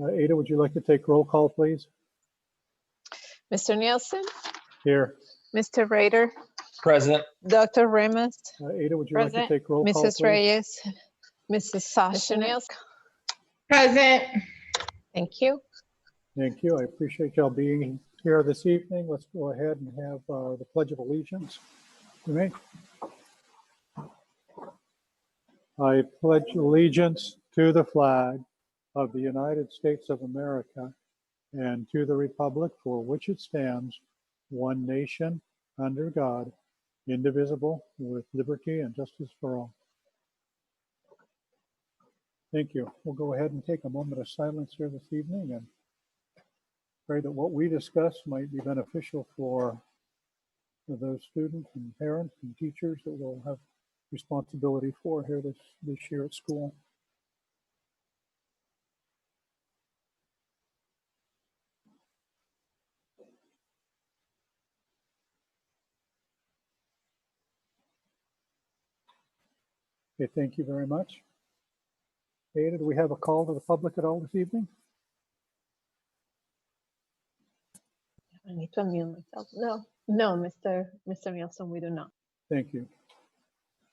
Ada, would you like to take roll call, please? Mr. Nielsen, Here. Mr. Rader, Present. Dr. Remus, Ada, would you like present. to take roll call, Mrs. please? Reyes, Mrs. Sasha. Present. Thank you. Thank you. I appreciate y'all being here this evening. Let's go ahead and have the Pledge of Allegiance. You may. I pledge allegiance to the flag of the United States of America and to the republic for which it stands, one nation, under God, indivisible, with liberty and justice for all. Thank you. We'll go ahead and take a moment of silence here this evening and pray that what we discuss might be beneficial for those students and parents and teachers that we'll have responsibility for here this year at school. Okay, thank you very much. Ada, do we have a call to the public at all this evening? I need to unmute myself. No, Mr. Nielsen, we do not. Thank you.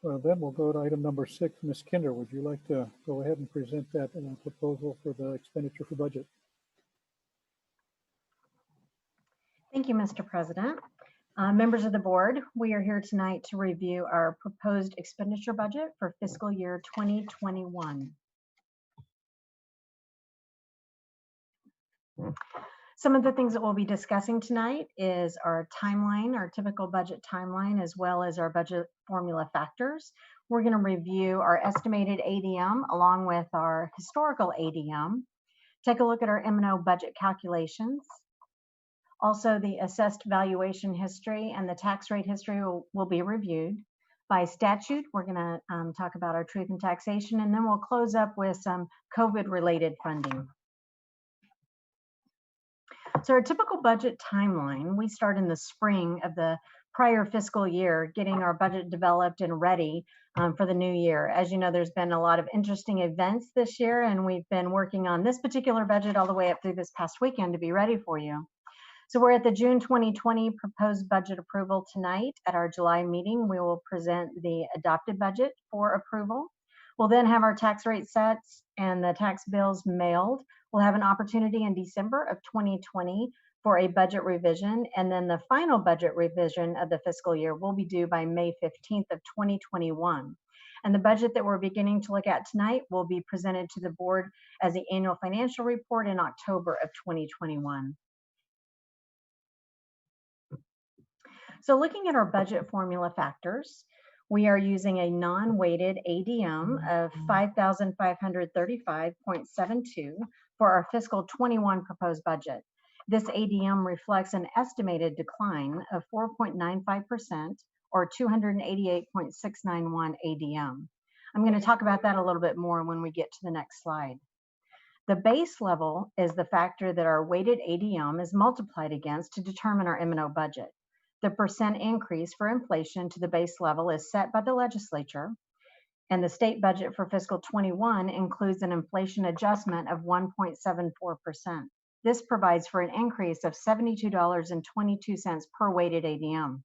Well, then we'll go to item number 6. Ms. Kinder, would you like to go ahead and present that proposal for the expenditure for budget? Thank you, Mr. President. Members of the board, we are here tonight to review our proposed expenditure budget for fiscal year 2021. Some of the things that we'll be discussing tonight is our timeline, our typical budget timeline, as well as our budget formula factors. We're going to review our estimated ADM along with our historical ADM, take a look at our M&O budget calculations. Also, the assessed valuation history and the tax rate history will be reviewed. By statute, we're going to talk about our truth in taxation, and then we'll close up with some COVID-related funding. So our typical budget timeline, we start in the spring of the prior fiscal year, getting our budget developed and ready for the new year. As you know, there's been a lot of interesting events this year, and we've been working on this particular budget all the way up through this past weekend to be ready for you. So we're at the June 2020 proposed budget approval tonight. At our July meeting, we will present the adopted budget for approval. We'll then have our tax rate sets and the tax bills mailed. We'll have an opportunity in December of 2020 for a budget revision, and then the final budget revision of the fiscal year will be due by May 15th of 2021. And the budget that we're beginning to look at tonight will be presented to the board as the annual financial report in October of 2021. So looking at our budget formula factors, we are using a non-weighted ADM of 5,535.72 for our fiscal 21 proposed budget. This ADM reflects an estimated decline of 4.95% or 288.691 ADM. I'm going to talk about that a little bit more when we get to the next slide. The base level is the factor that our weighted ADM is multiplied against to determine our M&O budget. The percent increase for inflation to the base level is set by the legislature, and the state budget for fiscal 21 includes an inflation adjustment of 1.74%. This provides for an increase of $72.22 per weighted ADM.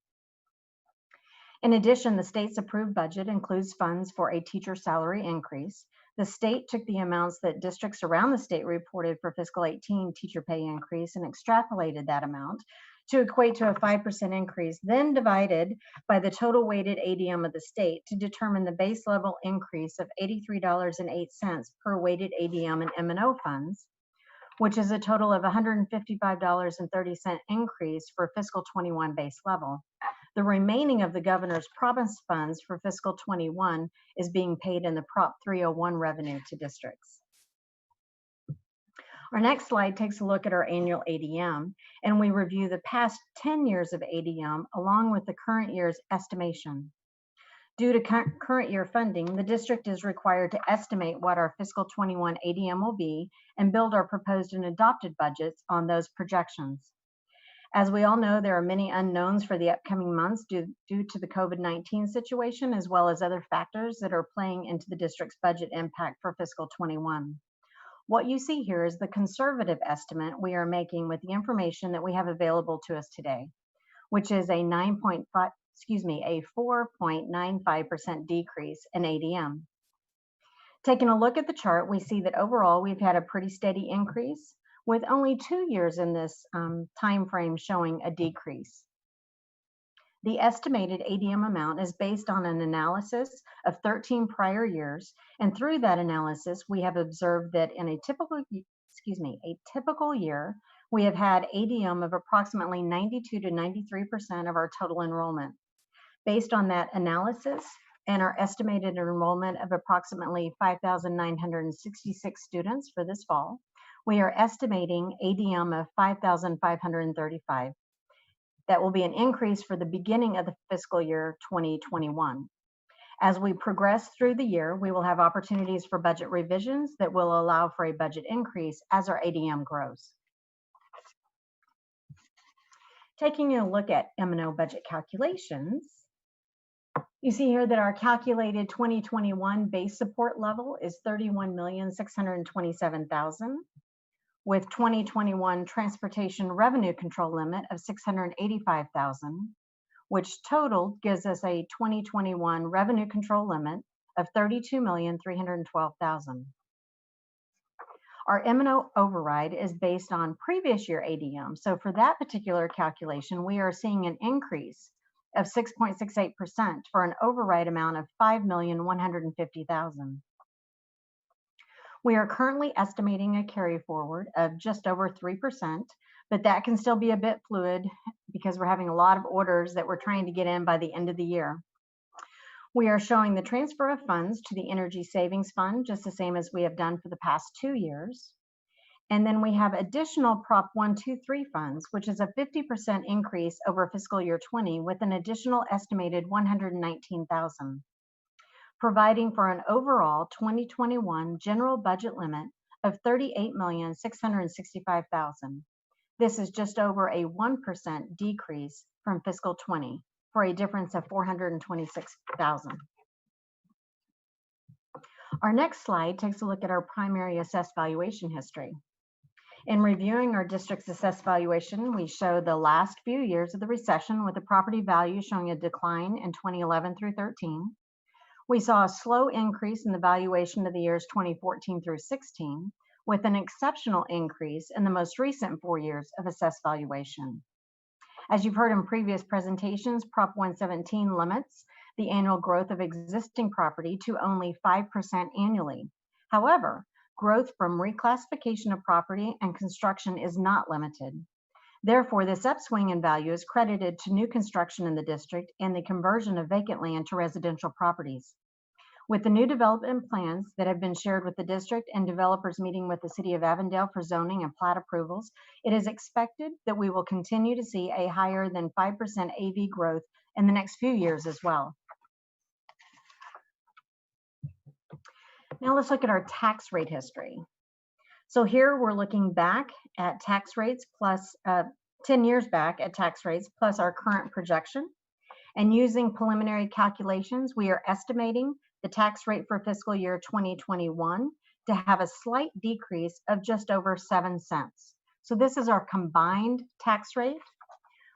In addition, the state's approved budget includes funds for a teacher salary increase. The state took the amounts that districts around the state reported for fiscal 18 teacher pay increase and extrapolated that amount to equate to a 5% increase, then divided by the total weighted ADM of the state to determine the base level increase of $83.08 per weighted ADM in M&O funds, which is a total of $155.30 increase for fiscal 21 base level. The remaining of the governor's province funds for fiscal 21 is being paid in the Prop 301 revenue to districts. Our next slide takes a look at our annual ADM, and we review the past 10 years of ADM along with the current year's estimation. Due to current year funding, the district is required to estimate what our fiscal 21 ADM will be and build our proposed and adopted budgets on those projections. As we all know, there are many unknowns for the upcoming months due to the COVID-19 situation, as well as other factors that are playing into the district's budget impact for fiscal 21. What you see here is the conservative estimate we are making with the information that we have available to us today, which is a 4.95% decrease in ADM. Taking a look at the chart, we see that overall we've had a pretty steady increase, with only 2 years in this time frame showing a decrease. The estimated ADM amount is based on an analysis of 13 prior years, and through that analysis, we have observed that in a typical year, we have had ADM of approximately 92 to 93% of our total enrollment. Based on that analysis and our estimated enrollment of approximately 5,966 students for this fall, we are estimating ADM of 5,535. That will be an increase for the beginning of the fiscal year 2021. As we progress through the year, we will have opportunities for budget revisions that will allow for a budget increase as our ADM grows. Taking a look at M&O budget calculations, you see here that our calculated 2021 base support level is $31,627,000. With 2021 transportation revenue control limit of $685,000, which total gives us a 2021 revenue control limit of $32,312,000. Our M&O override is based on previous year ADM. So for that particular calculation, we are seeing an increase of 6.68% for an override amount of $5,150,000. We are currently estimating a carry forward of just over 3%, but that can still be a bit fluid because we're having a lot of orders that we're trying to get in by the end of the year. We are showing the transfer of funds to the Energy Savings Fund, just the same as we have done for the past 2 years. And then we have additional Prop 123 funds, which is a 50% increase over fiscal year 20 with an additional estimated $119,000. Providing for an overall 2021 general budget limit of $38,665,000. This is just over a 1% decrease from fiscal 20 for a difference of $426,000. Our next slide takes a look at our primary assessed valuation history. In reviewing our district's assessed valuation, we show the last few years of the recession with the property value showing a decline in 2011 through 13. We saw a slow increase in the valuation of the years 2014 through 16, with an exceptional increase in the most recent 4 years of assessed valuation. As you've heard in previous presentations, Prop 117 limits the annual growth of existing property to only 5% annually. However, growth from reclassification of property and construction is not limited. Therefore, this upswing in value is credited to new construction in the district and the conversion of vacant land to residential properties. With the new development plans that have been shared with the district and developers meeting with the City of Avondale for zoning and plat approvals, it is expected that we will continue to see a higher than 5% AV growth in the next few years as well. Now let's look at our tax rate history. So here we're looking back at tax rates plus 10 years back at tax rates plus our current projection. And using preliminary calculations, we are estimating the tax rate for fiscal year 2021 to have a slight decrease of just over 7 cents. So this is our combined tax rate.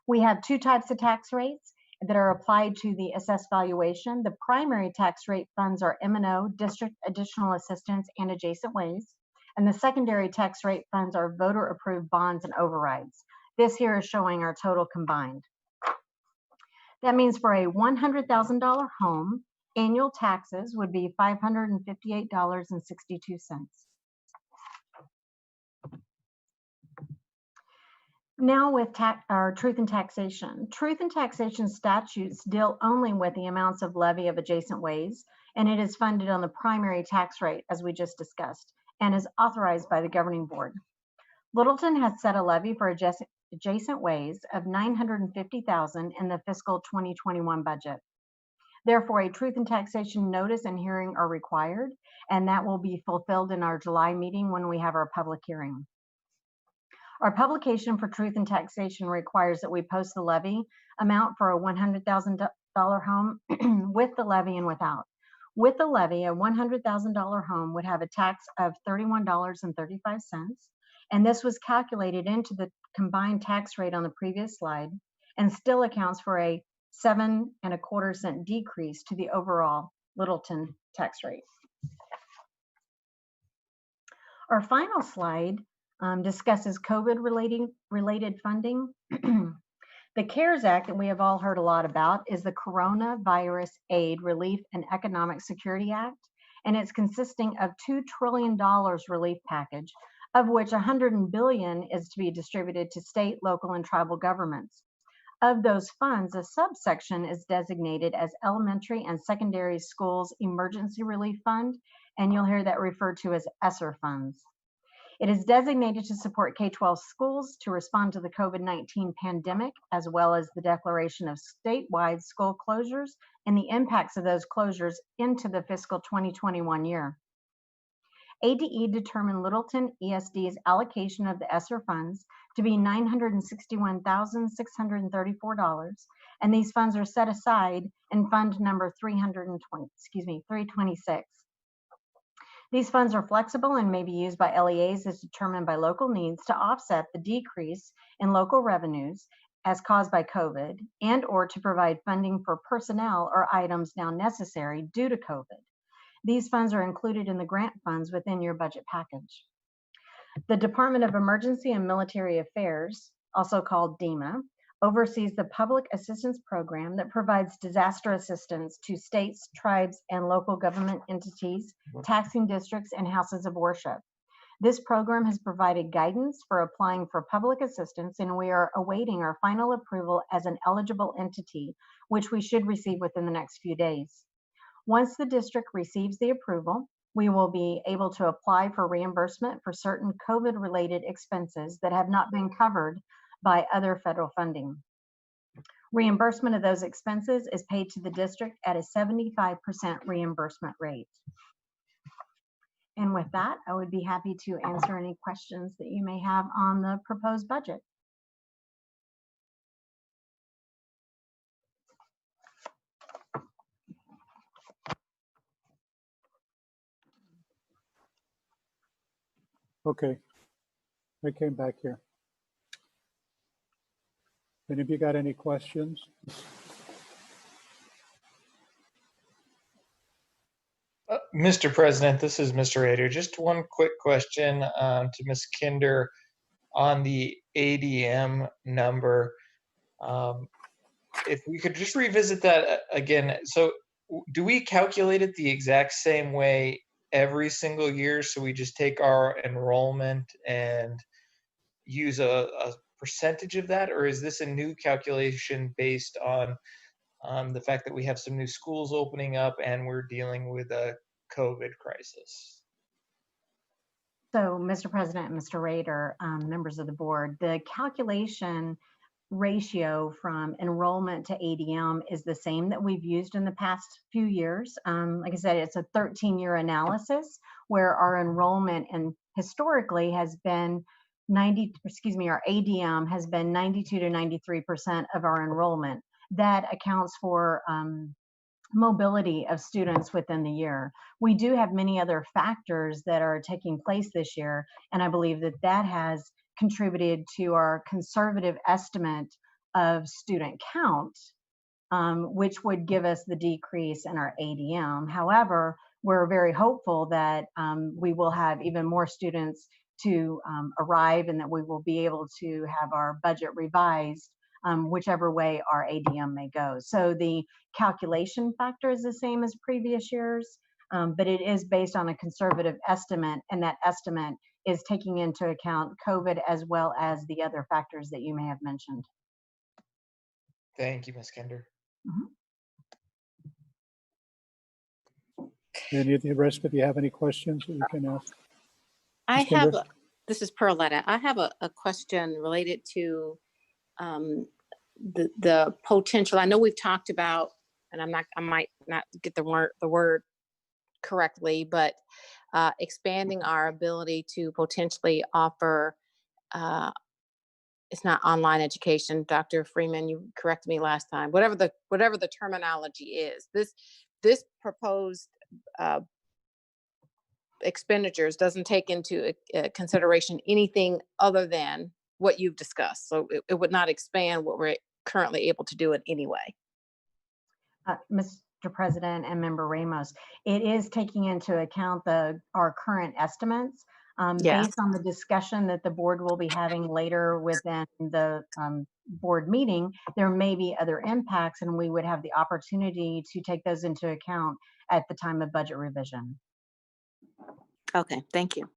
We have 2 types of tax rates that are applied to the assessed valuation. The primary tax rate funds are M&O, district additional assistance, and adjacent ways. And the secondary tax rate funds are voter approved bonds and overrides. This here is showing our total combined. That means for a $100,000 home, annual taxes would be $558.62. Now with our truth and taxation. Truth and taxation statutes deal only with the amounts of levy of adjacent ways, and it is funded on the primary tax rate, as we just discussed, and is authorized by the governing board. Littleton has set a levy for adjacent ways of $950,000 in the fiscal 2021 budget. Therefore, a truth and taxation notice and hearing are required, and that will be fulfilled in our July meeting when we have our public hearing. Our publication for truth and taxation requires that we post the levy amount for a $100,000 home with the levy and without. With the levy, a $100,000 home would have a tax of $31.35, and this was calculated into the combined tax rate on the previous slide and still accounts for a 7.25 cent decrease to the overall Littleton tax rate. Our final slide discusses COVID-related funding. The CARES Act that we have all heard a lot about is the Coronavirus Aid, Relief, and Economic Security Act, and it's consisting of $2 trillion relief package, of which $100 billion is to be distributed to state, local, and tribal governments. Of those funds, a subsection is designated as Elementary and Secondary Schools Emergency Relief Fund, and you'll hear that referred to as ESSER funds. It is designated to support K-12 schools to respond to the COVID-19 pandemic, as well as the declaration of statewide school closures and the impacts of those closures into the fiscal 2021 year. ADE determined Littleton ESD's allocation of the ESSER funds to be $961,634, and these funds are set aside in fund number 326. These funds are flexible and may be used by LEAs as determined by local needs to offset the decrease in local revenues as caused by COVID and or to provide funding for personnel or items now necessary due to COVID. These funds are included in the grant funds within your budget package. The Department of Emergency and Military Affairs, also called DEMA, oversees the public assistance program that provides disaster assistance to states, tribes, and local government entities, taxing districts, and houses of worship. This program has provided guidance for applying for public assistance, and we are awaiting our final approval as an eligible entity, which we should receive within the next few days. Once the district receives the approval, we will be able to apply for reimbursement for certain COVID-related expenses that have not been covered by other federal funding. Reimbursement of those expenses is paid to the district at a 75% reimbursement rate. And with that, I would be happy to answer any questions that you may have on the proposed budget. Okay, I came back here. Any of you got any questions? Mr. President, this is Mr. Rader. Just one quick question to Ms. Kinder on the ADM number. If we could just revisit that again. So do we calculate it the exact same way every single year? So we just take our enrollment and use a percentage of that? Or is this a new calculation based on the fact that we have some new schools opening up and we're dealing with a COVID crisis? So, Mr. President and Mr. Rader, members of the board, the calculation ratio from enrollment to ADM is the same that we've used in the past few years. Like I said, it's a 13-year analysis where our enrollment and historically has been our ADM has been 92 to 93% of our enrollment. That accounts for mobility of students within the year. We do have many other factors that are taking place this year, and I believe that that has contributed to our conservative estimate of student count, which would give us the decrease in our ADM. However, we're very hopeful that we will have even more students to arrive and that we will be able to have our budget revised whichever way our ADM may go. So the calculation factor is the same as previous years, but it is based on a conservative estimate, and that estimate is taking into account COVID as well as the other factors that you may have mentioned. Thank you, Ms. Kinder. Any of the rest of you have any questions that you can ask? I Ms. have, Kinder? this is Perletta. I have a question related to the potential. I know we've talked about, and I might not get the word correctly, but expanding our ability to potentially offer, it's not online education. Dr. Freeman, you corrected me last time. Whatever the terminology is, this proposed expenditures doesn't take into consideration anything other than what you've discussed. So it would not expand what we're currently able to do in any way. Mr. President and Member Ramos, it is taking into account our current estimates. Yeah. Based on the discussion that the board will be having later within the board meeting, there may be other impacts, and we would have the opportunity to take those into account at the time of budget revision. Okay, thank you.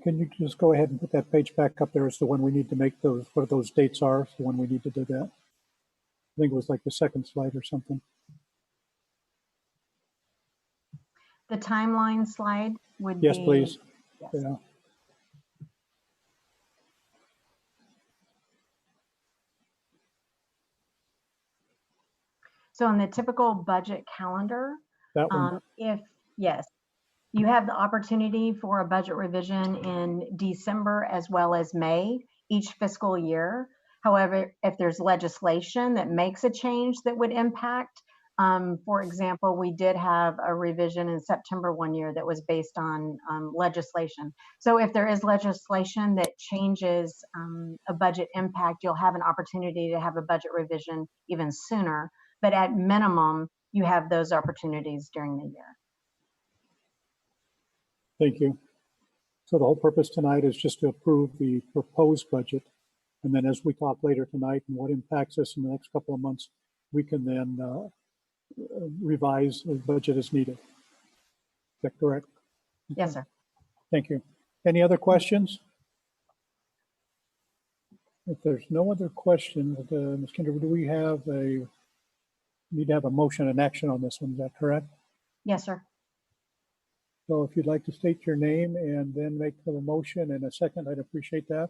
Can you just go ahead and put that page back up there as to when we need to make those, what those dates are, so when we need to do that? I think it was like the second slide or something. The timeline slide would Yes, be. please. Yes. Yeah. So on the typical budget calendar, That one. yes, you have the opportunity for a budget revision in December as well as May each fiscal year. However, if there's legislation that makes a change that would impact, for example, we did have a revision in September one year that was based on legislation. So if there is legislation that changes a budget impact, you'll have an opportunity to have a budget revision even sooner. But at minimum, you have those opportunities during the year. Thank you. So the whole purpose tonight is just to approve the proposed budget. And then as we talk later tonight and what impacts us in the next couple of months, we can then revise the budget as needed. Is that correct? Yes, sir. Thank you. Any other questions? If there's no other questions, Ms. Kinder, do we need to have a motion and action on this one? Is that correct? Yes, sir. So if you'd like to state your name and then make the motion in a second, I'd appreciate that.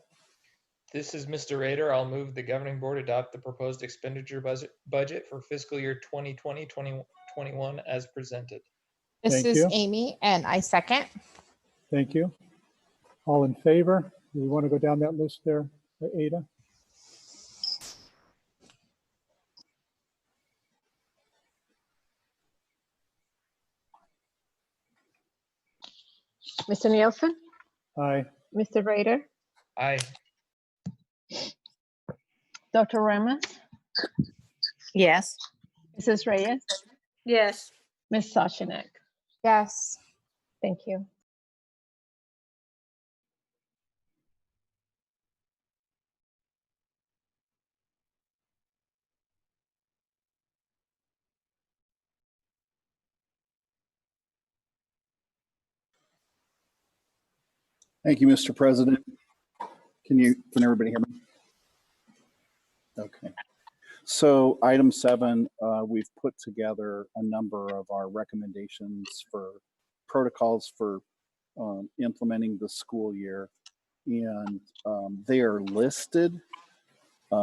This is Mr. Rader. I'll move the governing board adopt the proposed expenditure budget for fiscal year 2020-2021 as presented. This Thank is you. Amy, and I second. Thank you. All in favor? Do we want to go down that list there, Ada? Mr. Nielsen, Aye. Mr. Rader, Aye. Dr. Ramos, Yes. Mrs. Reyes, Yes. Ms. Soshinek. Yes. Thank you. Thank you, Mr. President. Can everybody hear me? Okay. So item 7, we've put together a number of our recommendations for protocols for implementing the school year, and they are listed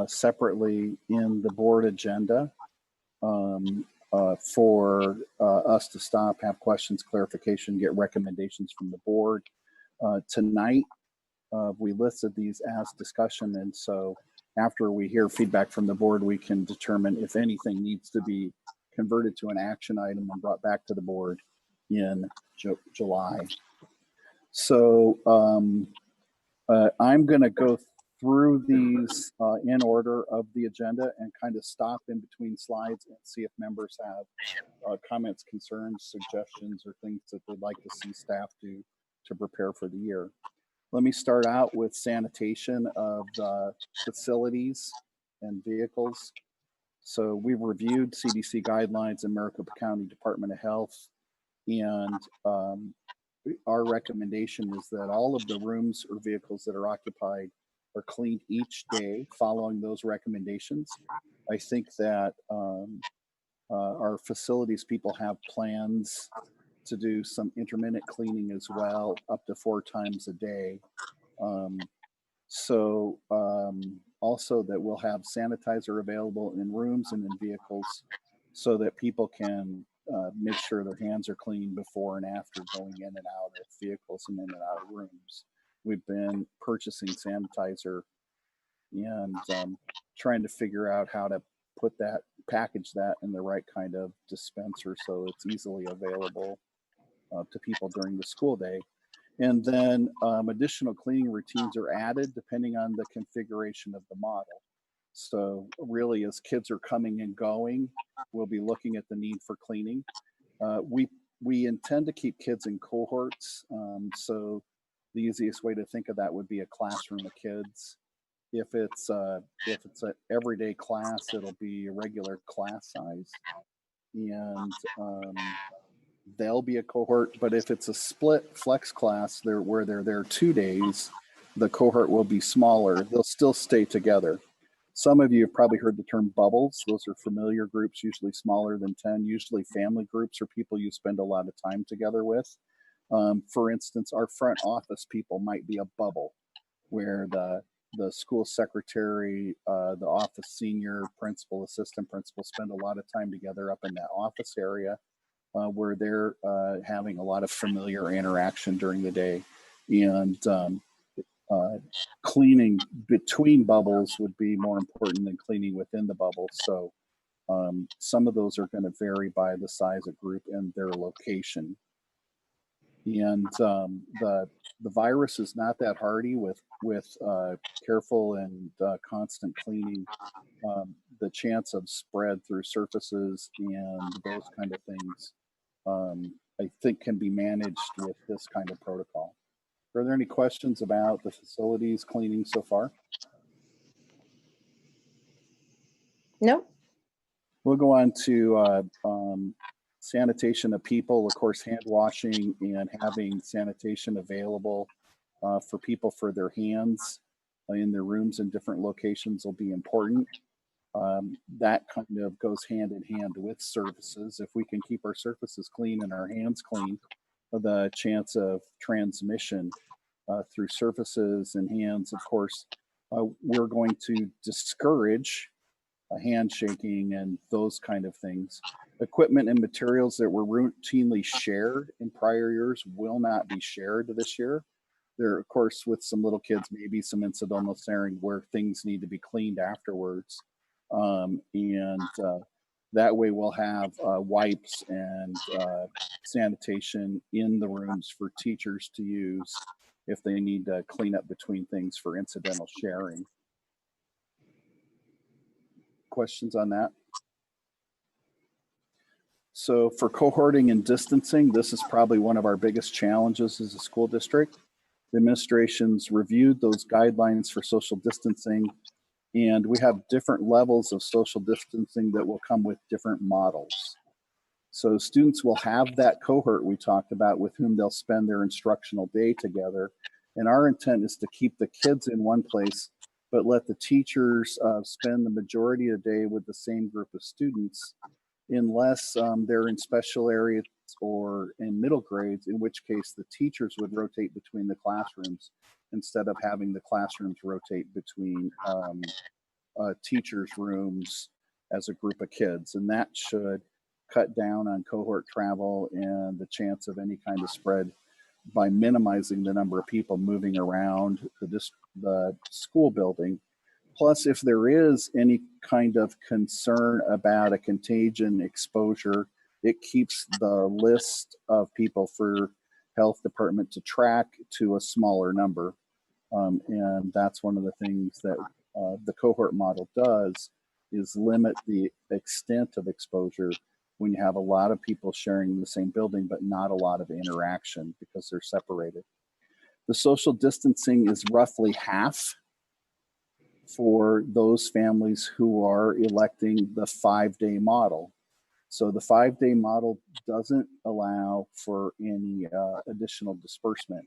separately in the board agenda for us to stop, have questions, clarification, get recommendations from the board. Tonight, we listed these as discussion, and so after we hear feedback from the board, we can determine if anything needs to be converted to an action item and brought back to the board in July. So I'm going to go through these in order of the agenda and kind of stop in between slides and see if members have comments, concerns, suggestions, or things that they'd like to see staff do to prepare for the year. Let me start out with sanitation of facilities and vehicles. So we've reviewed CDC guidelines in Maricopa County Department of Health, and our recommendation is that all of the rooms or vehicles that are occupied are cleaned each day following those recommendations. I think that our facilities people have plans to do some intermittent cleaning as well, up to 4 times a day. Also that we'll have sanitizer available in rooms and in vehicles so that people can make sure their hands are clean before and after going in and out of vehicles and in and out of rooms. We've been purchasing sanitizer and trying to figure out how to package that in the right kind of dispenser so it's easily available to people during the school day. And then additional cleaning routines are added depending on the configuration of the model. So really, as kids are coming and going, we'll be looking at the need for cleaning. We intend to keep kids in cohorts. So the easiest way to think of that would be a classroom of kids. If it's an everyday class, it'll be a regular class size, and they'll be a cohort. But if it's a split flex class, where they're there 2 days, the cohort will be smaller. They'll still stay together. Some of you have probably heard the term bubbles. Those are familiar groups, usually smaller than 10, usually family groups or people you spend a lot of time together with. For instance, our front office people might be a bubble where the school secretary, the office senior, principal, assistant principal spend a lot of time together up in that office area where they're having a lot of familiar interaction during the day. And cleaning between bubbles would be more important than cleaning within the bubble. So some of those are going to vary by the size of group and their location. And the virus is not that hardy with careful and constant cleaning. The chance of spread through surfaces and those kind of things, I think, can be managed with this kind of protocol. Are there any questions about the facilities cleaning so far? Nope. We'll go on to sanitation of people. Of course, hand washing and having sanitation available for people for their hands in their rooms in different locations will be important. That kind of goes hand in hand with surfaces. If we can keep our surfaces clean and our hands clean, the chance of transmission through surfaces and hands, of course, we're going to discourage handshaking and those kind of things. Equipment and materials that were routinely shared in prior years will not be shared this year. There, of course, with some little kids, maybe some incidental sharing where things need to be cleaned afterwards. That way we'll have wipes and sanitation in the rooms for teachers to use if they need to clean up between things for incidental sharing. Questions on that? So for cohorting and distancing, this is probably one of our biggest challenges as a school district. The administration's reviewed those guidelines for social distancing, and we have different levels of social distancing that will come with different models. So students will have that cohort we talked about with whom they'll spend their instructional day together. And our intent is to keep the kids in one place, but let the teachers spend the majority of the day with the same group of students, unless they're in special areas or in middle grades, in which case the teachers would rotate between the classrooms instead of having the classrooms rotate between teachers' rooms as a group of kids. And that should cut down on cohort travel and the chance of any kind of spread by minimizing the number of people moving around the school building. Plus, if there is any kind of concern about a contagion exposure, it keeps the list of people for health department to track to a smaller number. And that's one of the things that the cohort model does, is limit the extent of exposure when you have a lot of people sharing the same building, but not a lot of interaction because they're separated. The social distancing is roughly half for those families who are electing the 5-day model. So the 5-day model doesn't allow for any additional disbursement.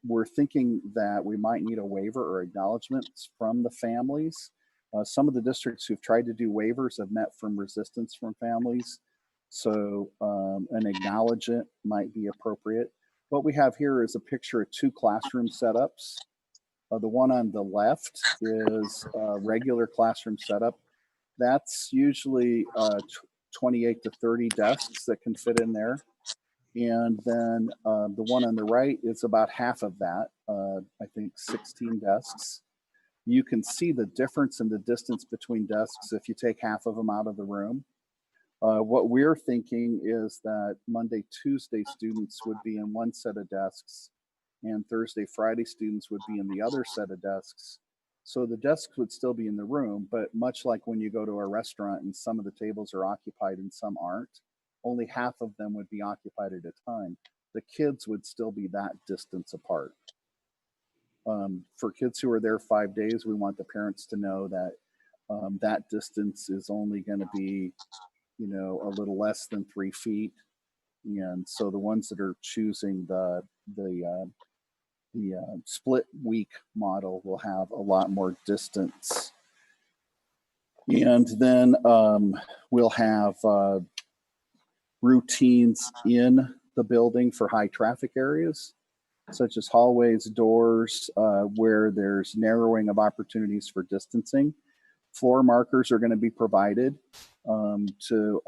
We're thinking that we might need a waiver or acknowledgments from the families. Some of the districts who've tried to do waivers have met from resistance from families. So an acknowledgement might be appropriate. What we have here is a picture of 2 classroom setups. The one on the left is a regular classroom setup. That's usually 28 to 30 desks that can fit in there. And then the one on the right is about half of that, I think 16 desks. you can see the difference in the distance between desks if you take half of them out of the room. What we're thinking is that Monday, Tuesday students would be in one set of desks, and Thursday, Friday students would be in the other set of desks. So the desks would still be in the room, but much like when you go to a restaurant and some of the tables are occupied and some aren't, only half of them would be occupied at a time. The kids would still be that distance apart. For kids who are there 5 days, we want the parents to know that that distance is only going to be, you know, a little less than 3 feet. And so the ones that are choosing the split week model will have a lot more distance. And then we'll have routines in the building for high traffic areas, such as hallways, doors, where there's narrowing of opportunities for distancing. Floor markers are going to be provided to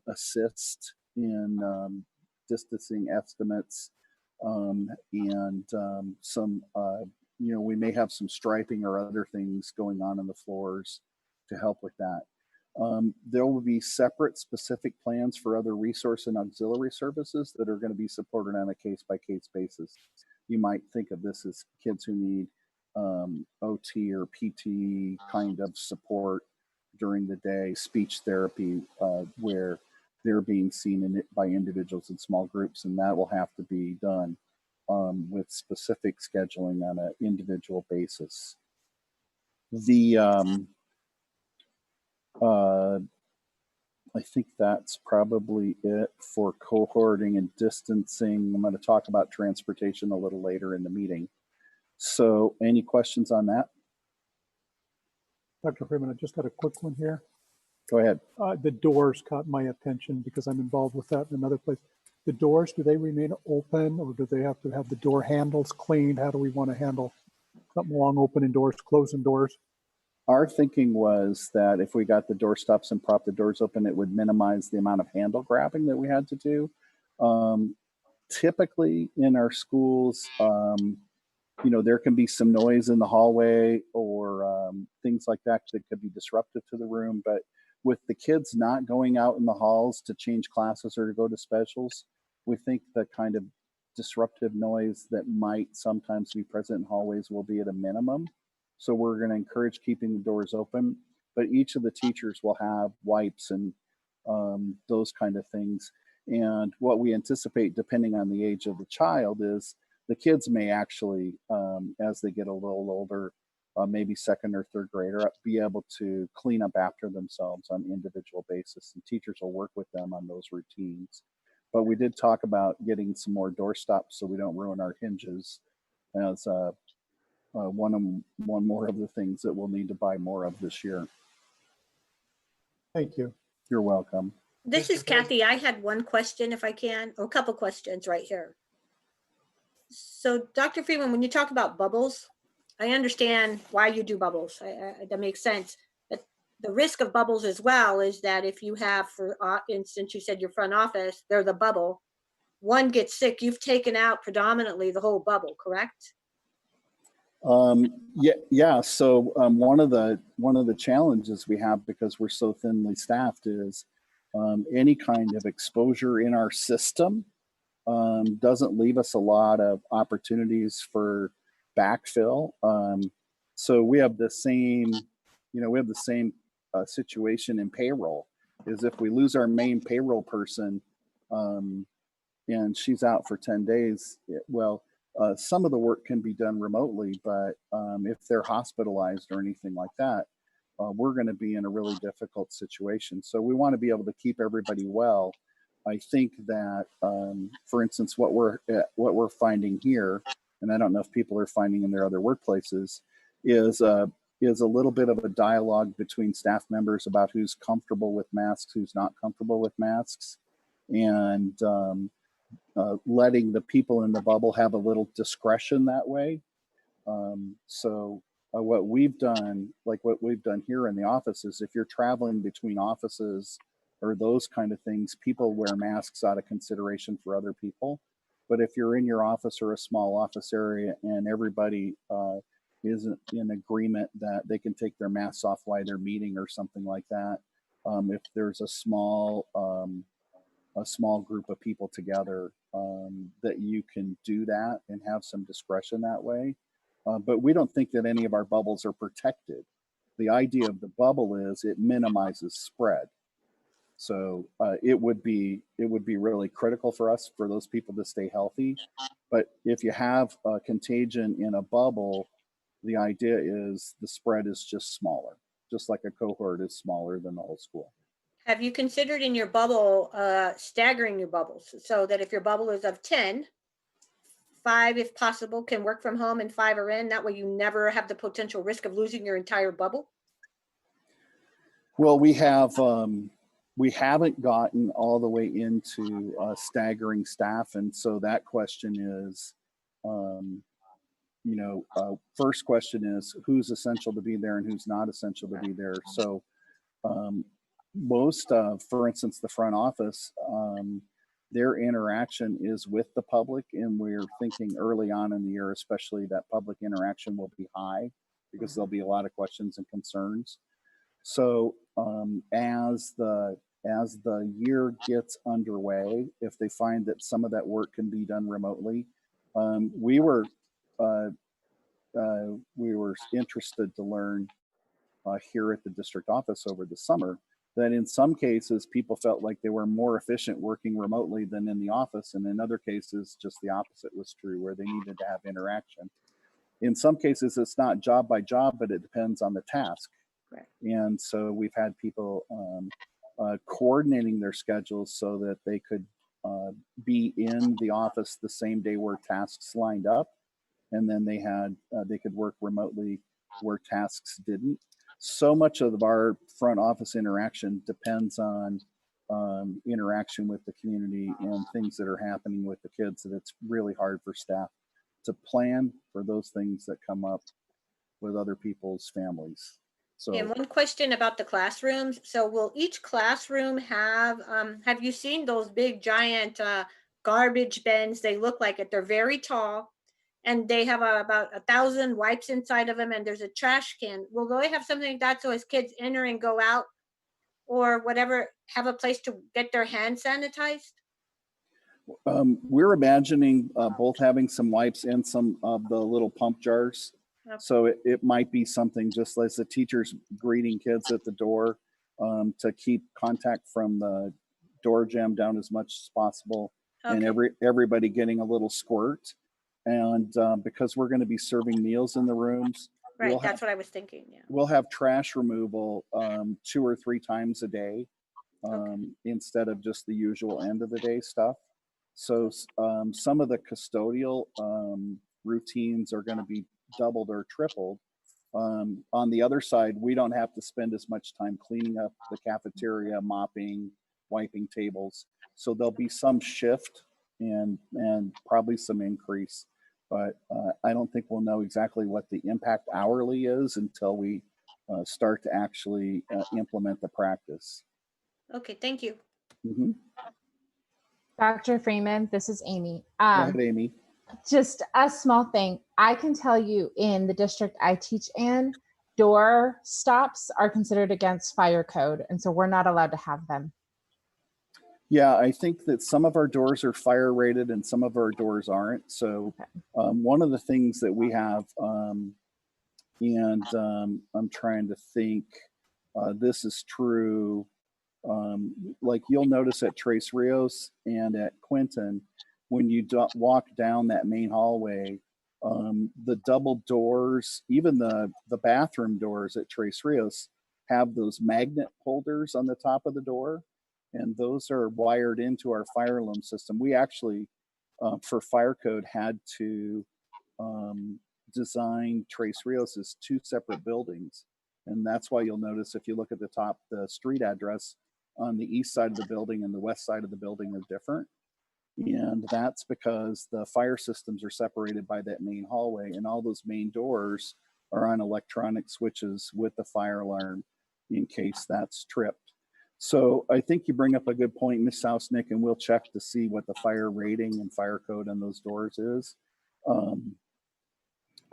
assist in distancing estimates, and some, you know, we may have some striping or other things going on the floors to help with that. There will be separate specific plans for other resource and auxiliary services that are going to be supported on a case-by-case basis. You might think of this as kids who need OT or PT kind of support during the day, speech therapy, where they're being seen by individuals in small groups, and that will have to be done with specific scheduling on an individual basis. I think that's probably it for cohorting and distancing. I'm going to talk about transportation a little later in the meeting. So any questions on that? Dr. Freeman, I just got a quick one here. Go ahead. The doors caught my attention because I'm involved with that in another place. The doors, do they remain open, or do they have to have the door handles cleaned? How do we want to handle something along opening doors, closing doors? Our thinking was that if we got the door stops and prop the doors open, it would minimize the amount of handle grabbing that we had to do. Typically in our schools, you know, there can be some noise in the hallway or things like that that could be disruptive to the room. But with the kids not going out in the halls to change classes or to go to specials, we think the kind of disruptive noise that might sometimes be present in hallways will be at a minimum. So we're going to encourage keeping the doors open, but each of the teachers will have wipes and those kind of things. And what we anticipate, depending on the age of the child, is the kids may actually, as they get a little older, maybe second or third grader, be able to clean up after themselves on an individual basis, and teachers will work with them on those routines. But we did talk about getting some more door stops so we don't ruin our hinges as one more of the things that we'll need to buy more of this year. Thank you. You're welcome. This is Kathy. I had one question, if I can, or a couple questions right here. So Dr. Freeman, when you talk about bubbles, I understand why you do bubbles. That makes sense. But the risk of bubbles as well is that if you have, for instance, you said your front office, they're the bubble, one gets sick, you've taken out predominantly the whole bubble, correct? Yeah. So one of the challenges we have, because we're so thinly staffed, is any kind of exposure in our system doesn't leave us a lot of opportunities for backfill. So we have the same, situation in payroll. Is if we lose our main payroll person and she's out for 10 days, some of the work can be done remotely, but if they're hospitalized or anything like that, we're going to be in a really difficult situation. So we want to be able to keep everybody well. I think that, for instance, what we're finding here, and I don't know if people are finding in their other workplaces, is a little bit of a dialogue between staff members about who's comfortable with masks, who's not comfortable with masks, and letting the people in the bubble have a little discretion that way. What we've done here in the office is, if you're traveling between offices or those kind of things, people wear masks out of consideration for other people. But if you're in your office or a small office area and everybody isn't in agreement that they can take their masks off while they're meeting or something like that. If there's a small group of people together, that you can do that and have some discretion that way. But we don't think that any of our bubbles are protected. The idea of the bubble is it minimizes spread. So it would be really critical for us, for those people to stay healthy. But if you have a contagion in a bubble, the idea is the spread is just smaller, just like a cohort is smaller than the whole school. Have you considered in your bubble staggering your bubbles so that if your bubble is of 10, 5, if possible, can work from home and 5 are in? That way you never have the potential risk of losing your entire bubble? Well, we haven't gotten all the way into staggering staff. And so that question is, first question is who's essential to be there and who's not essential to be there. So most of, for instance, the front office, their interaction is with the public, and we're thinking early on in the year, especially, that public interaction will be high because there'll be a lot of questions and concerns. So as the year gets underway, if they find that some of that work can be done remotely, we were interested to learn here at the district office over the summer that in some cases people felt like they were more efficient working remotely than in the office, and in other cases just the opposite was true, where they needed to have interaction. In some cases it's not job by job, but it depends on the task. Right. And so we've had people coordinating their schedules so that they could be in the office the same day where tasks lined up, and then they could work remotely where tasks didn't. So much of our front office interaction depends on interaction with the community and things that are happening with the kids, that it's really hard for staff to plan for those things that come up with other people's families. So, and one question about the classrooms. So will each classroom have you seen those big giant garbage bins? They look like it. They're very tall, and they have about 1,000 wipes inside of them, and there's a trash can. Will they have something like that so as kids enter and go out or whatever, have a place to get their hands sanitized? we're imagining both having some wipes and some of the little pump jars. Okay. So it might be something just as the teachers greeting kids at the door, to keep contact from the door jamb down as much as possible, and Okay. everybody getting a little squirt. And because we're going to be serving meals in the rooms, Right, that's what I was thinking, yeah. we'll have trash removal 2 or 3 times a day, instead of just the usual end of the day stuff. So some of the custodial routines are going to be doubled or tripled. On the other side, we don't have to spend as much time cleaning up the cafeteria, mopping, wiping tables. So there'll be some shift and probably some increase. But I don't think we'll know exactly what the impact hourly is until we start to actually implement the practice. Okay, thank you. Mm-hmm. Dr. Freeman, this is Amy. Go ahead, Amy. Just a small thing. I can tell you in the district I teach in, door stops are considered against fire code. And so we're not allowed to have them. Yeah, I think that some of our doors are fire rated and some of our doors aren't. So one of the things that we have, and I'm trying to think, this is true, like you'll notice at Tres Rios and at Quinton, when you walk down that main hallway, the double doors, even the bathroom doors at Tres Rios have those magnet holders on the top of the door. And those are wired into our fire alarm system. We actually, for fire code, had to design Tres Rios as 2 separate buildings. And that's why you'll notice if you look at the top, the street address on the east side of the building and the west side of the building are different. And that's because the fire systems are separated by that main hallway, and all those main doors are on electronic switches with the fire alarm in case that's tripped. So I think you bring up a good point, Ms. Sausnick, and we'll check to see what the fire rating and fire code on those doors is.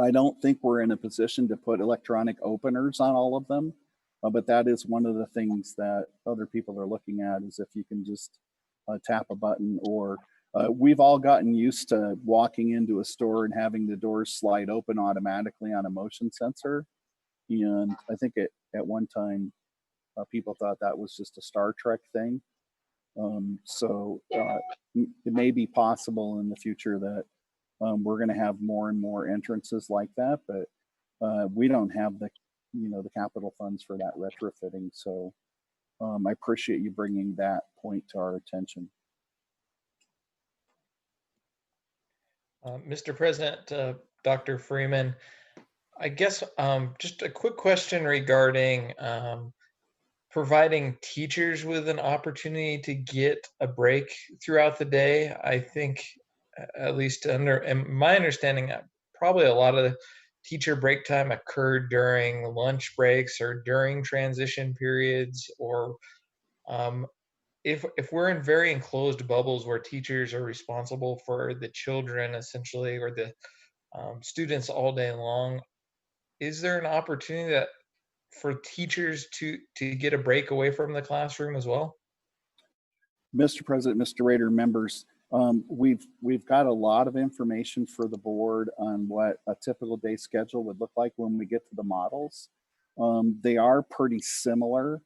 I don't think we're in a position to put electronic openers on all of them, but that is one of the things that other people are looking at, is if you can just tap a button, or we've all gotten used to walking into a store and having the doors slide open automatically on a motion sensor. And I think at one time, people thought that was just a Star Trek thing. So it may be possible in the future that we're going to have more and more entrances like that, but we don't have the capital funds for that retrofitting. So I appreciate you bringing that point to our attention. Mr. President, Dr. Freeman, I guess just a quick question regarding providing teachers with an opportunity to get a break throughout the day. I think, at least in my understanding, probably a lot of the teacher break time occurred during lunch breaks or during transition periods, or if we're in very enclosed bubbles where teachers are responsible for the children essentially, or the students all day long, is there an opportunity that for teachers to get a break away from the classroom as well? Mr. President, Mr. Rader, members, we've got a lot of information for the board on what a typical day schedule would look like when we get to the models. They are pretty similar.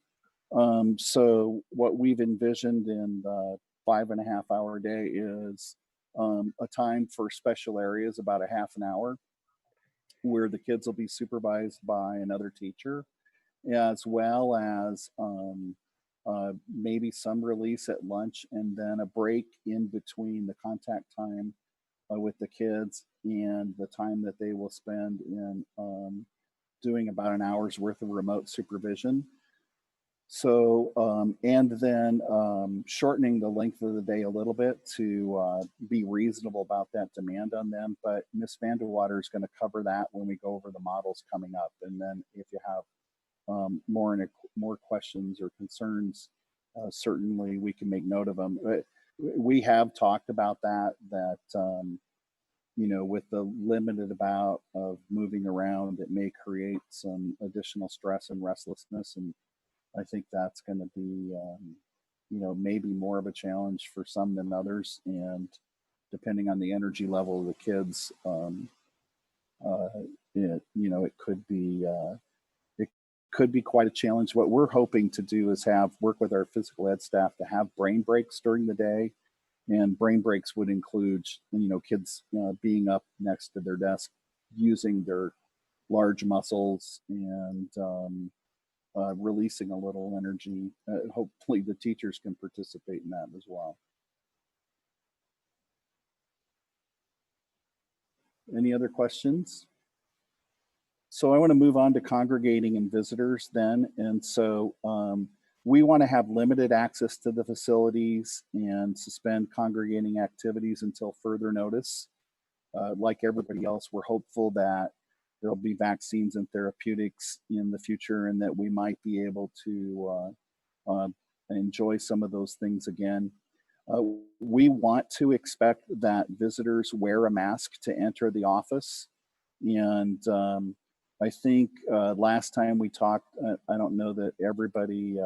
So what we've envisioned in the 5.5 hour day is a time for special areas, about a half an hour, where the kids will be supervised by another teacher, as well as maybe some release at lunch, and then a break in between the contact time with the kids and the time that they will spend in doing about an hour's worth of remote supervision. So, and then shortening the length of the day a little bit to be reasonable about that demand on them. But Ms. Vanderwater is going to cover that when we go over the models coming up. And then if you have more questions or concerns, certainly we can make note of them. We have talked about that with the limited amount of moving around, it may create some additional stress and restlessness. And I think that's going to be, maybe more of a challenge for some than others. And depending on the energy level of the kids, it could be quite a challenge. What we're hoping to do is work with our physical ed staff to have brain breaks during the day. And brain breaks would include, kids being up next to their desk, using their large muscles and releasing a little energy. Hopefully the teachers can participate in that as well. Any other questions? So I want to move on to congregating and visitors then. And so we want to have limited access to the facilities and suspend congregating activities until further notice. Like everybody else, we're hopeful that there'll be vaccines and therapeutics in the future, and that we might be able to enjoy some of those things again. We want to expect that visitors wear a mask to enter the office. And I think last time we talked, I don't know that everybody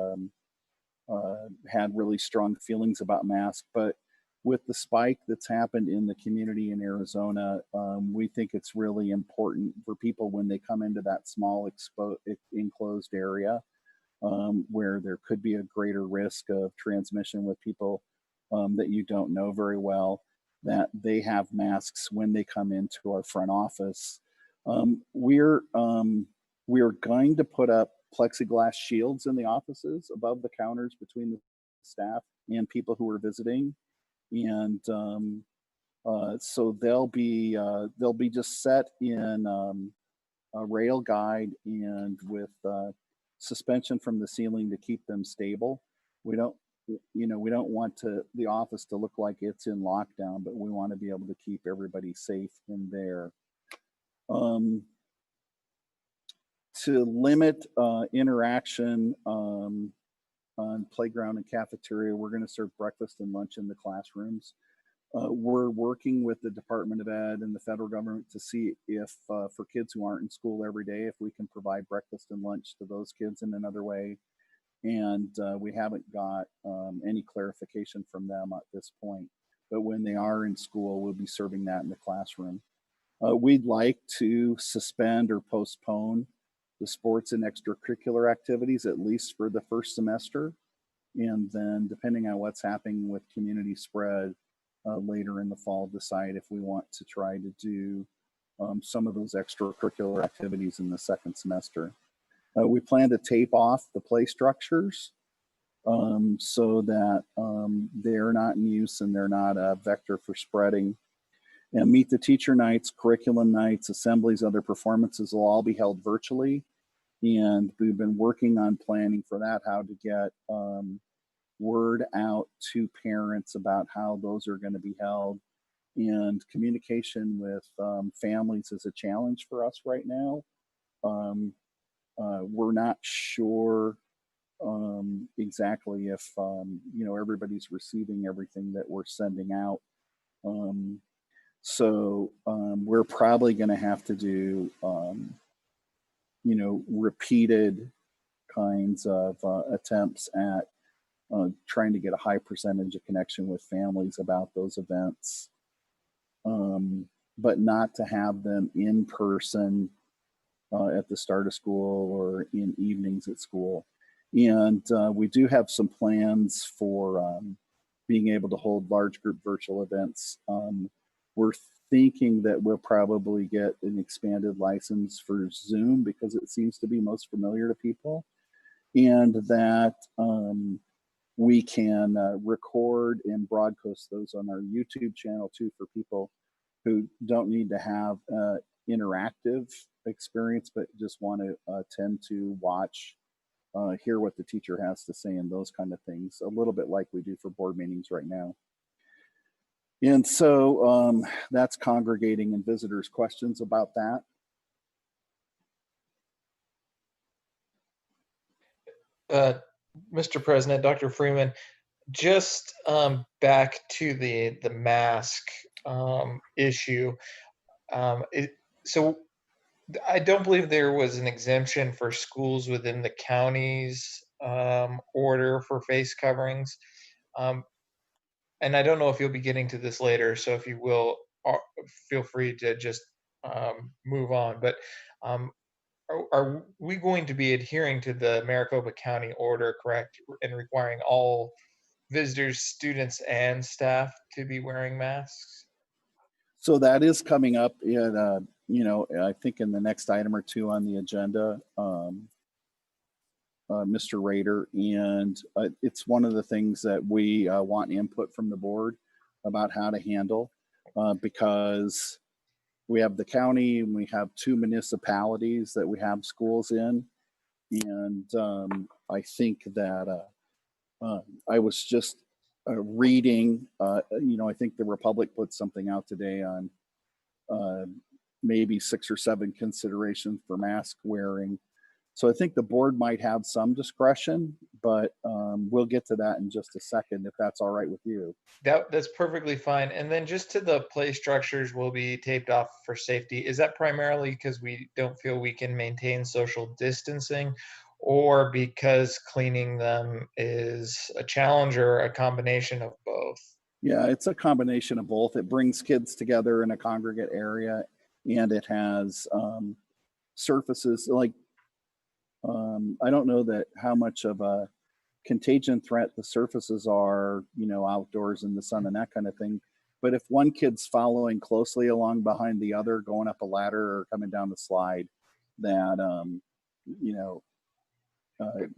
had really strong feelings about masks, but with the spike that's happened in the community in Arizona, we think it's really important for people when they come into that small enclosed area where there could be a greater risk of transmission with people that you don't know very well, that they have masks when they come into our front office. We're going to put up plexiglass shields in the offices above the counters between the staff and people who are visiting. And so they'll be just set in a rail guide and with suspension from the ceiling to keep them stable. We don't want the office to look like it's in lockdown, but we want to be able to keep everybody safe in there. To limit interaction on playground and cafeteria, we're going to serve breakfast and lunch in the classrooms. We're working with the Department of Ed and the federal government to see if for kids who aren't in school every day, if we can provide breakfast and lunch to those kids in another way. And we haven't got any clarification from them at this point. But when they are in school, we'll be serving that in the classroom. We'd like to suspend or postpone the sports and extracurricular activities, at least for the first semester. And then depending on what's happening with community spread later in the fall, decide if we want to try to do some of those extracurricular activities in the second semester. We plan to tape off the play structures so that they're not in use and they're not a vector for spreading. And meet the teacher nights, curriculum nights, assemblies, other performances will all be held virtually. And we've been working on planning for that, how to get word out to parents about how those are going to be held. And communication with families is a challenge for us right now. We're not sure exactly if everybody's receiving everything that we're sending out. So we're probably going to have to do repeated kinds of attempts at trying to get a high percentage of connection with families about those events, but not to have them in person at the start of school or in evenings at school. And we do have some plans for being able to hold large group virtual events. We're thinking that we'll probably get an expanded license for Zoom because it seems to be most familiar to people, and that we can record and broadcast those on our YouTube channel too for people who don't need to have interactive experience, but just want to tend to watch, hear what the teacher has to say and those kind of things, a little bit like we do for board meetings right now. And so that's Congregating and Visitors. Questions about that? Mr. President, Dr. Freeman, just back to the mask issue. So I don't believe there was an exemption for schools within the county's order for face coverings. And I don't know if you'll be getting to this later, so if you will, feel free to just move on. But are we going to be adhering to the Maricopa County order, correct, and requiring all visitors, students, and staff to be wearing masks? So that is coming up in, I think in the next item or two on the agenda, Mr. Rader, and it's one of the things that we want input from the board about how to handle, because we have the county and we have 2 municipalities that we have schools in, and I think that I was just reading, I think the Republic put something out today on maybe 6 or 7 considerations for mask wearing. So I think the board might have some discretion, but we'll get to that in just a second, if that's all right with you. That's perfectly fine. And then just to the play structures will be taped off for safety. Is that primarily because we don't feel we can maintain social distancing, or because cleaning them is a challenge, or a combination of both? Yeah, it's a combination of both. It brings kids together in a congregate area, and it has surfaces like, I don't know that how much of a contagion threat the surfaces are, outdoors in the sun and that kind of thing. But if one kid's following closely along behind the other, going up a ladder or coming down the slide, that,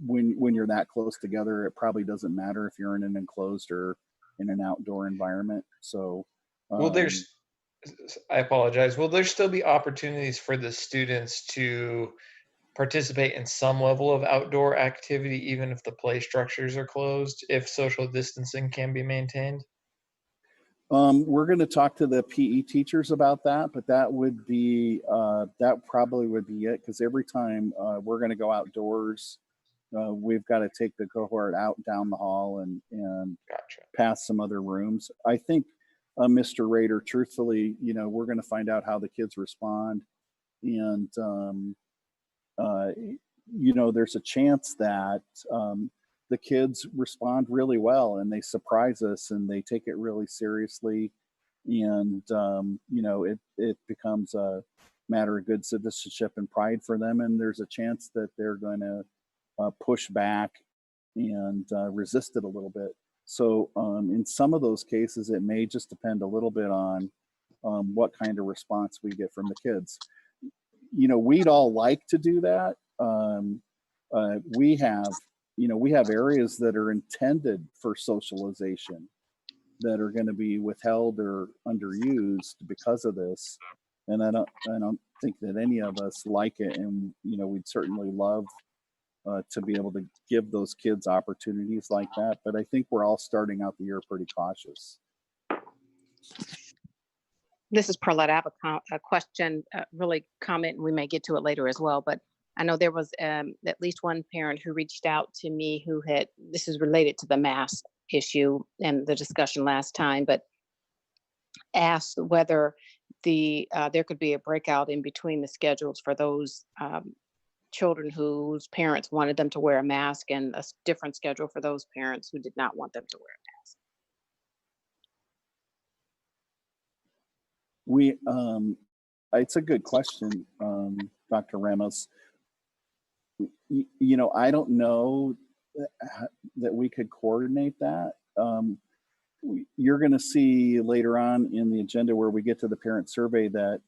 when you're that close together, it probably doesn't matter if you're in an enclosed or in an outdoor environment. So, I apologize. Will there still be opportunities for the students to participate in some level of outdoor activity, even if the play structures are closed, if social distancing can be maintained? We're going to talk to the PE teachers about that, but that would be, that probably would be it, because every time we're going to go outdoors, we've got to take the cohort out down the hall and Gotcha. past some other rooms. I think Mr. Rader, truthfully, you know, we're going to find out how the kids respond. And, you know, there's a chance that the kids respond really well and they surprise us and they take it really seriously. And, you know, it becomes a matter of good citizenship and pride for them. And there's a chance that they're going to push back and resist it a little bit. So in some of those cases, it may just depend a little bit on what kind of response we get from the kids. You know, we'd all like to do that. We have areas that are intended for socialization that are going to be withheld or underused because of this. And I don't think that any of us like it. And, you know, we'd certainly love to be able to give those kids opportunities like that. But I think we're all starting out the year pretty cautious. This is Perlette. I have a question, really comment, and we may get to it later as well. But I know there was at least one parent who reached out to me who had, this is related to the mask issue and the discussion last time, but asked whether there could be a breakout in between the schedules for those children whose parents wanted them to wear a mask and a different schedule for those parents who did not want them to wear a mask. It's a good question, Dr. Ramos. You know, I don't know that we could coordinate that. You're going to see later on in the agenda where we get to the parent survey that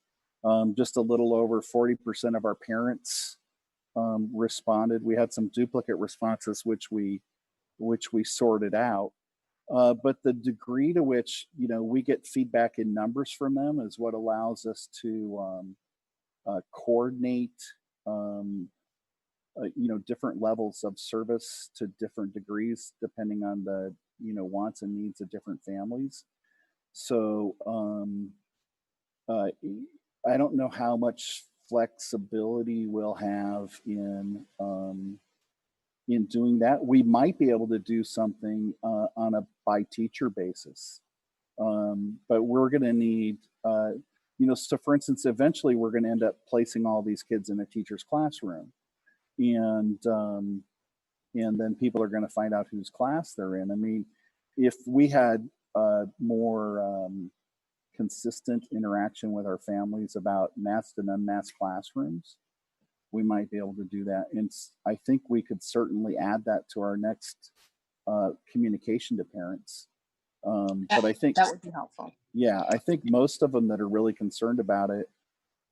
just a little over 40% of our parents responded. We had some duplicate responses, which we sorted out. But the degree to which, you know, we get feedback in numbers from them is what allows us to coordinate, you know, different levels of service to different degrees, depending on the, you know, wants and needs of different families. So I don't know how much flexibility we'll have in doing that. We might be able to do something on a by teacher basis, but we're going to need, you know, so for instance, eventually we're going to end up placing all these kids in a teacher's classroom, and then people are going to find out whose class they're in. I mean, if we had more consistent interaction with our families about masked and unmasked classrooms, we might be able to do that. And I think we could certainly add that to our next communication to parents. But I think that would be helpful. Yeah, I think most of them that are really concerned about it,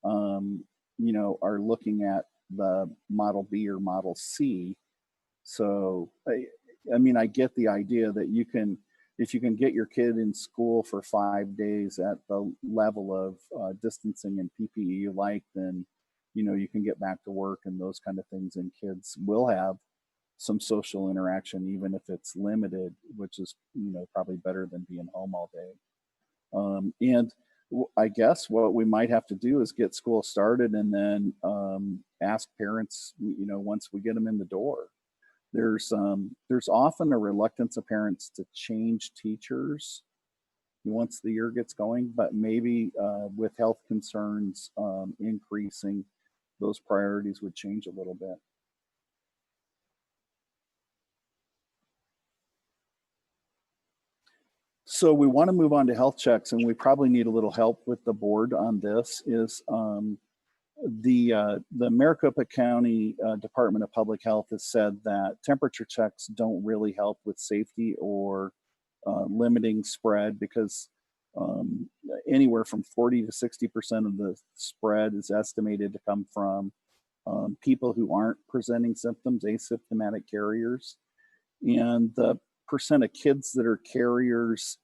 you know, are looking at the Model B or Model C. So, I mean, I get the idea that you can, if you can get your kid in school for 5 days at the level of distancing and PPE you like, then, you know, you can get back to work and those kind of things, and kids will have some social interaction, even if it's limited, which is, you know, probably better than being home all day. And I guess what we might have to do is get school started and then ask parents, you know, once we get them in the door. There's often a reluctance of parents to change teachers once the year gets going, but maybe with health concerns increasing, those priorities would change a little bit. So we want to move on to health checks, and we probably need a little help with the board on this. Is the Maricopa County Department of Public Health has said that temperature checks don't really help with safety or limiting spread, because anywhere from 40 to 60% of the spread is estimated to come from people who aren't presenting symptoms, asymptomatic carriers. And the percent of kids that are carriers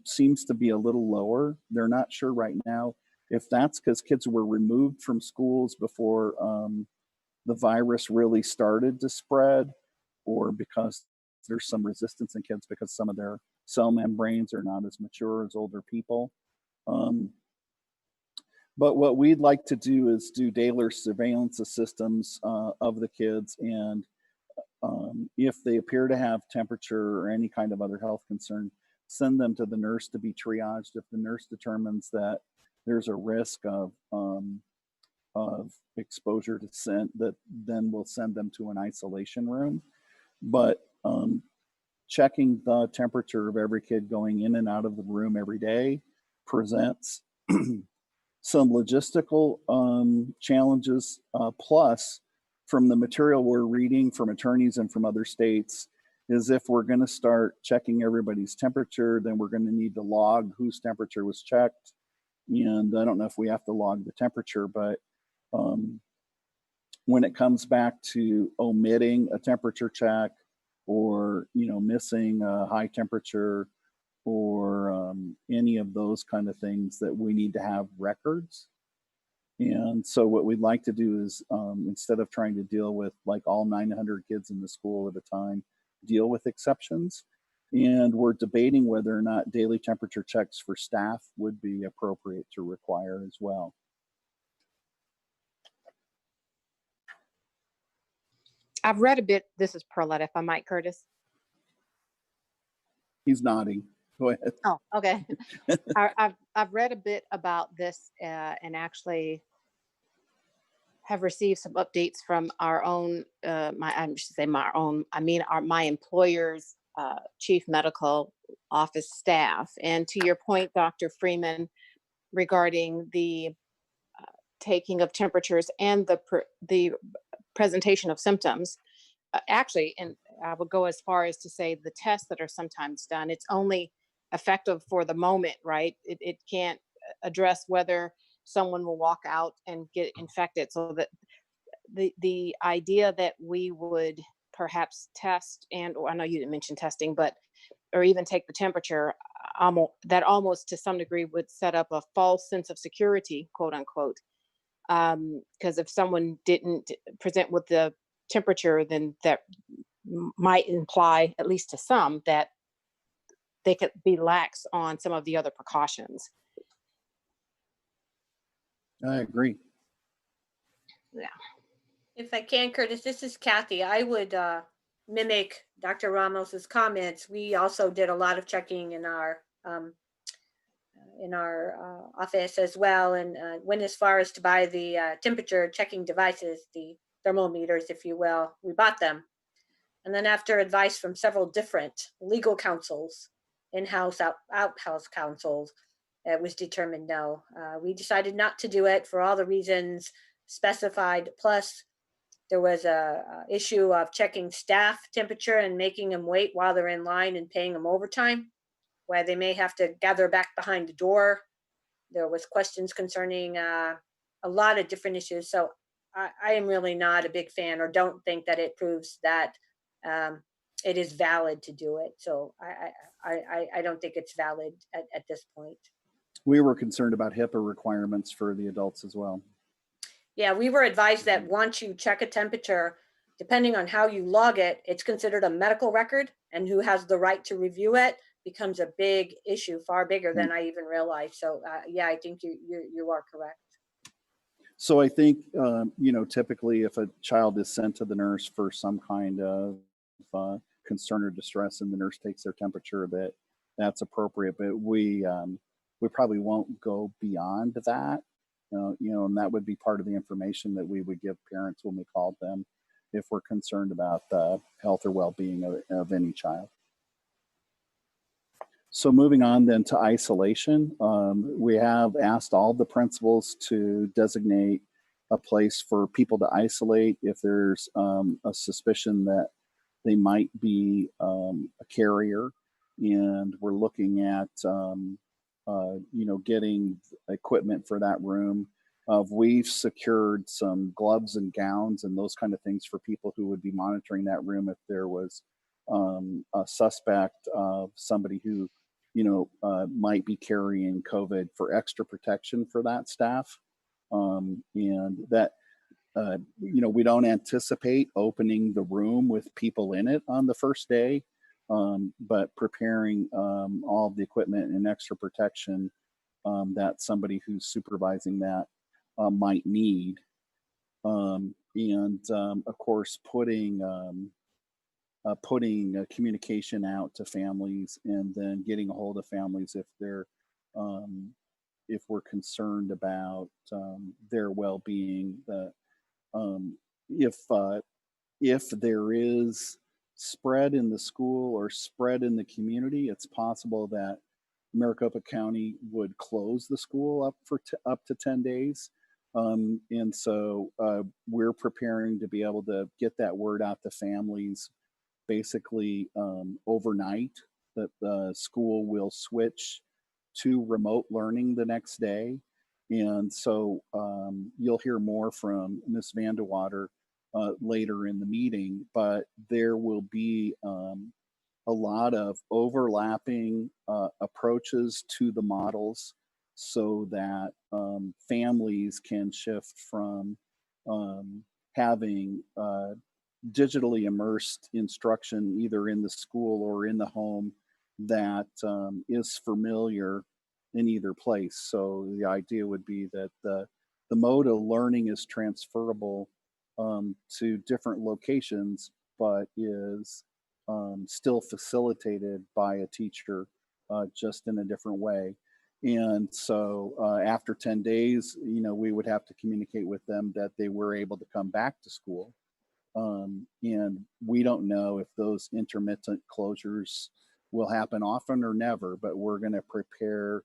seems to be a little lower. They're not sure right now if that's because kids were removed from schools before the virus really started to spread, or because there's some resistance in kids because some of their cell membranes are not as mature as older people. But what we'd like to do is do daily surveillance systems of the kids, and if they appear to have temperature or any kind of other health concern, send them to the nurse to be triaged. If the nurse determines that there's a risk of exposure to scent, that then we'll send them to an isolation room. But checking the temperature of every kid going in and out of the room every day presents some logistical challenges, plus from the material we're reading from attorneys and from other states, is if we're going to start checking everybody's temperature, then we're going to need to log whose temperature was checked. And I don't know if we have to log the temperature, but when it comes back to omitting a temperature check, or missing a high temperature, or any of those kind of things, that we need to have records. And so what we'd like to do is, instead of trying to deal with like all 900 kids in the school at a time, deal with exceptions. And we're debating whether or not daily temperature checks for staff would be appropriate to require as well. I've read a bit. This is Perlette, if I might, Curtis. He's nodding. Go ahead. Oh, okay. I've read a bit about this and actually have received some updates from our own, my employer's chief medical office staff. And to your point, Dr. Freeman, regarding the taking of temperatures and the presentation of symptoms, actually, and I would go as far as to say the tests that are sometimes done, it's only effective for the moment, right? It can't address whether someone will walk out and get infected. So that the idea that we would perhaps test, and or I know you didn't mention testing, but or even take the temperature, that almost to some degree would set up a false sense of security, quote unquote. Because if someone didn't present with the temperature, then that might imply, at least to some, that they could be lax on some of the other precautions. I agree. Yeah. If I can, Curtis, this is Kathy. I would mimic Dr. Ramos's comments. We also did a lot of checking in our office as well, and went as far as to buy the temperature checking devices, the thermometers, if you will. We bought them. And then after advice from several different legal counsels, in-house, out-house counsels, it was determined no. We decided not to do it for all the reasons specified. Plus, there was a issue of checking staff temperature and making them wait while they're in line and paying them overtime, where they may have to gather back behind the door. There was questions concerning a lot of different issues. So I am really not a big fan, or don't think that it proves that it is valid to do it. So I don't think it's valid at this point. We were concerned about HIPAA requirements for the adults as well. Yeah, we were advised that once you check a temperature, depending on how you log it, it's considered a medical record, and who has the right to review it becomes a big issue, far bigger than I even realized. So yeah, I think you are correct. So I think, typically if a child is sent to the nurse for some kind of concern or distress, and the nurse takes their temperature, that's appropriate. But we probably won't go beyond that, and that would be part of the information that we would give parents when we called them, if we're concerned about the health or well-being of any child. So moving on then to isolation, we have asked all the principals to designate a place for people to isolate if there's a suspicion that they might be a carrier, and we're looking at getting equipment for that room. We've secured some gloves and gowns and those kind of things for people who would be monitoring that room if there was a suspect of somebody who might be carrying COVID, for extra protection for that staff. And that, we don't anticipate opening the room with people in it on the first day, but preparing all of the equipment and extra protection that somebody who's supervising that might need. Of course, putting putting communication out to families, and then getting a hold of families if we're concerned about their well-being. If there is spread in the school or spread in the community, it's possible that Maricopa County would close the school up to 10 days. And so we're preparing to be able to get that word out to families basically overnight, that the school will switch to remote learning the next day. And so you'll hear more from Ms. Vandewater later in the meeting, but there will be a lot of overlapping approaches to the models, so that families can shift from having digitally immersed instruction either in the school or in the home that is familiar in either place. So the idea would be that the mode of learning is transferable to different locations, but is still facilitated by a teacher just in a different way. And so after 10 days, we would have to communicate with them that they were able to come back to school. And we don't know if those intermittent closures will happen often or never, but we're going to prepare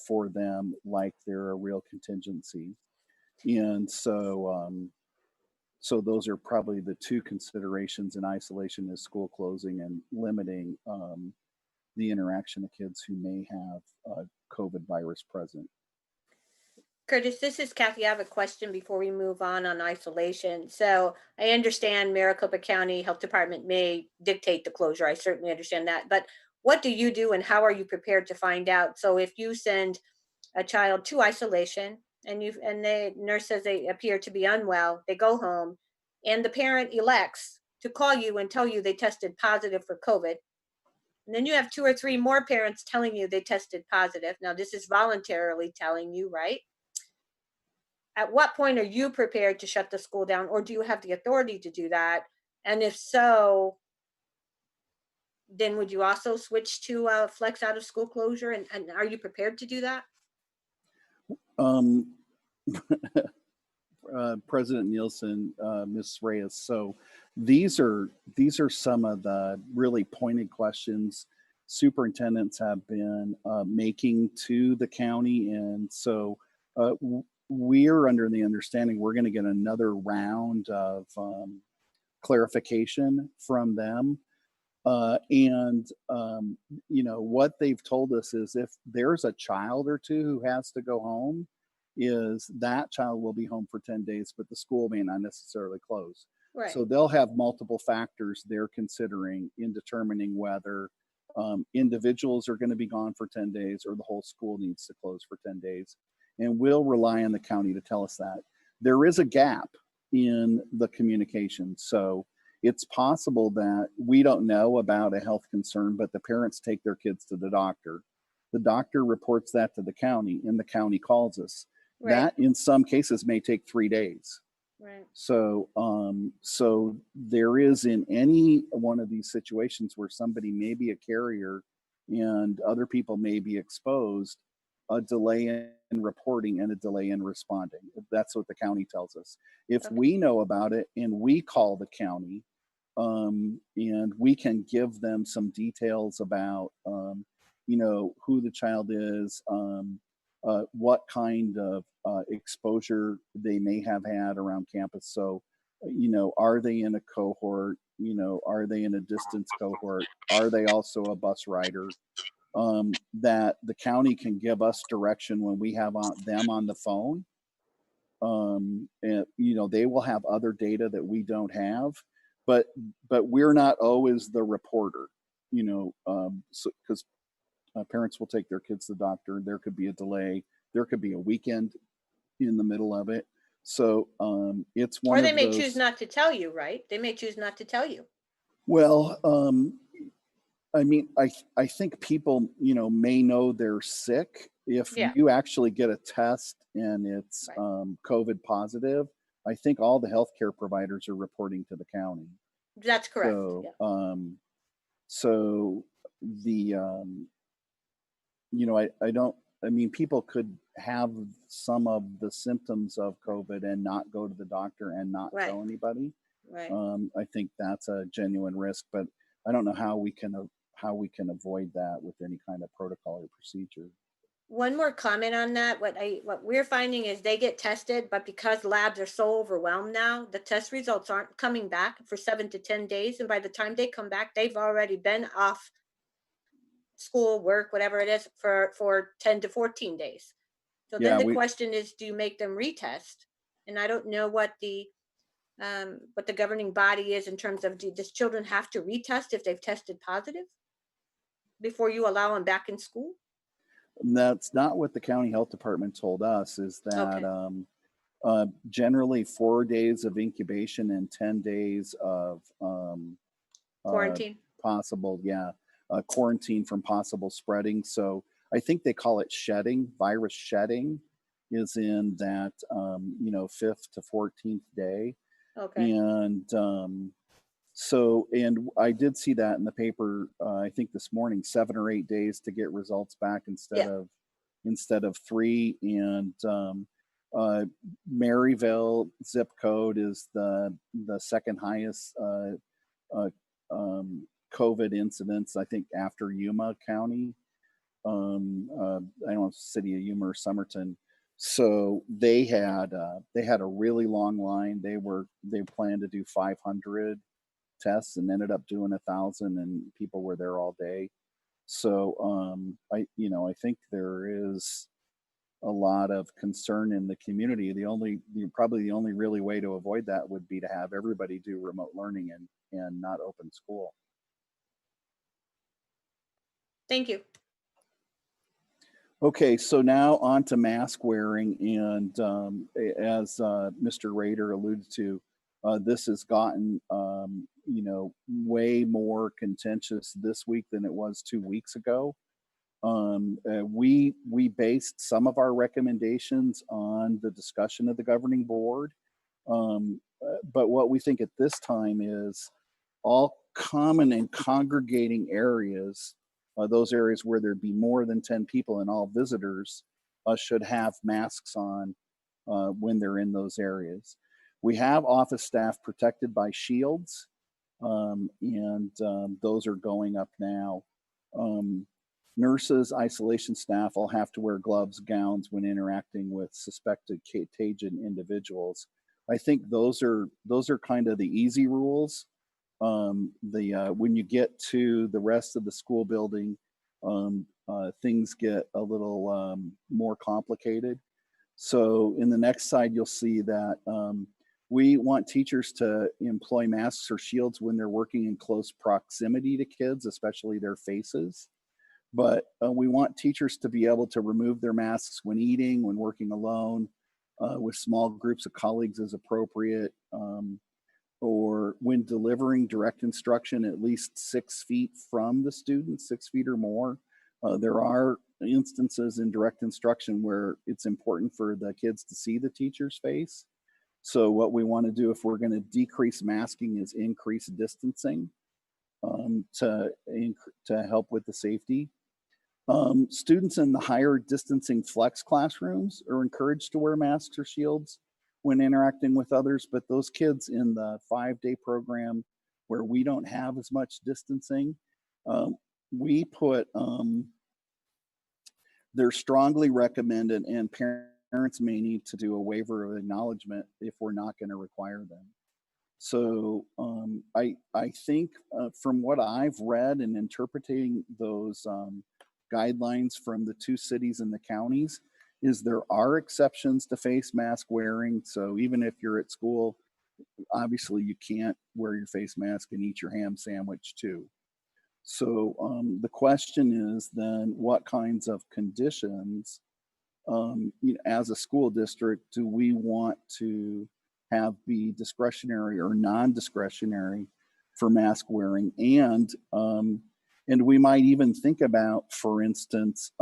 for them like they're a real contingency. And so, so those are probably the two considerations in isolation: is school closing and limiting the interaction of kids who may have COVID virus present. Curtis, this is Kathy. I have a question before we move on isolation. So I understand Maricopa County Health Department may dictate the closure. I certainly understand that. But what do you do, and how are you prepared to find out? So if you send a child to isolation and the nurse says they appear to be unwell, they go home, and the parent elects to call you and tell you they tested positive for COVID. And then you have 2 or 3 more parents telling you they tested positive. Now, this is voluntarily telling you, right? At what point are you prepared to shut the school down, or do you have the authority to do that? And if so, then would you also switch to flex out of school closure? And are you prepared to do that? President Nielsen, Ms. Reyes. So these are some of the really pointed questions superintendents have been making to the county. And so we're under the understanding we're going to get another round of clarification from them. What they've told us is if there's a child or two who has to go home, is that child will be home for 10 days, but the school may not necessarily close. Right. So they'll have multiple factors they're considering in determining whether individuals are going to be gone for 10 days or the whole school needs to close for 10 days. And we'll rely on the county to tell us that. There is a gap in the communication. So it's possible that we don't know about a health concern, but the parents take their kids to the doctor. The doctor reports that to the county, and the county calls us. Right. That in some cases may take 3 days. Right. So, so there is, in any one of these situations where somebody may be a carrier and other people may be exposed, a delay in reporting and a delay in responding. That's what the county tells us. If Okay. we know about it and we call the county, and we can give them some details about, who the child is, what kind of exposure they may have had around campus. So, are they in a cohort? Are they in a distance cohort? Are they also a bus rider? That the county can give us direction when we have them on the phone. And they will have other data that we don't have, but we're not always the reporter. So because parents will take their kids to the doctor, there could be a delay, there could be a weekend in the middle of it. So it's one Or they of may those, choose not to tell you, right? They may choose not to tell you. well, I think people, may know they're sick. If Yeah. you actually get a test and it's Right. COVID positive, I think all the healthcare providers are reporting to the county. That's correct. So, Yeah. so the, you know, I mean, people could have some of the symptoms of COVID and not go to the doctor and not Right. tell anybody. Right. I think that's a genuine risk, but I don't know how we can avoid that with any kind of protocol or procedure. One more comment on that. What we're finding is they get tested, but because labs are so overwhelmed now, the test results aren't coming back for 7 to 10 days. And by the time they come back, they've already been off school, work, whatever it is, for 10 to 14 days. So Yeah, then the question is, do you make them retest? And I don't know what the governing body is in terms of, does children have to retest if they've tested positive before you allow them back in school? that's not what the county health department told us, is that generally 4 days of incubation and 10 days of Quarantine. possible, quarantine from possible spreading. So I think they call it shedding. Virus shedding is in that, 5th to 14th day. Okay. And so, and I did see that in the paper, I think this morning, 7 or 8 days to get results back instead of 3. And Maryville zip code is the second highest COVID incidence, I think, after Yuma County. I don't know if city of Yuma or Somerton. So they had a really long line. They planned to do 500 tests and ended up doing 1,000, and people were there all day. So I think there is a lot of concern in the community. Probably the only really way to avoid that would be to have everybody do remote learning and not open school. Thank you. Okay, so now on to mask wearing, and as Mr. Rader alluded to, this has gotten way more contentious this week than it was 2 weeks ago. We based some of our recommendations on the discussion of the governing board, but what we think at this time is all common and congregating areas, those areas where there'd be more than 10 people and all visitors, should have masks on when they're in those areas. We have office staff protected by shields, and those are going up now. Nurses, isolation staff all have to wear gloves, gowns when interacting with suspected contagion individuals. I think those are kind of the easy rules. When you get to the rest of the school building, things get a little more complicated. So in the next slide, you'll see that we want teachers to employ masks or shields when they're working in close proximity to kids, especially their faces. But we want teachers to be able to remove their masks when eating, when working alone, with small groups of colleagues as appropriate, or when delivering direct instruction at least 6 feet from the student, 6 feet or more. There are instances in direct instruction where it's important for the kids to see the teacher's face. So what we want to do if we're going to decrease masking is increase distancing to help with the safety. Students in the higher distancing flex classrooms are encouraged to wear masks or shields when interacting with others, but those kids in the 5-day program where we don't have as much distancing, we put, they're strongly recommended, and parents may need to do a waiver of acknowledgement if we're not going to require them. So I think from what I've read and interpreting those guidelines from the 2 cities and the counties, is there are exceptions to face mask wearing. So even if you're at school, obviously you can't wear your face mask and eat your ham sandwich too. So the question is then, what kinds of conditions, as a school district, do we want to have be discretionary or non-discretionary for mask wearing? And we might even think about, for instance,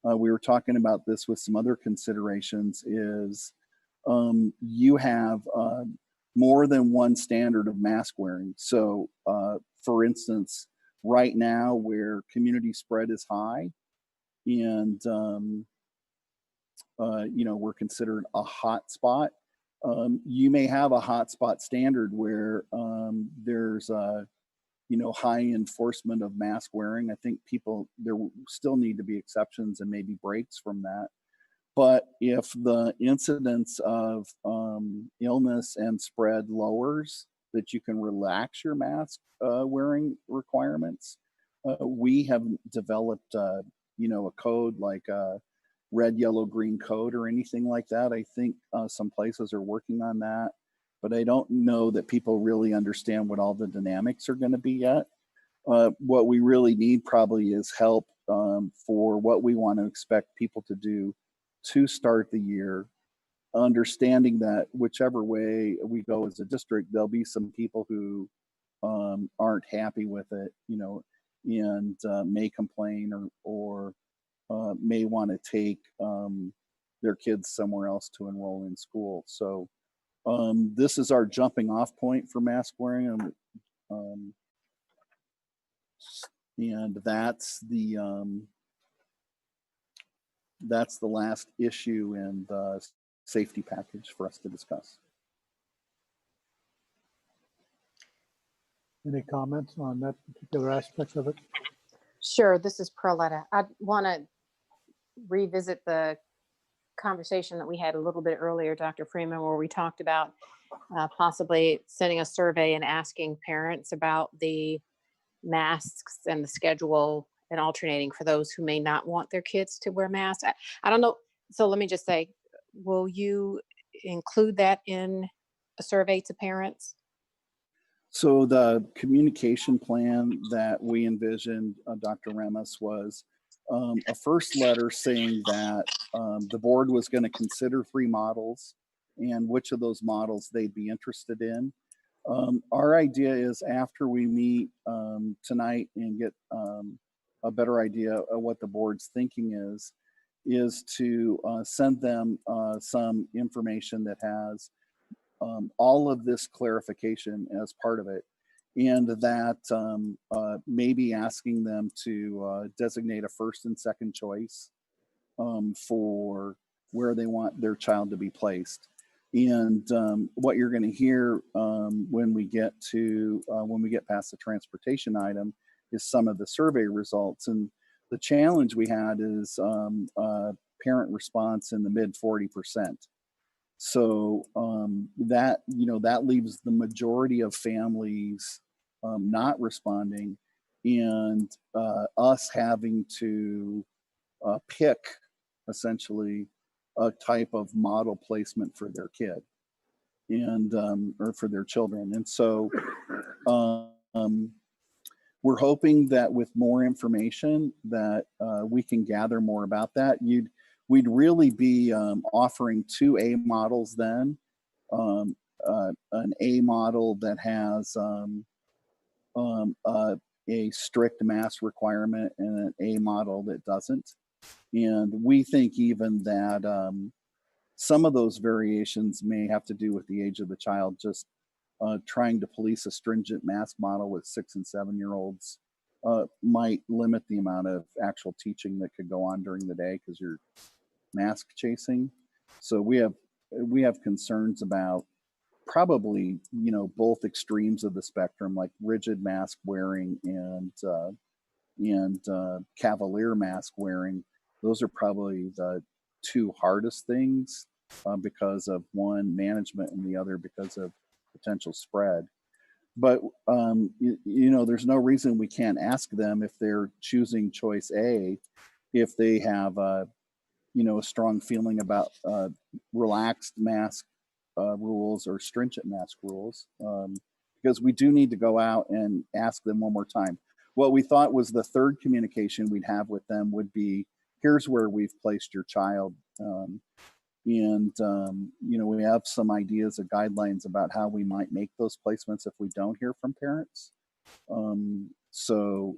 we were talking about this with some other considerations, is you have more than one standard of mask wearing. So, for instance, right now where community spread is high, and we're considered a hot spot. You may have a hot spot standard where there's high enforcement of mask wearing. I think there still need to be exceptions and maybe breaks from that. But if the incidence of illness and spread lowers, that you can relax your mask wearing requirements. We have developed, a code like a red, yellow, green code or anything like that. I think some places are working on that, but I don't know that people really understand what all the dynamics are going to be yet. What we really need probably is help for what we want to expect people to do to start the year, understanding that whichever way we go as a district, there'll be some people who aren't happy with it, and may complain or may want to take their kids somewhere else to enroll in school. So this is our jumping off point for mask wearing, and that's the last issue in the safety package for us to discuss. Any comments on that particular aspect of it? Sure, this is Perletta. I want to revisit the conversation that we had a little bit earlier, Dr. Freeman, where we talked about possibly sending a survey and asking parents about the masks and the schedule and alternating for those who may not want their kids to wear masks. I don't know. So let me just say, will you include that in a survey to parents? So the communication plan that we envisioned, Dr. Remus, was a first letter saying that the board was going to consider 3 models and which of those models they'd be interested in. Our idea is after we meet tonight and get a better idea of what the board's thinking is to send them some information that has all of this clarification as part of it, and that maybe asking them to designate a first and second choice for where they want their child to be placed. And what you're going to hear when we get past the transportation item is some of the survey results. And the challenge we had is parent response in the mid 40%. So that leaves the majority of families not responding, and us having to pick essentially a type of model placement for their kid and or for their children. And so we're hoping that with more information that we can gather more about that. We'd really be offering 2 A models then, an A model that has a strict mask requirement and an A model that doesn't. And we think even that some of those variations may have to do with the age of the child. Just trying to police a stringent mask model with 6 and 7-year-olds might limit the amount of actual teaching that could go on during the day because you're mask chasing. So we have concerns about probably both extremes of the spectrum, like rigid mask wearing and cavalier mask wearing. Those are probably the 2 hardest things because of one, management, and the other because of potential spread. But there's no reason we can't ask them if they're choosing choice A, if they have a strong feeling about relaxed mask rules or stringent mask rules, because we do need to go out and ask them one more time. What we thought was the third communication we'd have with them would be, here's where we've placed your child. We have some ideas or guidelines about how we might make those placements if we don't hear from parents. So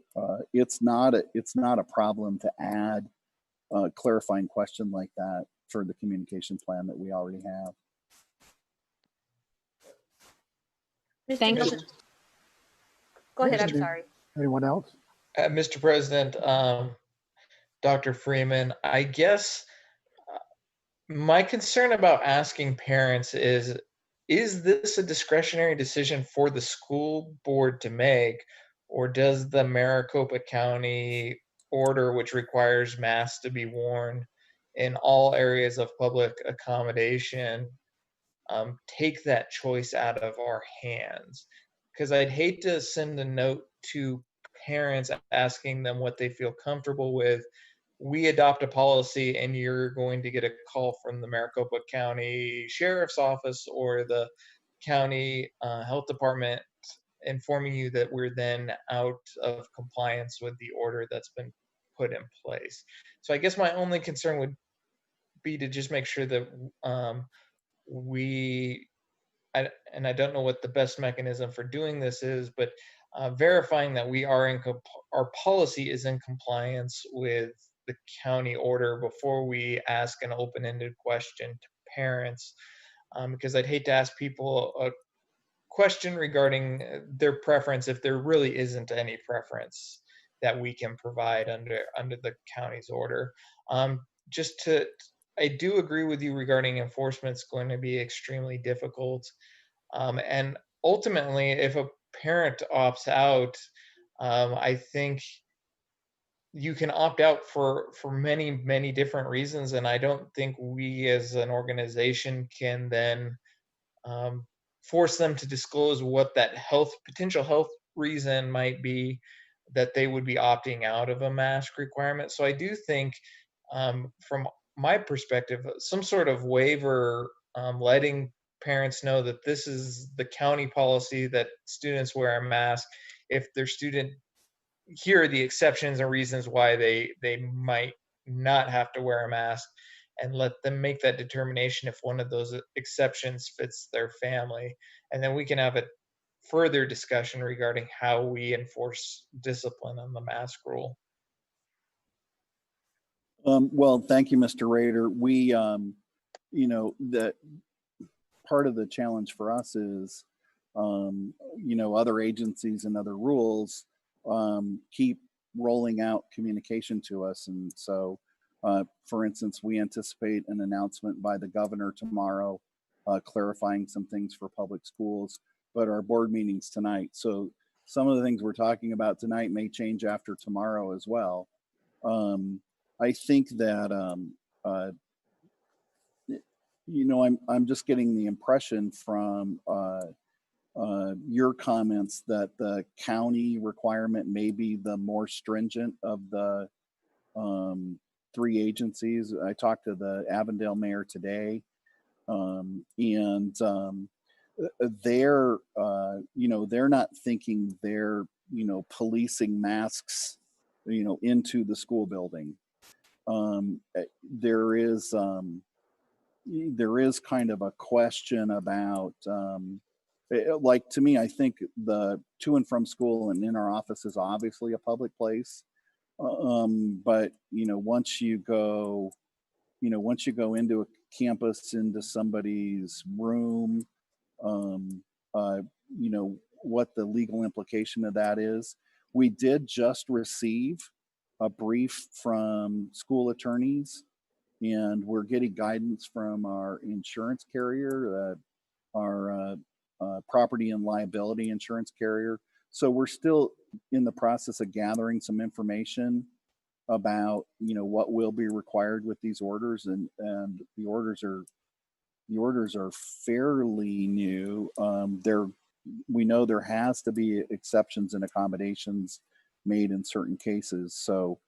it's not a problem to add a clarifying question like that for the communication plan that we already have. Mr. Thank you. Nelson. Go ahead, I'm Mr. sorry. Anyone else? Mr. President, Dr. Freeman, I guess my concern about asking parents is this a discretionary decision for the school board to make, or does the Maricopa County order, which requires masks to be worn in all areas of public accommodation, take that choice out of our hands? Because I'd hate to send a note to parents asking them what they feel comfortable with. We adopt a policy and you're going to get a call from the Maricopa County Sheriff's Office or the county health department informing you that we're then out of compliance with the order that's been put in place. So I guess my only concern would be to just make sure that and I don't know what the best mechanism for doing this is, but verifying that we are our policy is in compliance with the county order before we ask an open-ended question to parents, because I'd hate to ask people a question regarding their preference if there really isn't any preference that we can provide under the county's order. I do agree with you regarding enforcement's going to be extremely difficult. And ultimately, if a parent opts out, I think you can opt out for many different reasons, and I don't think we as an organization can then force them to disclose what that potential health reason might be that they would be opting out of a mask requirement. So I do think, from my perspective, some sort of waiver, letting parents know that this is the county policy that students wear a mask. If their student, here are the exceptions and reasons why they might not have to wear a mask, and let them make that determination if one of those exceptions fits their family. And then we can have a further discussion regarding how we enforce discipline on the mask rule. Well, thank you, Mr. Rader. We, that part of the challenge for us is, other agencies and other rules keep rolling out communication to us. And so, for instance, we anticipate an announcement by the governor tomorrow clarifying some things for public schools, but our board meeting's tonight. So some of the things we're talking about tonight may change after tomorrow as well. I think that, I'm just getting the impression from your comments that the county requirement may be the more stringent of the three agencies. I talked to the Avondale mayor today, and they're not thinking they're policing masks into the school building. There is kind of a question about like, to me, I think the to and from school and in our office is obviously a public place, but once you go into a campus, into somebody's room, what the legal implication of that is. We did just receive a brief from school attorneys, and we're getting guidance from our insurance carrier, our property and liability insurance carrier. So we're still in the process of gathering some information about what will be required with these orders, and the orders are fairly new. We know there has to be exceptions and accommodations made in certain cases. So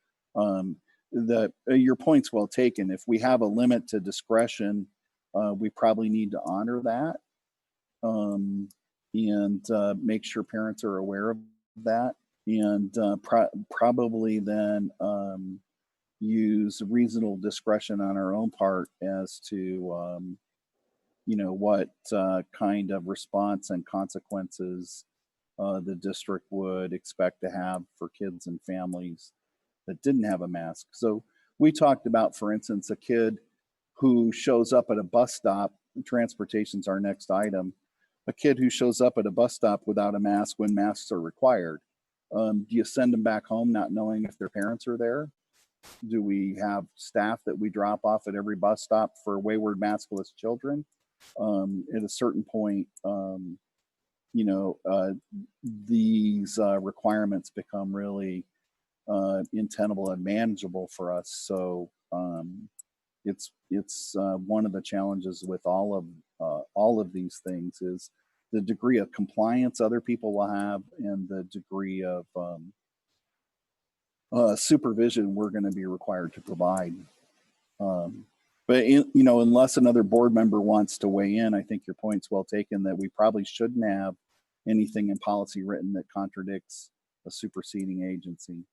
your point's well taken. If we have a limit to discretion, we probably need to honor that, and make sure parents are aware of that, and probably then use reasonable discretion on our own part as to what kind of response and consequences the district would expect to have for kids and families that didn't have a mask. So we talked about, for instance, a kid who shows up at a bus stop. Transportation's our next item. a kid who shows up at a bus stop without a mask when masks are required. Do you send them back home not knowing if their parents are there? Do we have staff that we drop off at every bus stop for wayward maskless children? At a certain point, you know, these requirements become really untenable and manageable for us. So it's one of the challenges with all of these things is the degree of compliance other people will have and the degree of supervision we're going to be required to provide. But you know, unless another board member wants to weigh in, I think your point's well taken that we probably shouldn't have anything in policy written that contradicts a superseding agency.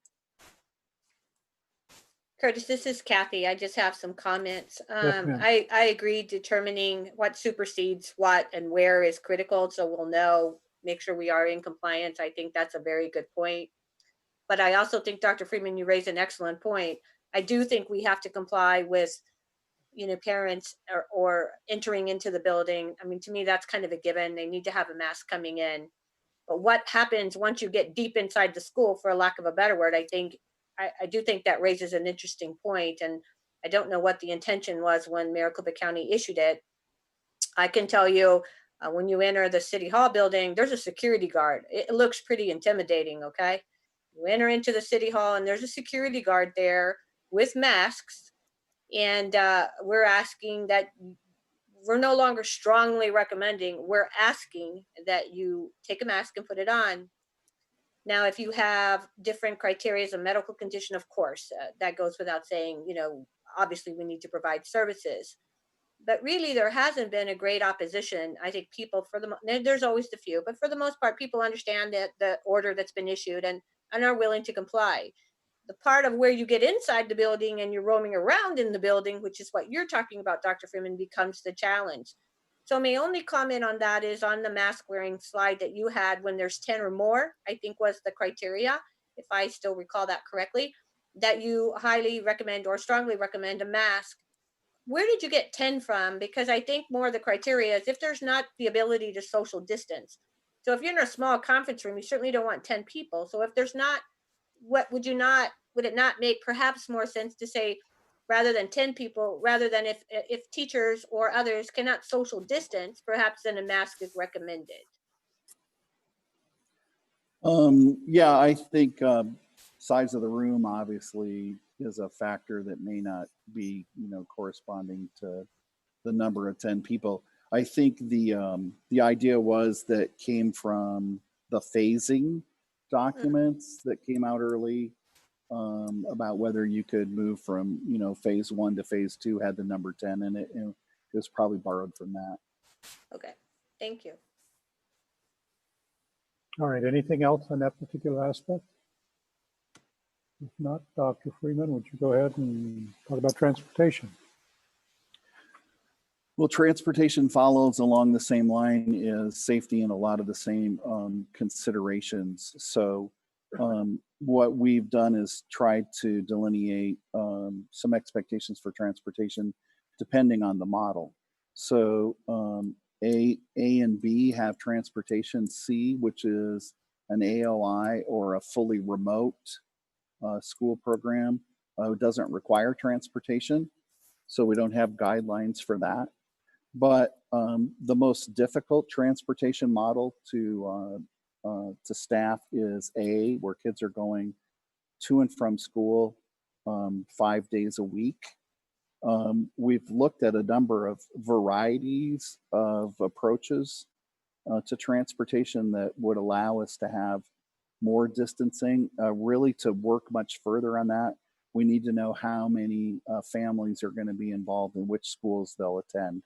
Curtis, this is Kathy. I just have some comments. Yes, ma'am. I agree determining what supersedes what and where is critical, so we'll know, make sure we are in compliance. I think that's a very good point. But I also think, Dr. Freeman, you raised an excellent point. I do think we have to comply with, you know, parents or entering into the building. I mean, to me, that's kind of a given. They need to have a mask coming in. But what happens once you get deep inside the school, for a lack of a better word, I do think that raises an interesting point, and I don't know what the intention was when Maricopa County issued it. I can tell you, when you enter the City Hall building, there's a security guard. It looks pretty intimidating, okay? You enter into the City Hall and there's a security guard there with masks, and we're asking that, we're no longer strongly recommending, we're asking that you take a mask and put it on. Now, if you have different criteria as a medical condition, of course, that goes without saying, you know, obviously we need to provide services. But really, there hasn't been a great opposition. I think people, there's always the few, but for the most part, people understand that the order that's been issued and are willing to comply. The part of where you get inside the building and you're roaming around in the building, which is what you're talking about, Dr. Freeman, becomes the challenge. So my only comment on that is on the mask wearing slide that you had, when there's 10 or more, I think was the criteria, if I still recall that correctly, that you highly recommend or strongly recommend a mask. Where did you get 10 from? Because I think more of the criteria is if there's not the ability to social distance. So if you're in a small conference room, you certainly don't want 10 people. So if there's not, would it not make perhaps more sense to say, rather than 10 people, rather than if teachers or others cannot social distance, perhaps then a mask is recommended? Yeah, I think size of the room obviously is a factor that may not be, you know, corresponding to the number of 10 people. I think the idea was that came from the phasing documents that came out early about whether you could move from, you know, phase 1 to phase 2 had the number 10 in it, and it was probably borrowed from that. Okay, thank you. All right, anything else on that particular aspect? If not, Dr. Freeman, would you go ahead and talk about transportation? Well, transportation follows along the same line as safety and a lot of the same considerations. So what we've done is tried to delineate some expectations for transportation depending on the model. So A and B have transportation. C, which is an AOI or a fully remote school program, doesn't require transportation. So we don't have guidelines for that. But the most difficult transportation model to staff is A, where kids are going to and from school 5 days a week. We've looked at a number of varieties of approaches to transportation that would allow us to have more distancing. Really, to work much further on that, we need to know how many families are going to be involved and which schools they'll attend.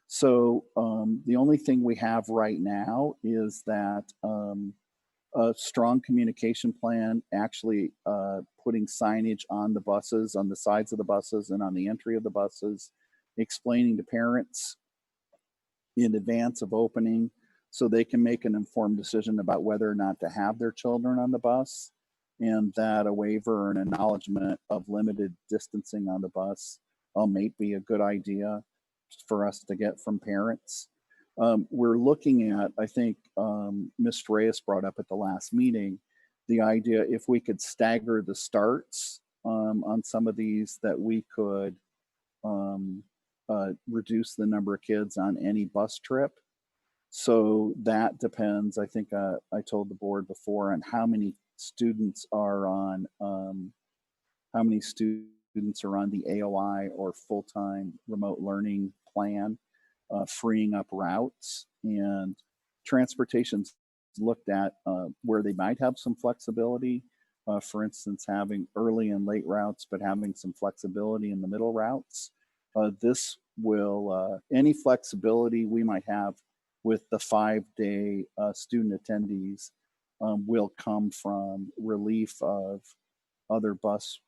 So the only thing we have right now is that a strong communication plan, actually putting signage on the buses, on the sides of the buses and on the entry of the buses, explaining to parents in advance of opening so they can make an informed decision about whether or not to have their children on the bus, and that a waiver and acknowledgement of limited distancing on the bus may be a good idea for us to get from parents. we're looking at, I think Ms. Reyes brought up at the last meeting, the idea if we could stagger the starts on some of these, that we could reduce the number of kids on any bus trip. So that depends, I think I told the board before, on how many students are on the AOI or full-time remote learning plan, freeing up routes. And transportation's looked at where they might have some flexibility, for instance, having early and late routes, but having some flexibility in the middle routes. This will, any flexibility we might have with the 5-day student attendees will come from relief of other bus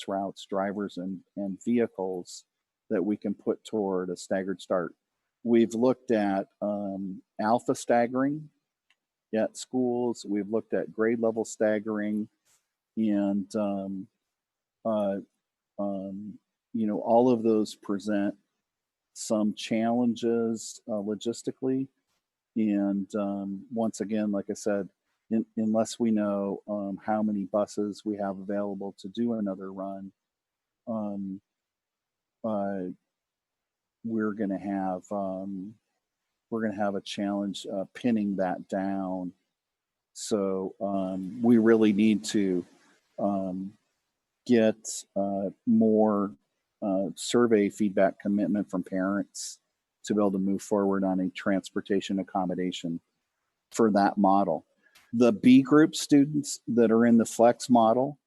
routes, drivers, and vehicles that we can put toward a staggered start. We've looked at alpha staggering at schools. We've looked at grade level staggering, and you know, all of those present some challenges logistically. And once again, like I said, unless we know how many buses we have available to do another run, we're going to have a challenge pinning that down. So we really need to get more survey feedback commitment from parents to be able to move forward on a transportation accommodation for that model. The B group students that are in the flex model,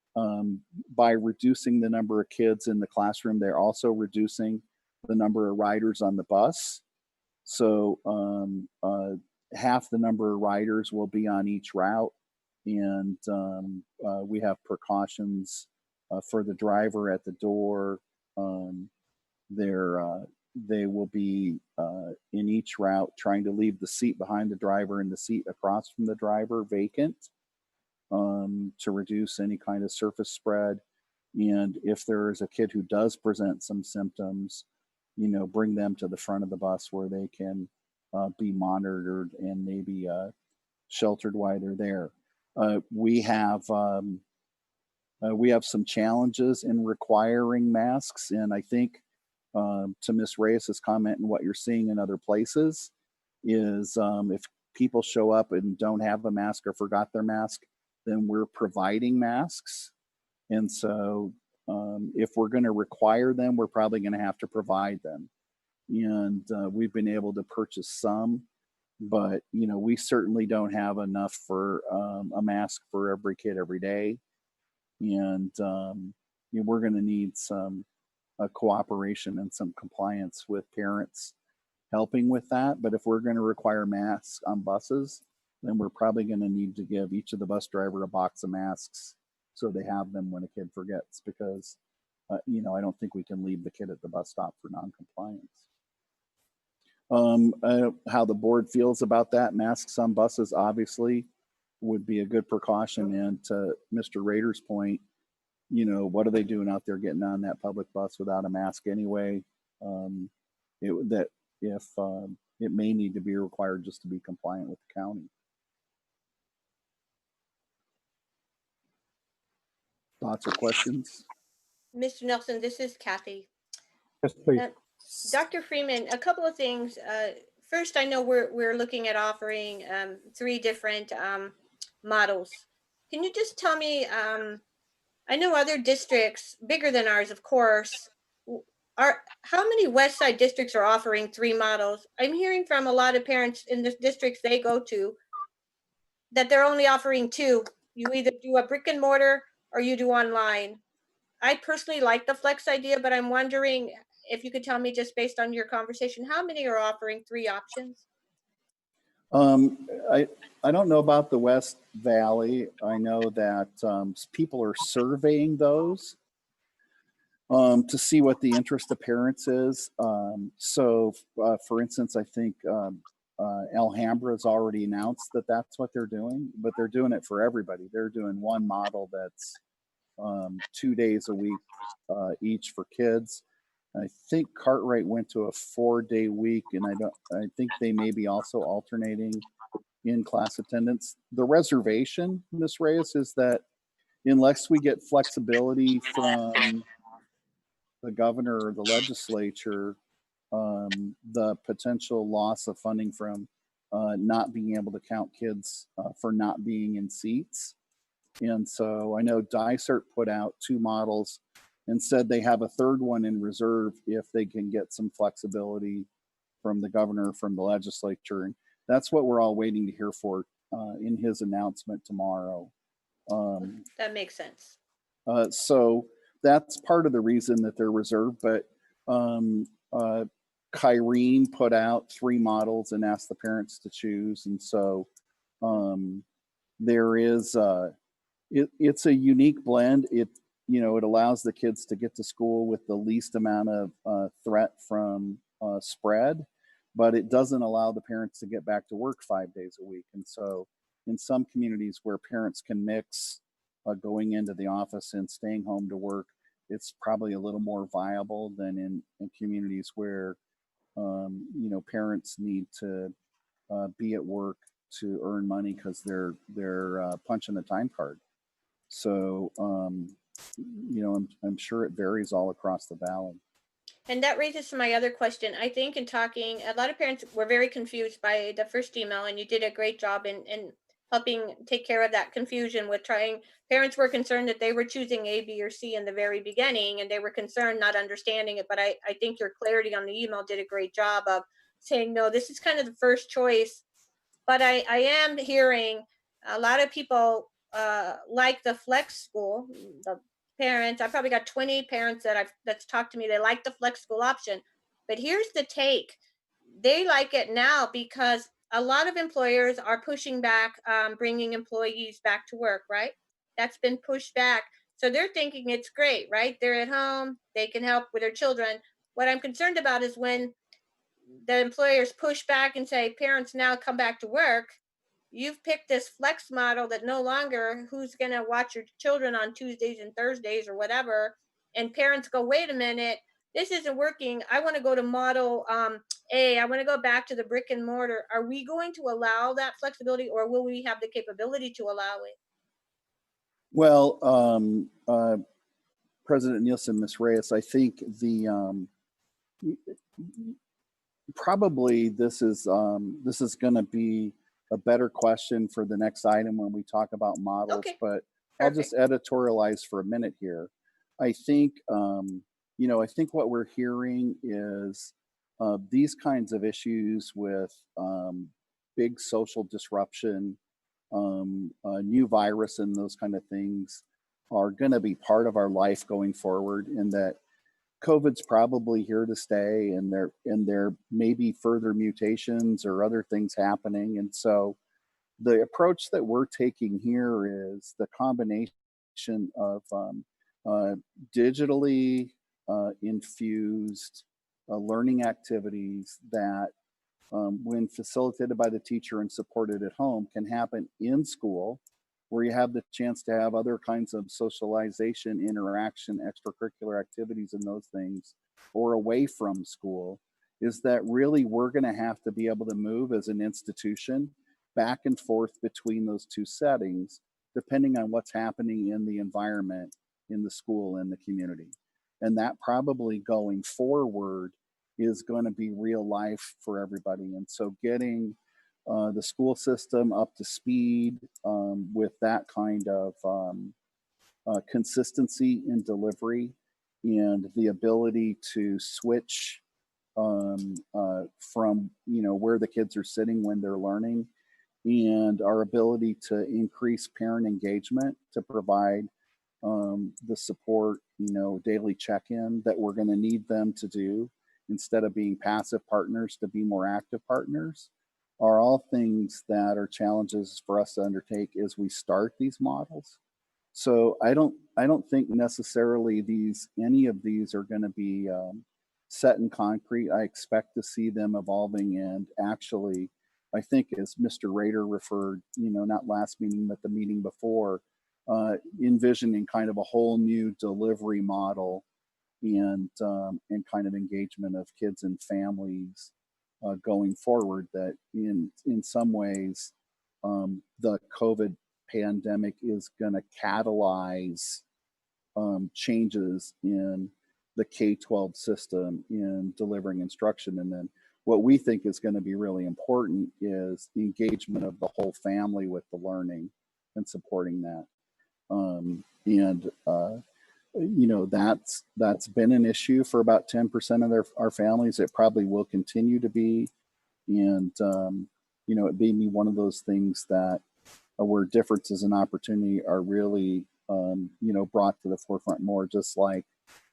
by reducing the number of kids in the classroom, they're also reducing the number of riders on the bus. So half the number of riders will be on each route, and we have precautions for the driver at the door. They will be in each route trying to leave the seat behind the driver and the seat across from the driver vacant to reduce any kind of surface spread. And if there is a kid who does present some symptoms, you know, bring them to the front of the bus where they can be monitored and maybe sheltered while they're there. We have some challenges in requiring masks, and I think to Ms. Reyes's comment and what you're seeing in other places is if people show up and don't have a mask or forgot their mask, then we're providing masks. And so if we're going to require them, we're probably going to have to provide them. And we've been able to purchase some, but you know, we certainly don't have enough for a mask for every kid every day. And you know, we're going to need some cooperation and some compliance with parents helping with that. But if we're going to require masks on buses, then we're probably going to need to give each of the bus driver a box of masks so they have them when a kid forgets, because you know, I don't think we can leave the kid at the bus stop for non-compliance. How the board feels about that, masks on buses obviously would be a good precaution. And to Mr. Rader's point, you know, what are they doing out there getting on that public bus without a mask anyway? It may need to be required just to be compliant with the county. Thoughts or questions? Mr. Nelson, this is Kathy. Yes, please. Dr. Freeman, a couple of things. First, I know we're looking at offering 3 different models. Can you just tell me, I know other districts, bigger than ours, of course, how many West Side districts are offering 3 models? I'm hearing from a lot of parents in the districts they go to that they're only offering 2. You either do a brick and mortar or you do online. I personally like the flex idea, but I'm wondering if you could tell me, just based on your conversation, how many are offering 3 options? I don't know about the West Valley. I know that people are surveying those to see what the interest of parents is. So for instance, I think Alhambra has already announced that that's what they're doing, but they're doing it for everybody. They're doing one model that's 2 days a week each for kids. I think Cartwright went to a 4-day week, and I think they may be also alternating in class attendance. The reservation, Ms. Reyes, is that unless we get flexibility from the governor or the legislature, the potential loss of funding from not being able to count kids for not being in seats. And so I know DICERT put out 2 models and said they have a 3rd one in reserve if they can get some flexibility from the governor, from the legislature. And that's what we're all waiting to hear for in his announcement tomorrow. That makes sense. So that's part of the reason that they're reserved. But Kyrene put out 3 models and asked the parents to choose. And so there is, it's a unique blend. It allows the kids to get to school with the least amount of threat from spread, but it doesn't allow the parents to get back to work 5 days a week. And so in some communities where parents can mix going into the office and staying home to work, it's probably a little more viable than in communities where parents need to be at work to earn money because they're punching a time card. So I'm sure it varies all across the valley. And that raises my other question. I think in talking, a lot of parents were very confused by the first email, and you did a great job in helping take care of that confusion with trying. Parents were concerned that they were choosing A, B, or C in the very beginning, and they were concerned not understanding it. But I think your clarity on the email did a great job of saying, no, this is kind of the first choice. But I am hearing a lot of people like the flex school, the parents. I probably got 20 parents that's talked to me. They like the flex school option, but here's the take: they like it now because a lot of employers are pushing back, bringing employees back to work. Right? That's been pushed back, so they're thinking it's great. Right? They're at home. They can help with their children. What I'm concerned about is when the employers push back and say, parents now come back to work. You've picked this flex model that no longer who's going to watch your children on Tuesdays and Thursdays or whatever. And parents go, wait a minute, this isn't working. I want to go to model A. I want to go back to the brick and mortar. Are we going to allow that flexibility, or will we have the capability to allow it? Well, President Nielsen, Ms. Reyes, I think probably this is going to be a better question for the next item when we talk about models. Okay. But I'll just editorialize for a minute here. I think I think what we're hearing is these kinds of issues with big social disruption, a new virus, and those kind of things are going to be part of our life going forward, and that COVID's probably here to stay, and there may be further mutations or other things happening. And so the approach that we're taking here is the combination of digitally infused learning activities that when facilitated by the teacher and supported at home can happen in school, where you have the chance to have other kinds of socialization, interaction, extracurricular activities and those things, or away from school, is that really we're going to have to be able to move as an institution back and forth between those two settings, depending on what's happening in the environment, in the school, and the community. And that probably going forward is going to be real life for everybody. And so getting the school system up to speed with that kind of consistency in delivery and the ability to switch from where the kids are sitting when they're learning, and our ability to increase parent engagement to provide the support, daily check-in that we're going to need them to do instead of being passive partners to be more active partners, are all things that are challenges for us to undertake as we start these models. So I don't think necessarily any of these are going to be set in concrete. I expect to see them evolving, and actually, I think as Mr. Rader referred, not last meeting, but the meeting before, envisioning kind of a whole new delivery model and kind of engagement of kids and families going forward. That in some ways, the COVID pandemic is going to catalyze changes in the K-12 system in delivering instruction. And then what we think is going to be really important is the engagement of the whole family with the learning and supporting that. You know, that's been an issue for about 10% of our families. It probably will continue to be. And, you know, it may be one of those things that where differences in opportunity are really, you know, brought to the forefront more, just like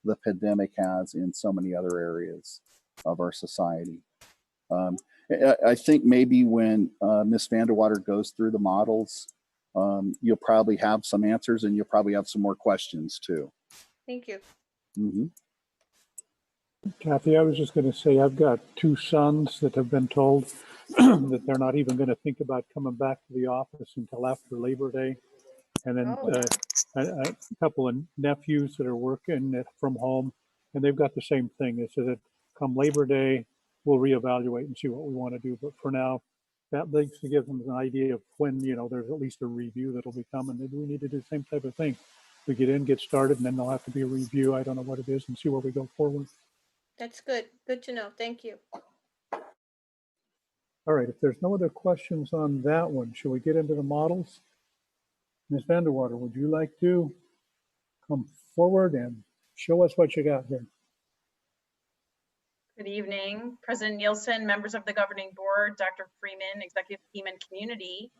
the pandemic has in so many other areas of our society. I think maybe when Ms. Vanderwater goes through the models, you'll probably have some answers and you'll probably have some more questions too. Thank you. Mm-hmm. Kathy, I was just going to say, I've got 2 sons that have been told that they're not even going to think about coming back to the office until after Labor Day. And then a couple of nephews that are working from home, and they've got the same thing. They said that come Labor Day, we'll reevaluate and see what we want to do. But for now, that leads to give them an idea of when, you know, there's at least a review that'll be coming. Maybe we need to do the same type of thing. We get in, get started, and then there'll have to be a review. I don't know what it is, and see where we go forward. That's good. Good to know. Thank you. All right, if there's no other questions on that one, shall we get into the models? Ms. Vanderwater, would you like to come forward and show us what you got here? Good evening, President Nielsen, members of the governing board, Dr. Freeman, executive team and community.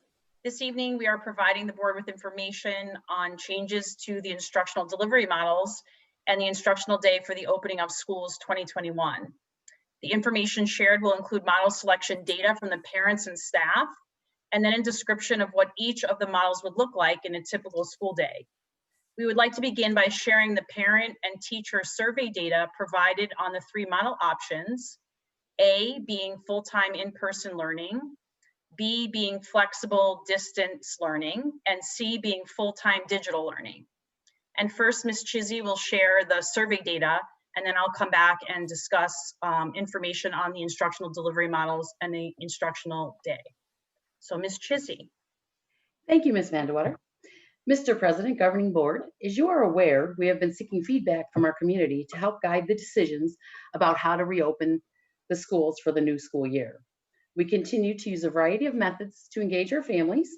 This evening, we are providing the board with information on changes to the instructional delivery models and the instructional day for the opening of schools 2021. The information shared will include model selection data from the parents and staff, and then a description of what each of the models would look like in a typical school day. We would like to begin by sharing the parent and teacher survey data provided on the 3 model options, A being full-time in-person learning, B being flexible distance learning, and C being full-time digital learning. And first, Ms. Chizzy will share the survey data, and then I'll come back and discuss information on the instructional delivery models and the instructional day. So Ms. Chizzy. Thank you, Ms. Vanderwater. Mr. President, Governing Board, as you are aware, we have been seeking feedback from our community to help guide the decisions about how to reopen the schools for the new school year. We continue to use a variety of methods to engage our families,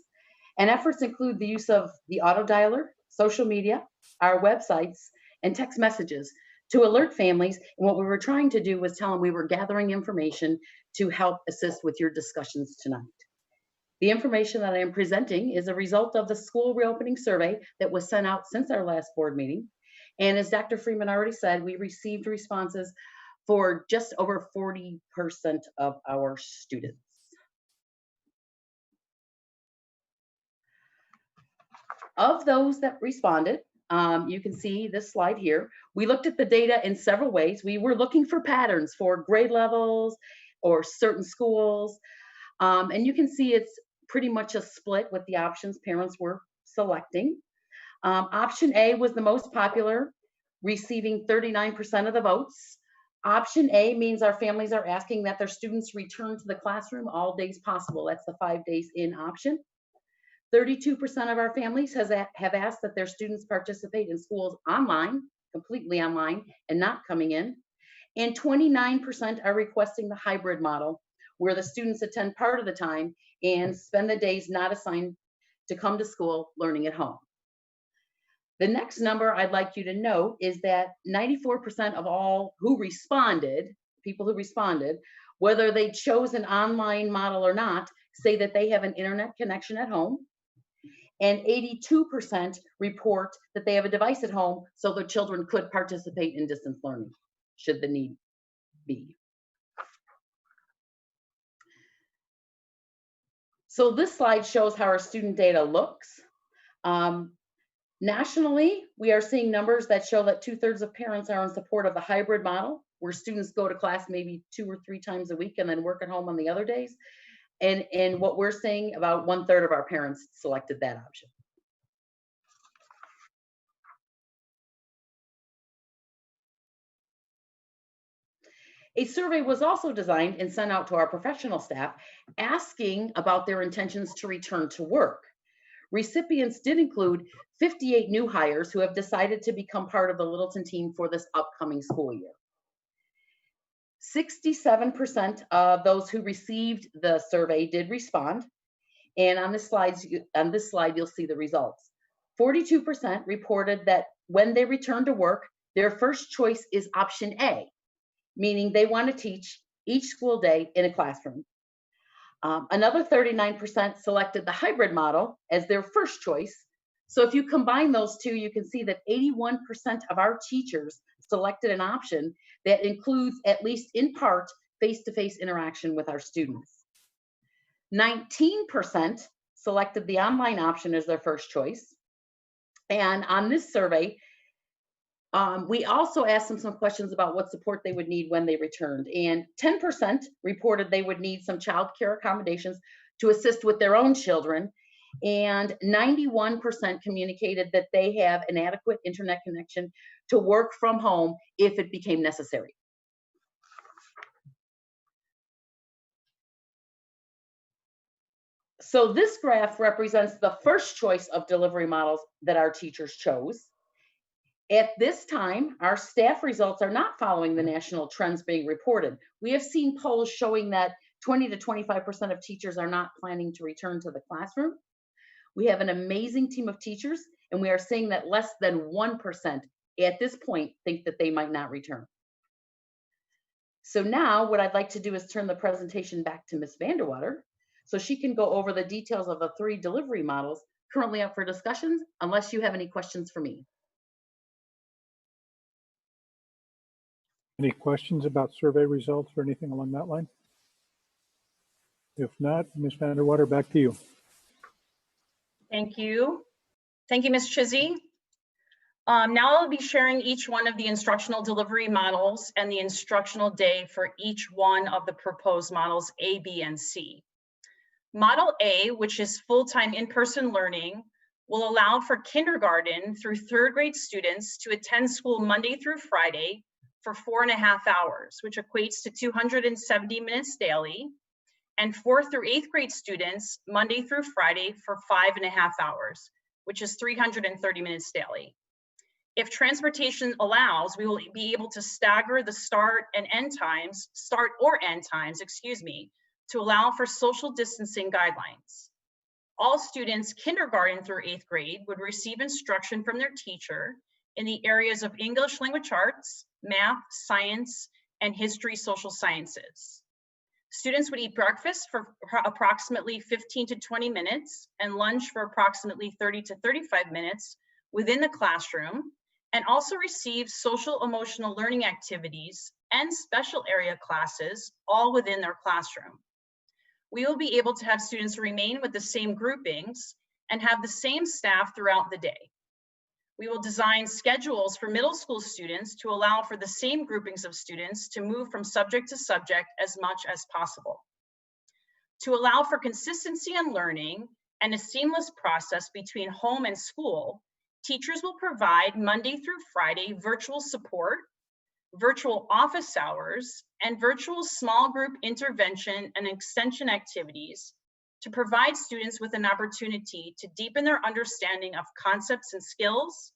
and efforts include the use of the auto dialer, social media, our websites, and text messages to alert families. And what we were trying to do was tell them we were gathering information to help assist with your discussions tonight. The information that I am presenting is a result of the school reopening survey that was sent out since our last board meeting. And as Dr. Freeman already said, we received responses for just over 40% of our students. Of those that responded, you can see this slide here. We looked at the data in several ways. We were looking for patterns for grade levels or certain schools. And you can see it's pretty much a split with the options parents were selecting. Option A was the most popular, receiving 39% of the votes. Option A means our families are asking that their students return to the classroom all days possible. That's the 5 days in option. 32% of our families have asked that their students participate in schools online, completely online, and not coming in. And 29% are requesting the hybrid model, where the students attend part of the time and spend the days not assigned to come to school learning at home. The next number I'd like you to note is that 94% of all who responded, people who responded, whether they chose an online model or not, say that they have an internet connection at home. And 82% report that they have a device at home so their children could participate in distance learning, should the need be. So this slide shows how our student data looks. Nationally, we are seeing numbers that show that 2/3 of parents are in support of the hybrid model, where students go to class maybe 2 or 3 times a week and then work at home on the other days. And what we're seeing, about 1/3 of our parents selected that option. A survey was also designed and sent out to our professional staff asking about their intentions to return to work. Recipients did include 58 new hires who have decided to become part of the Littleton team for this upcoming school year. 67% of those who received the survey did respond. And on this slide, you'll see the results. 42% reported that when they return to work, their first choice is option A, meaning they want to teach each school day in a classroom. Another 39% selected the hybrid model as their first choice. So if you combine those two, you can see that 81% of our teachers selected an option that includes, at least in part, face-to-face interaction with our students. 19% selected the online option as their first choice. And on this survey, we also asked them some questions about what support they would need when they returned. And 10% reported they would need some child care accommodations to assist with their own children. And 91% communicated that they have an adequate internet connection to work from home if it became necessary. So this graph represents the first choice of delivery models that our teachers chose. At this time, our staff results are not following the national trends being reported. We have seen polls showing that 20 to 25% of teachers are not planning to return to the classroom. We have an amazing team of teachers, and we are seeing that less than 1% at this point think that they might not return. So now what I'd like to do is turn the presentation back to Ms. Vanderwater so she can go over the details of the 3 delivery models currently up for discussions, unless you have any questions for me. Any questions about survey results or anything along that line? If not, Ms. Vanderwater, back to you. Thank you. Thank you, Ms. Chizzy. Now I'll be sharing each one of the instructional delivery models and the instructional day for each one of the proposed models A, B, and C. Model A, which is full-time in-person learning, will allow for kindergarten through 3rd grade students to attend school Monday through Friday for 4.5 hours, which equates to 270 minutes daily, and 4th through 8th grade students Monday through Friday for 5.5 hours, which is 330 minutes daily. If transportation allows, we will be able to stagger the start or end times, to allow for social distancing guidelines. All students kindergarten through 8th grade would receive instruction from their teacher in the areas of English language arts, math, science, and history, social sciences. Students would eat breakfast for approximately 15 to 20 minutes and lunch for approximately 30 to 35 minutes within the classroom, and also receive social emotional learning activities and special area classes all within their classroom. We will be able to have students remain with the same groupings and have the same staff throughout the day. We will design schedules for middle school students to allow for the same groupings of students to move from subject to subject as much as possible. To allow for consistency in learning and a seamless process between home and school, teachers will provide Monday through Friday virtual support, virtual office hours, and virtual small group intervention and extension activities to provide students with an opportunity to deepen their understanding of concepts and skills,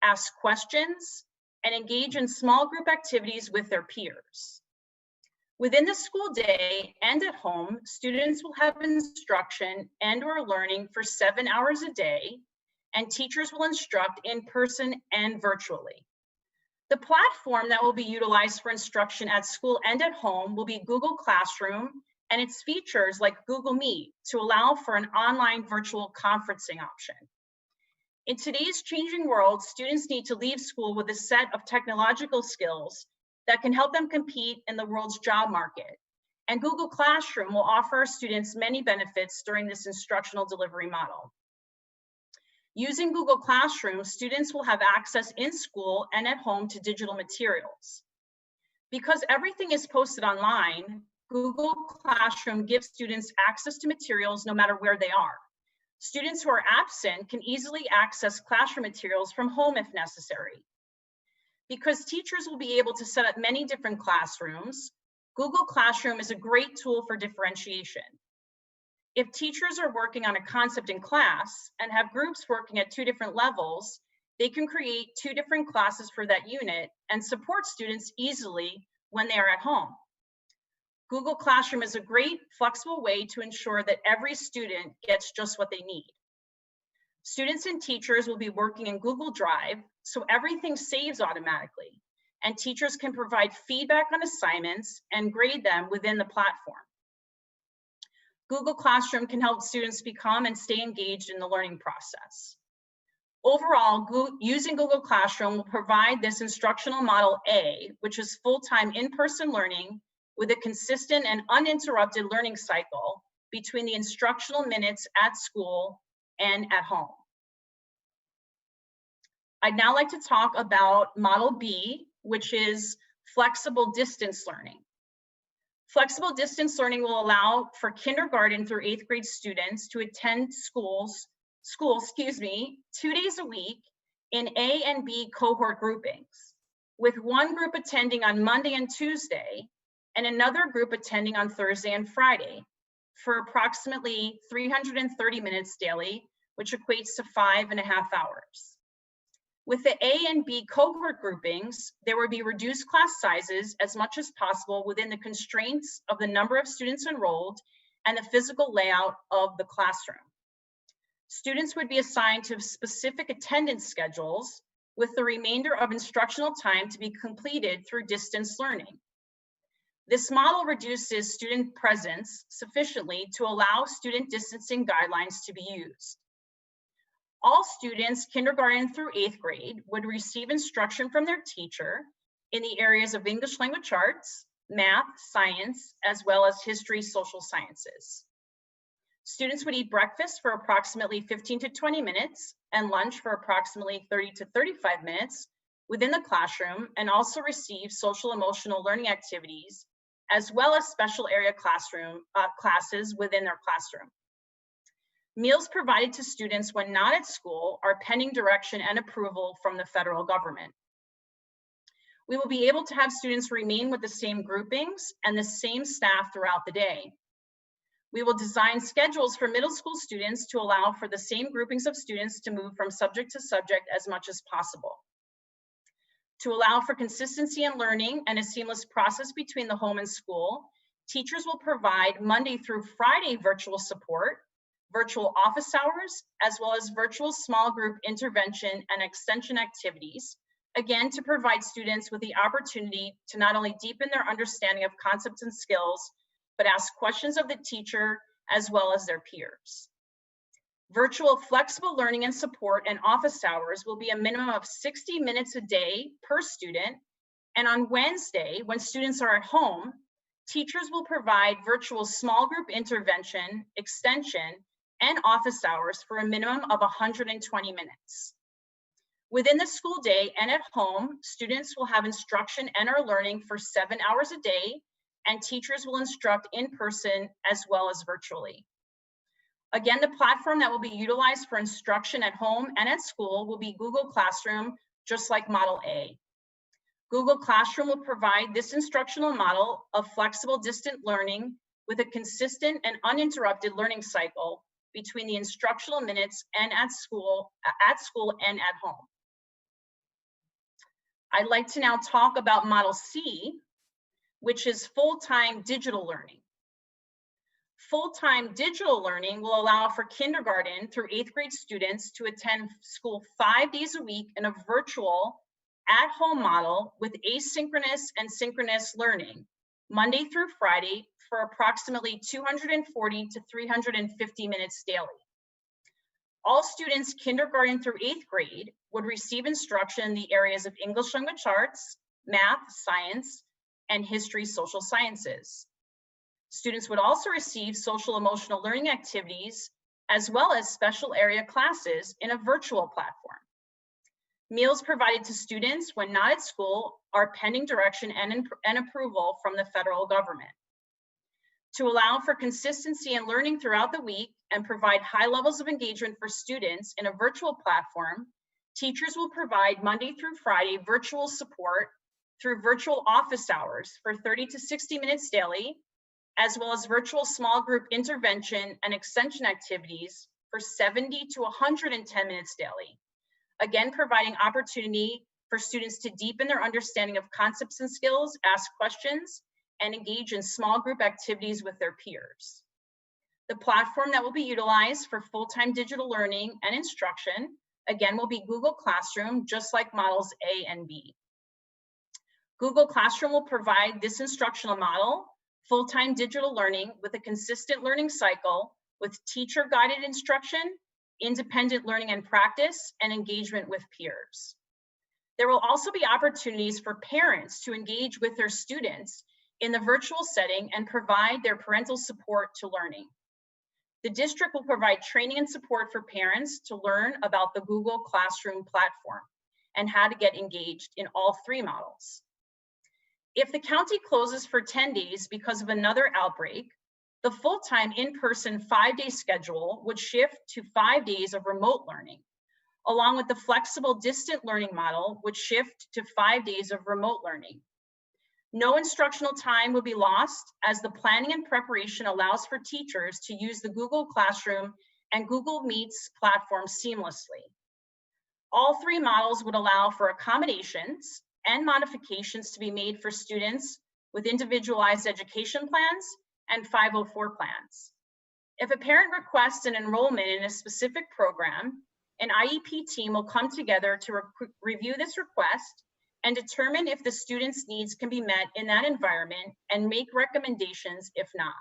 ask questions, and engage in small group activities with their peers. Within the school day and at home, students will have instruction and/or learning for 7 hours a day, and teachers will instruct in person and virtually. The platform that will be utilized for instruction at school and at home will be Google Classroom and its features like Google Meet to allow for an online virtual conferencing option. In today's changing world, students need to leave school with a set of technological skills that can help them compete in the world's job market. And Google Classroom will offer our students many benefits during this instructional delivery model. Using Google Classroom, students will have access in school and at home to digital materials. Because everything is posted online, Google Classroom gives students access to materials no matter where they are. Students who are absent can easily access classroom materials from home if necessary. Because teachers will be able to set up many different classrooms, Google Classroom is a great tool for differentiation. If teachers are working on a concept in class and have groups working at 2 different levels, they can create 2 different classes for that unit and support students easily when they are at home. Google Classroom is a great flexible way to ensure that every student gets just what they need. Students and teachers will be working in Google Drive, so everything saves automatically, and teachers can provide feedback on assignments and grade them within the platform. Google Classroom can help students become and stay engaged in the learning process. Overall, using Google Classroom will provide this instructional model A, which is full-time in-person learning with a consistent and uninterrupted learning cycle between the instructional minutes at school and at home. I'd now like to talk about Model B, which is flexible distance learning. Flexible distance learning will allow for kindergarten through 8th grade students to attend school, 2 days a week in A and B cohort groupings, with one group attending on Monday and Tuesday and another group attending on Thursday and Friday for approximately 330 minutes daily, which equates to 5.5 hours. With the A and B cohort groupings, there will be reduced class sizes as much as possible within the constraints of the number of students enrolled and the physical layout of the classroom. Students would be assigned to specific attendance schedules, with the remainder of instructional time to be completed through distance learning. This model reduces student presence sufficiently to allow student distancing guidelines to be used. All students, kindergarten through 8th grade, would receive instruction from their teacher in the areas of English language arts, math, science, as well as history, social sciences. Students would eat breakfast for approximately 15 to 20 minutes and lunch for approximately 30 to 35 minutes within the classroom, and also receive social emotional learning activities, as well as special area classes within their classroom. Meals provided to students when not at school are pending direction and approval from the federal government. We will be able to have students remain with the same groupings and the same staff throughout the day. We will design schedules for middle school students to allow for the same groupings of students to move from subject to subject as much as possible. To allow for consistency in learning and a seamless process between the home and school, teachers will provide Monday through Friday virtual support, virtual office hours, as well as virtual small group intervention and extension activities, again, to provide students with the opportunity to not only deepen their understanding of concepts and skills, but ask questions of the teacher as well as their peers. Virtual flexible learning and support and office hours will be a minimum of 60 minutes a day per student. And on Wednesday, when students are at home, teachers will provide virtual small group intervention, extension, and office hours for a minimum of 120 minutes. Within the school day and at home, students will have instruction and are learning for 7 hours a day, and teachers will instruct in person as well as virtually. Again, the platform that will be utilized for instruction at home and at school will be Google Classroom, just like Model A. Google Classroom will provide this instructional model of flexible distant learning with a consistent and uninterrupted learning cycle between the instructional minutes and at school and at home. I'd like to now talk about Model C, which is full-time digital learning. Full-time digital learning will allow for kindergarten through 8th grade students to attend school 5 days a week in a virtual at-home model with asynchronous and synchronous learning, Monday through Friday, for approximately 240 to 350 minutes daily. All students kindergarten through 8th grade would receive instruction in the areas of English language arts, math, science, and history, social sciences. Students would also receive social emotional learning activities as well as special area classes in a virtual platform. Meals provided to students when not at school are pending direction and approval from the federal government. To allow for consistency in learning throughout the week and provide high levels of engagement for students in a virtual platform, teachers will provide Monday through Friday virtual support through virtual office hours for 30 to 60 minutes daily, as well as virtual small group intervention and extension activities for 70 to 110 minutes daily. Again, providing opportunity for students to deepen their understanding of concepts and skills, ask questions, and engage in small group activities with their peers. The platform that will be utilized for full-time digital learning and instruction, again, will be Google Classroom, just like models A and B. Google Classroom will provide this instructional model, full-time digital learning with a consistent learning cycle with teacher-guided instruction, independent learning and practice, and engagement with peers. There will also be opportunities for parents to engage with their students in the virtual setting and provide their parental support to learning. The district will provide training and support for parents to learn about the Google Classroom platform and how to get engaged in all three models. If the county closes for 10 days because of another outbreak, the full-time in-person 5-day schedule would shift to 5 days of remote learning, along with the flexible distant learning model would shift to 5 days of remote learning. No instructional time will be lost as the planning and preparation allows for teachers to use the Google Classroom and Google Meets platform seamlessly. All three models would allow for accommodations and modifications to be made for students with individualized education plans and 504 plans. If a parent requests an enrollment in a specific program, an IEP team will come together to review this request and determine if the student's needs can be met in that environment and make recommendations if not.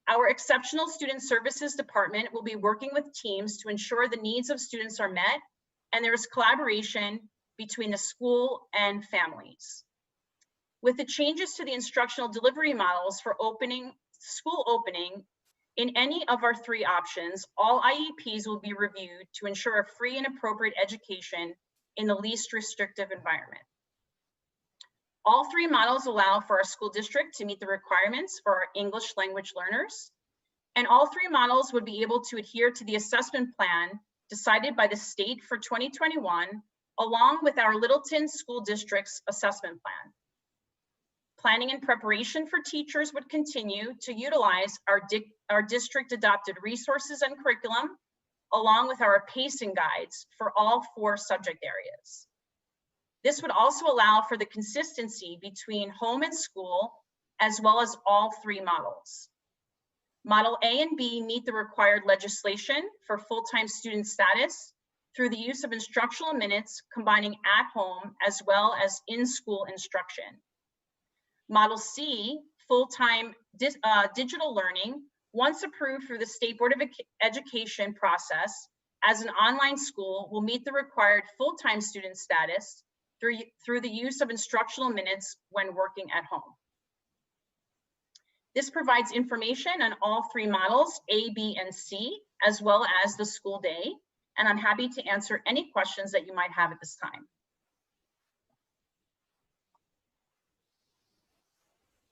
Our Exceptional Student Services Department will be working with teams to ensure the needs of students are met and there is collaboration between the school and families. With the changes to the instructional delivery models for school opening, in any of our three options, all IEPs will be reviewed to ensure a free and appropriate education in the least restrictive environment. All three models allow for our school district to meet the requirements for our English language learners, and all three models would be able to adhere to the assessment plan decided by the state for 2021, along with our Littleton School District's assessment plan. Planning and preparation for teachers would continue to utilize our district adopted resources and curriculum, along with our pacing guides for all 4 subject areas. This would also allow for the consistency between home and school, as well as all 3 models. Model A and B meet the required legislation for full-time student status through the use of instructional minutes, combining at home as well as in-school instruction. Model C, full-time digital learning, once approved through the State Board of Education process as an online school, will meet the required full-time student status through the use of instructional minutes when working at home. This provides information on all 3 models, A, B, and C, as well as the school day, and I'm happy to answer any questions that you might have at this time.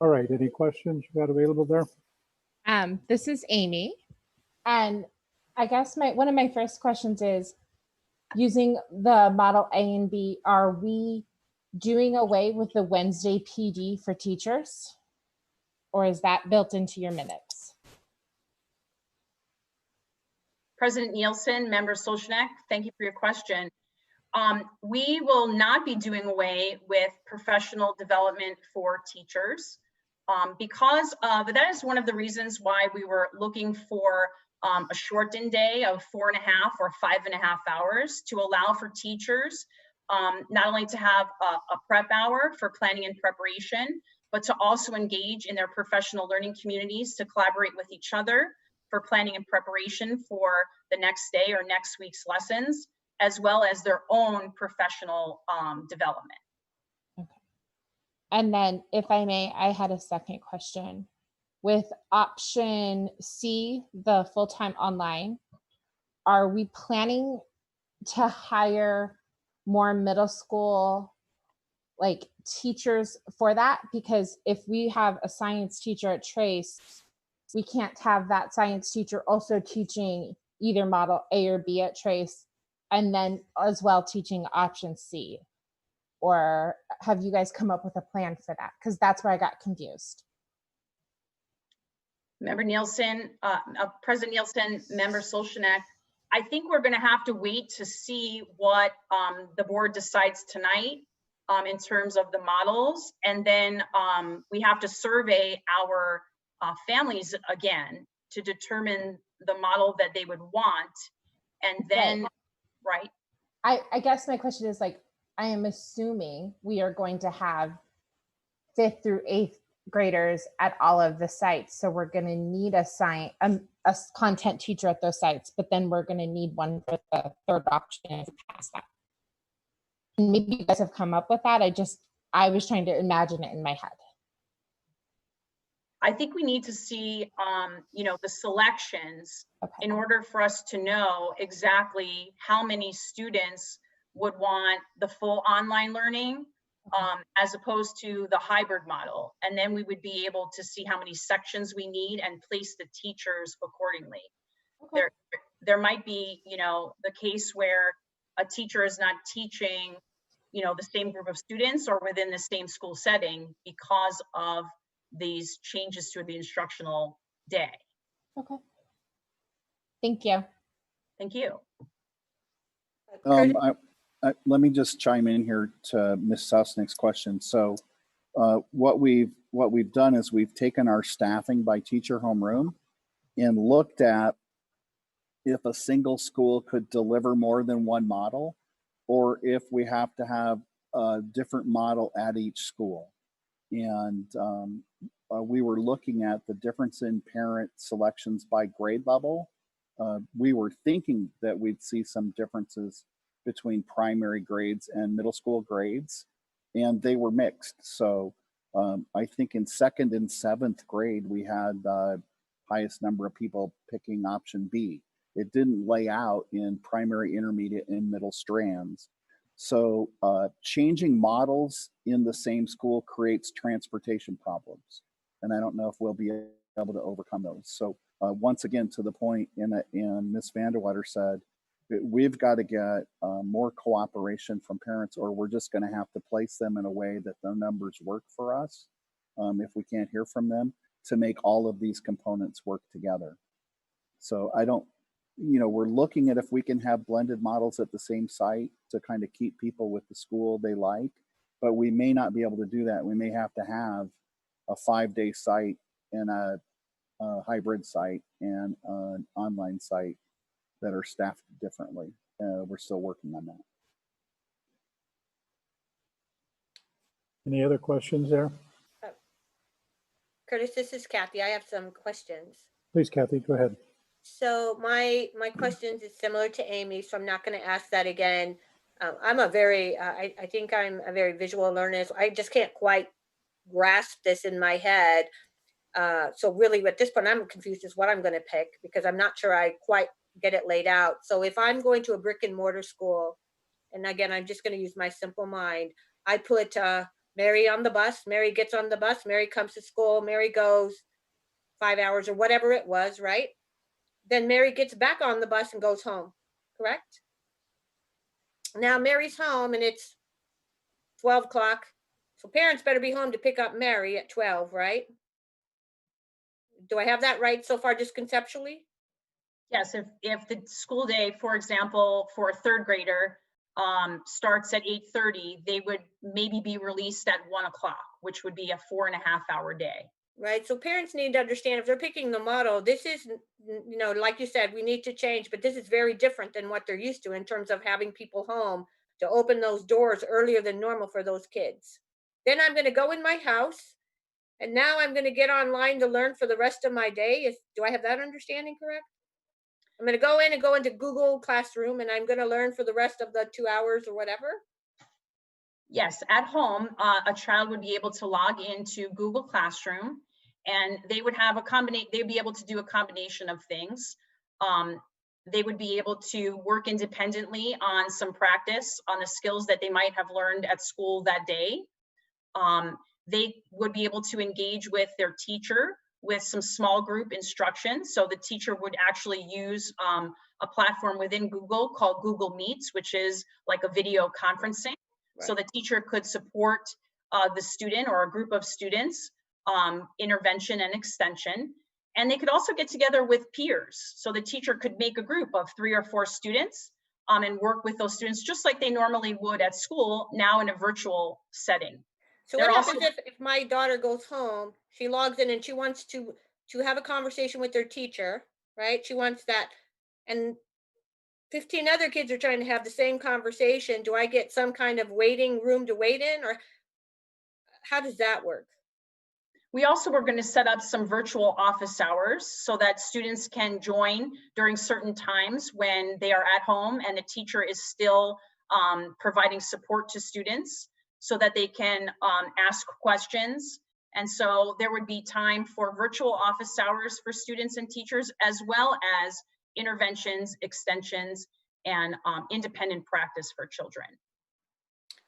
All right, any questions you got available there? This is Amy, and I guess one of my first questions is, using the model A and B, are we doing away with the Wednesday PD for teachers, or is that built into your minutes? President Nielsen, Member Solzhenitsyn, thank you for your question. We will not be doing away with professional development for teachers because that is one of the reasons why we were looking for a shortened day of 4.5 or 5.5 hours to allow for teachers not only to have a prep hour for planning and preparation, but to also engage in their professional learning communities to collaborate with each other for planning and preparation for the next day or next week's lessons, as well as their own professional development. Okay. And then, if I may, I had a second question. With option C, the full-time online, are we planning to hire more middle school teachers for that? Because if we have a science teacher at Trace, we can't have that science teacher also teaching either model A or B at Trace, and then as well teaching option C. Or have you guys come up with a plan for that? Because that's where I got confused. Member Nielsen, President Nielsen, Member Solshenek, I think we're going to have to wait to see what the board decides tonight in terms of the models. And then we have to survey our families again to determine the model that they would want. And then, right. I guess my question is, like, I am assuming we are going to have 5th through 8th graders at all of the sites. So we're going to need a content teacher at those sites, but then we're going to need one for the third option if we pass that. And maybe you guys have come up with that. I was trying to imagine it in my head. I think we need to see, the selections in order for us to know exactly how many students would want the full online learning as opposed to the hybrid model. And then we would be able to see how many sections we need and place the teachers accordingly. Okay. There might be, the case where a teacher is not teaching, the same group of students or within the same school setting because of these changes to the instructional day. Okay. Thank you. Thank you. Let me just chime in here to Ms. Susnick's question. So what we've done is we've taken our staffing by teacher homeroom and looked at if a single school could deliver more than one model, or if we have to have a different model at each school. And we were looking at the difference in parent selections by grade level. We were thinking that we'd see some differences between primary grades and middle school grades, and they were mixed. So I think in 2nd and 7th grade, we had the highest number of people picking option B. It didn't lay out in primary, intermediate, and middle strands. So changing models in the same school creates transportation problems. And I don't know if we'll be able to overcome those. So once again, to the point, and Ms. Vanderwater said, we've got to get more cooperation from parents, or we're just going to have to place them in a way that their numbers work for us if we can't hear from them, to make all of these components work together. So I don't, we're looking at if we can have blended models at the same site to kind of keep people with the school they like, but we may not be able to do that. We may have to have a 5-day site and a hybrid site and an online site that are staffed differently. We're still working on that. Any other questions there? Curtis, this is Kathy. I have some questions. Please, Kathy, go ahead. So my questions is similar to Amy, so I'm not going to ask that again. I'm a very, I think I'm a very visual learner. So I just can't quite grasp this in my head. So really at this point, I'm confused as what I'm going to pick, because I'm not sure I quite get it laid out. So if I'm going to a brick and mortar school, and again, I'm just going to use my simple mind, I put Mary on the bus, Mary gets on the bus, Mary comes to school, Mary goes 5 hours or whatever it was, right? Then Mary gets back on the bus and goes home, correct? Now Mary's home and it's 12 o'clock. So parents better be home to pick up Mary at 12, right? Do I have that right so far, just conceptually? Yes, if the school day, for example, for a 3rd grader starts at 8:30, they would maybe be released at 1 o'clock, which would be a 4.5-hour day. Right. So parents need to understand if they're picking the model, this is, like you said, we need to change, but this is very different than what they're used to in terms of having people home to open those doors earlier than normal for those kids. Then I'm going to go in my house and now I'm going to get online to learn for the rest of my day. Do I have that understanding correct? I'm going to go into Google Classroom and I'm going to learn for the rest of the 2 hours or whatever. Yes, at home, a child would be able to log into Google Classroom, and they would have they'd be able to do a combination of things. They would be able to work independently on some practice on the skills that they might have learned at school that day. They would be able to engage with their teacher with some small group instruction. So the teacher would actually use a platform within Google called Google Meets, which is like a video conferencing. So Right. the teacher could support the student or a group of students, intervention and extension. And they could also get together with peers. So the teacher could make a group of 3 or 4 students and work with those students just like they normally would at school, now in a virtual setting. So They're what also- happens if my daughter goes home, she logs in and she wants to have a conversation with their teacher, right? She wants that, and 15 other kids are trying to have the same conversation. Do I get some kind of waiting room to wait in, or how does that work? We also were going to set up some virtual office hours so that students can join during certain times when they are at home and the teacher is still providing support to students so that they can ask questions. And so there would be time for virtual office hours for students and teachers, as well as interventions, extensions, and independent practice for children.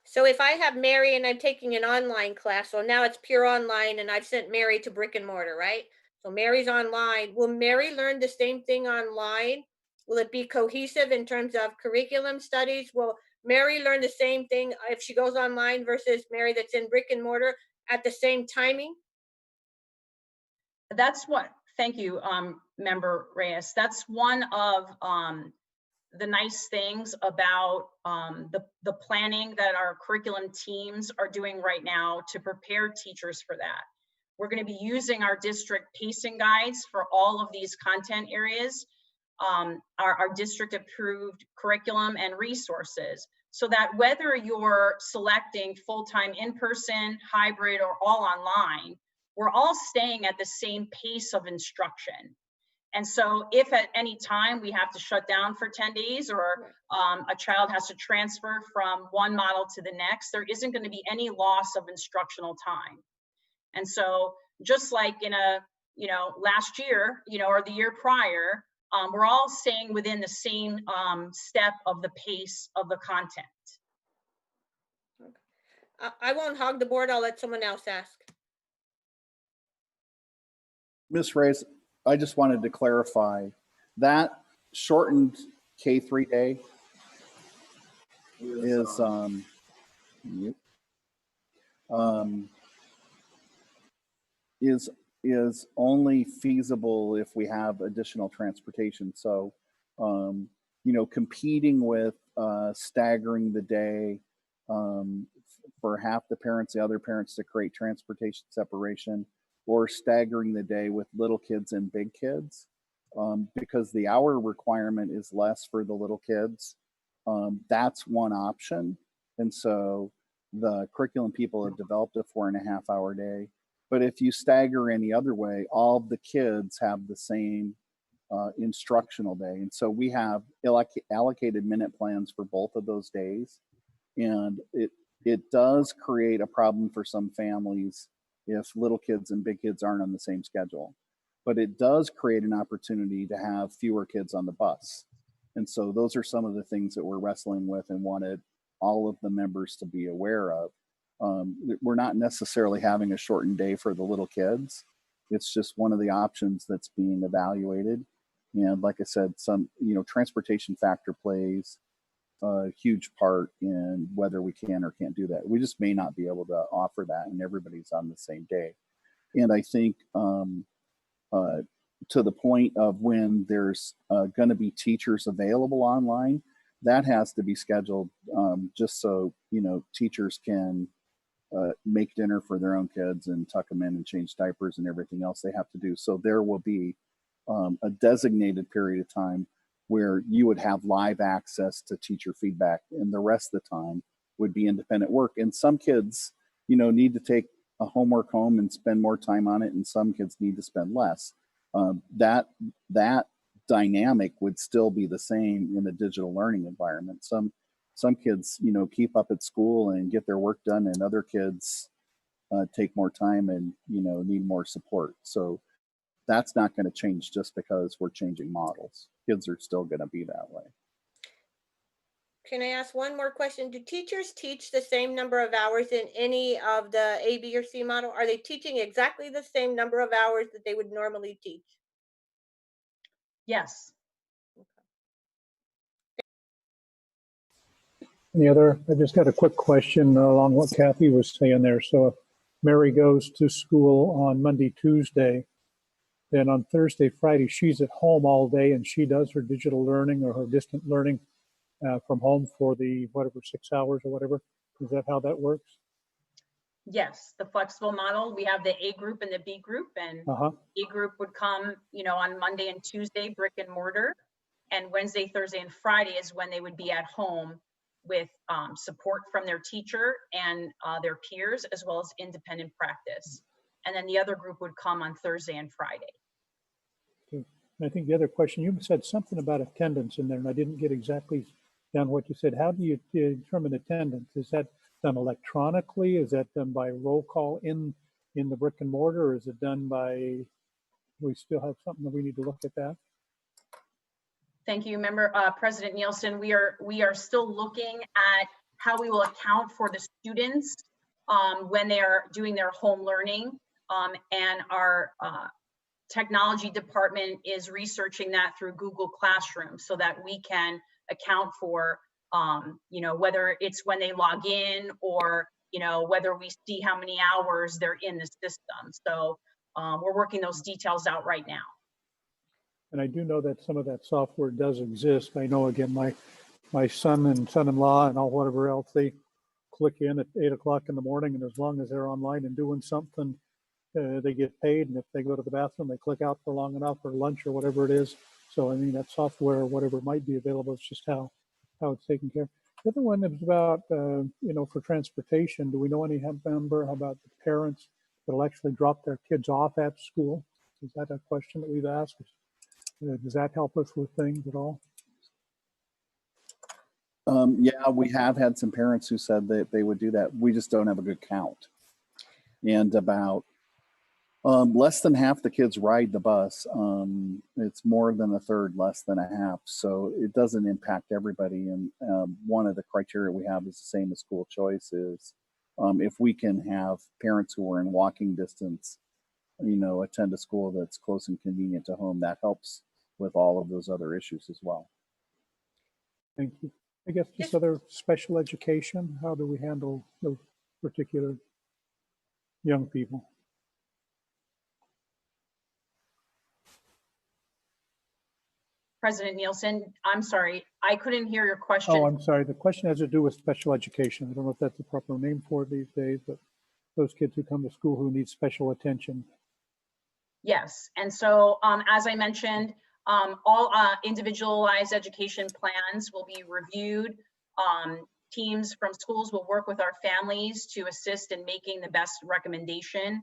So if I have Mary and I'm taking an online class, so now it's pure online and I've sent Mary to brick and mortar, right? So Mary's online. Will Mary learn the same thing online? Will it be cohesive in terms of curriculum studies? Will Mary learn the same thing if she goes online versus Mary that's in brick and mortar at the same timing? That's what, thank you, Member Reyes. That's one of the nice things about the planning that our curriculum teams are doing right now to prepare teachers for that. We're going to be using our district pacing guides for all of these content areas, our district approved curriculum and resources, so that whether you're selecting full-time in-person, hybrid, or all online, we're all staying at the same pace of instruction. And so if at any time we have to shut down for 10 days or a child has to transfer from one model to the next, there isn't going to be any loss of instructional time. And so just like in last year, or the year prior, we're all staying within the same step of the pace of the content. I won't hog the board. I'll let someone else ask. Ms. Reyes, I just wanted to clarify that shortened K3 day is only feasible if we have additional transportation. So, competing with staggering the day for half the parents, the other parents to create transportation separation, or staggering the day with little kids and big kids, because the hour requirement is less for the little kids. That's one option. And so the curriculum people have developed a 4.5 hour day. But if you stagger any other way, all of the kids have the same instructional day. And so we have allocated minute plans for both of those days. And it does create a problem for some families if little kids and big kids aren't on the same schedule. But it does create an opportunity to have fewer kids on the bus. And so those are some of the things that we're wrestling with and wanted all of the members to be aware of. We're not necessarily having a shortened day for the little kids. It's just one of the options that's being evaluated. And like I said, some, transportation factor plays a huge part in whether we can or can't do that. We just may not be able to offer that and everybody's on the same day. And I think to the point of when there's going to be teachers available online, that has to be scheduled just so, teachers can make dinner for their own kids and tuck them in and change diapers and everything else they have to do. So there will be a designated period of time where you would have live access to teacher feedback, and the rest of the time would be independent work. And some kids, need to take a homework home and spend more time on it, and some kids need to spend less. That dynamic would still be the same in a digital learning environment. Some kids, keep up at school and get their work done, and other kids take more time and, need more support. So that's not going to change just because we're changing models. Kids are still going to be that way. Can I ask one more question? Do teachers teach the same number of hours in any of the A, B, or C model? Are they teaching exactly the same number of hours that they would normally teach? Yes. Any other? I just got a quick question along what Kathy was saying there. So if Mary goes to school on Monday, Tuesday, then on Thursday, Friday, she's at home all day and she does her digital learning or her distant learning from home for the whatever 6 hours or whatever. Is that how that works? Yes, the flexible model. We have the A group and the B group, and A group would come, on Monday and Tuesday, brick and mortar, and Wednesday, Thursday, and Friday is when they would be at home with support from their teacher and their peers, as well as independent practice. And then the other group would come on Thursday and Friday. Okay. And I think the other question, you said something about attendance in there, and I didn't get exactly down what you said. How do you determine attendance? Is that done electronically? Is that done by roll call in the brick and mortar, or is it done by, we still have something that we need to look at that? Thank you, Member President Nielsen. We are still looking at how we will account for the students when they are doing their home learning, and our technology department is researching that through Google Classroom so that we can account for whether it's when they log in or whether we see how many hours they're in the system. So we're working those details out right now. And I do know that some of that software does exist. I know, again, my son and son-in-law and all whatever else, they click in at 8 o'clock in the morning, and as long as they're online and doing something, they get paid. And if they go to the bathroom, they click out for long enough, or lunch or whatever it is. So I mean, that software or whatever might be available. It's just how it's taken care of. The other one is about for transportation. Do we know any member about the parents that'll actually drop their kids off at school? Is that a question that we've asked? Does that help us with things at all? Yeah, we have had some parents who said that they would do that. We just don't have a good count. And about less than half the kids ride the bus. It's more than a third, less than a half. So it doesn't impact everybody. And one of the criteria we have is the same as school choice is if we can have parents who are in walking distance, attend a school that's close and convenient to home, that helps with all of those other issues as well. Thank you. I guess just other special education. How do we handle those particular young people? President Nielsen, I'm sorry, I couldn't hear your question. Oh, I'm sorry. The question has to do with special education. I don't know if that's the proper name for it these days, but those kids who come to school who need special attention. Yes, and so as I mentioned, all individualized education plans will be reviewed. Teams from schools will work with our families to assist in making the best recommendation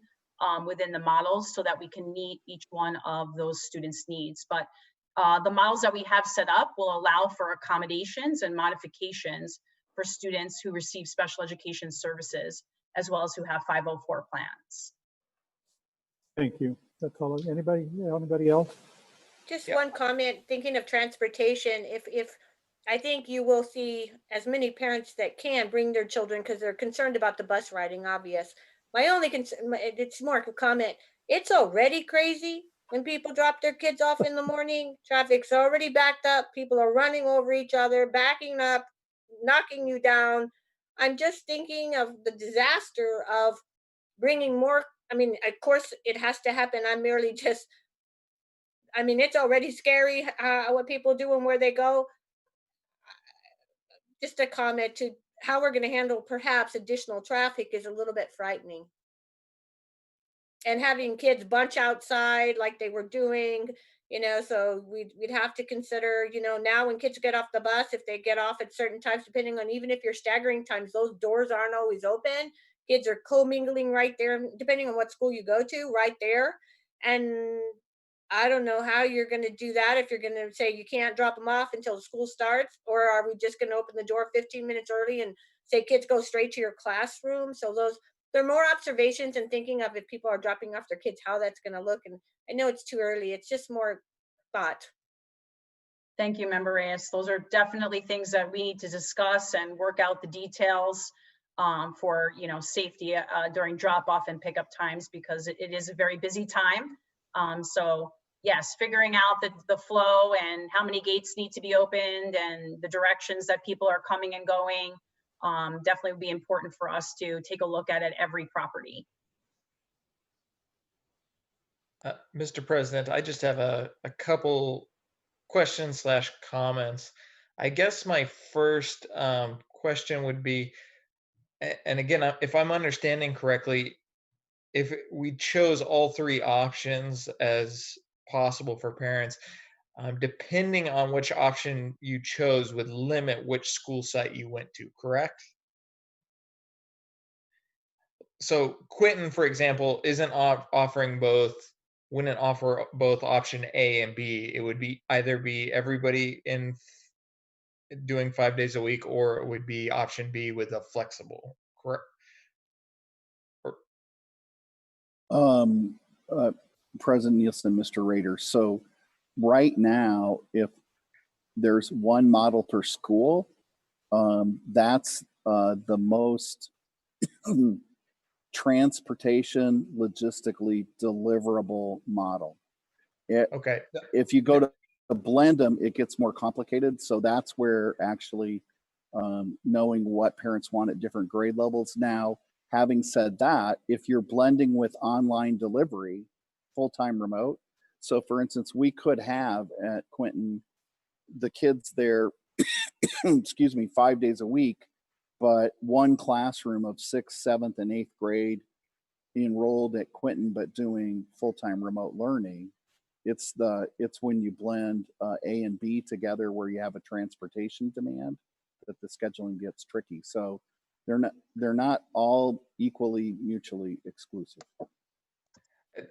within the models so that we can meet each one of those students' needs. But the models that we have set up will allow for accommodations and modifications for students who receive special education services, as well as who have 504 plans. Thank you. That's all. Anybody else? Just one comment, thinking of transportation, if I think you will see as many parents that can bring their children because they're concerned about the bus riding, obvious. My only concern, it's more of a comment, it's already crazy when people drop their kids off in the morning. Traffic's already backed up. People are running over each other, backing up, knocking you down. I'm just thinking of the disaster of bringing more. I mean, of course, it has to happen. I'm merely just, I mean, it's already scary what people do and where they go. Just a comment to how we're going to handle perhaps additional traffic is a little bit frightening. And having kids bunch outside like they were doing, so we'd have to consider, now when kids get off the bus, if they get off at certain times, depending on even if you're staggering times, those doors aren't always open. Kids are commingling right there, depending on what school you go to, right there. And I don't know how you're going to do that if you're going to say you can't drop them off until the school starts, or are we just going to open the door 15 minutes early and say kids go straight to your classroom? So there are more observations and thinking of if people are dropping off their kids, how that's going to look. And I know it's too early. It's just more thought. Thank you, Member Reyes. Those are definitely things that we need to discuss and work out the details for safety during drop off and pickup times, because it is a very busy time. So yes, figuring out the flow and how many gates need to be opened and the directions that people are coming and going, definitely would be important for us to take a look at every property. Mr. President, I just have a couple questions slash comments. I guess my first question would be, and again, if I'm understanding correctly, if we chose all three options as possible for parents, depending on which option you chose would limit which school site you went to, correct? So Quinton, for example, isn't offering both, wouldn't offer both option A and B. It would be either be everybody in doing 5 days a week, or it would be option B with a flexible, correct? Um, President Nielsen, Mr. Rader. So right now, if there's one model per school, that's the most transportation logistically deliverable model. Okay. If you go to blend them, it gets more complicated. So that's where actually knowing what parents want at different grade levels. Now, having said that, if you're blending with online delivery, full-time remote. So for instance, we could have at Quinton, the kids there, excuse me, 5 days a week, but one classroom of 6th, 7th, and 8th grade enrolled at Quinton, but doing full-time remote learning. It's when you blend A and B together where you have a transportation demand that the scheduling gets tricky. So they're not all equally mutually exclusive.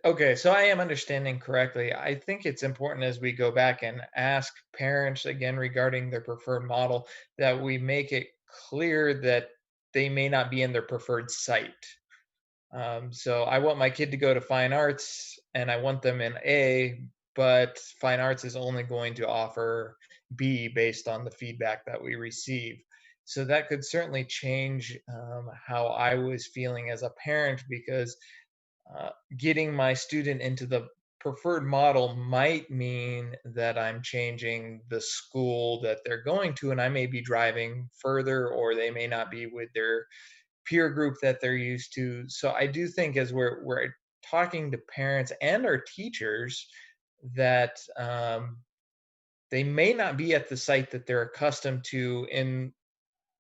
Okay, so I am understanding correctly. I think it's important as we go back and ask parents again regarding their preferred model that we make it clear that they may not be in their preferred site. So I want my kid to go to fine arts and I want them in A, but fine arts is only going to offer B based on the feedback that we receive. So that could certainly change how I was feeling as a parent, because getting my student into the preferred model might mean that I'm changing the school that they're going to, and I may be driving further, or they may not be with their peer group that they're used to. So I do think as we're talking to parents and our teachers that they may not be at the site that they're accustomed to,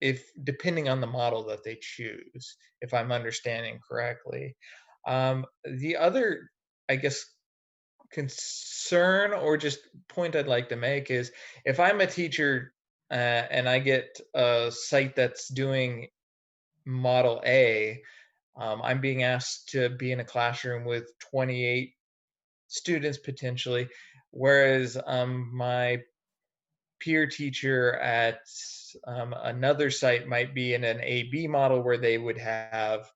if depending on the model that they choose, if I'm understanding correctly. The other, I guess, concern or just point I'd like to make is, if I'm a teacher and I get a site that's doing model A, I'm being asked to be in a classroom with 28 students potentially, whereas my peer teacher at another site might be in an AB model where they would have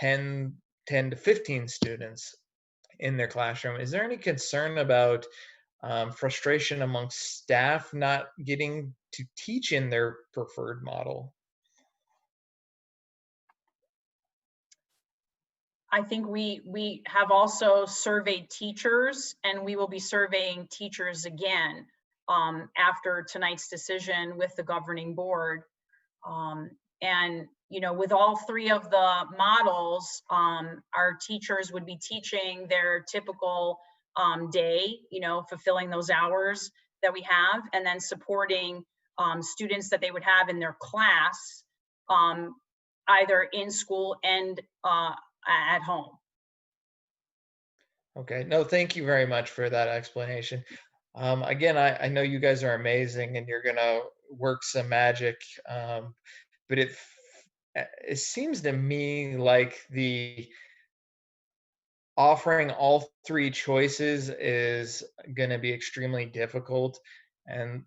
10 to 15 students in their classroom. Is there any concern about frustration amongst staff not getting to teach in their preferred model? I think we have also surveyed teachers, and we will be surveying teachers again after tonight's decision with the governing board. And with all three of the models, our teachers would be teaching their typical day, fulfilling those hours that we have, and then supporting students that they would have in their class, either in school and at home. Okay, no, thank you very much for that explanation. Again, I know you guys are amazing and you're gonna work some magic, but it seems to me like the offering all three choices is going to be extremely difficult, and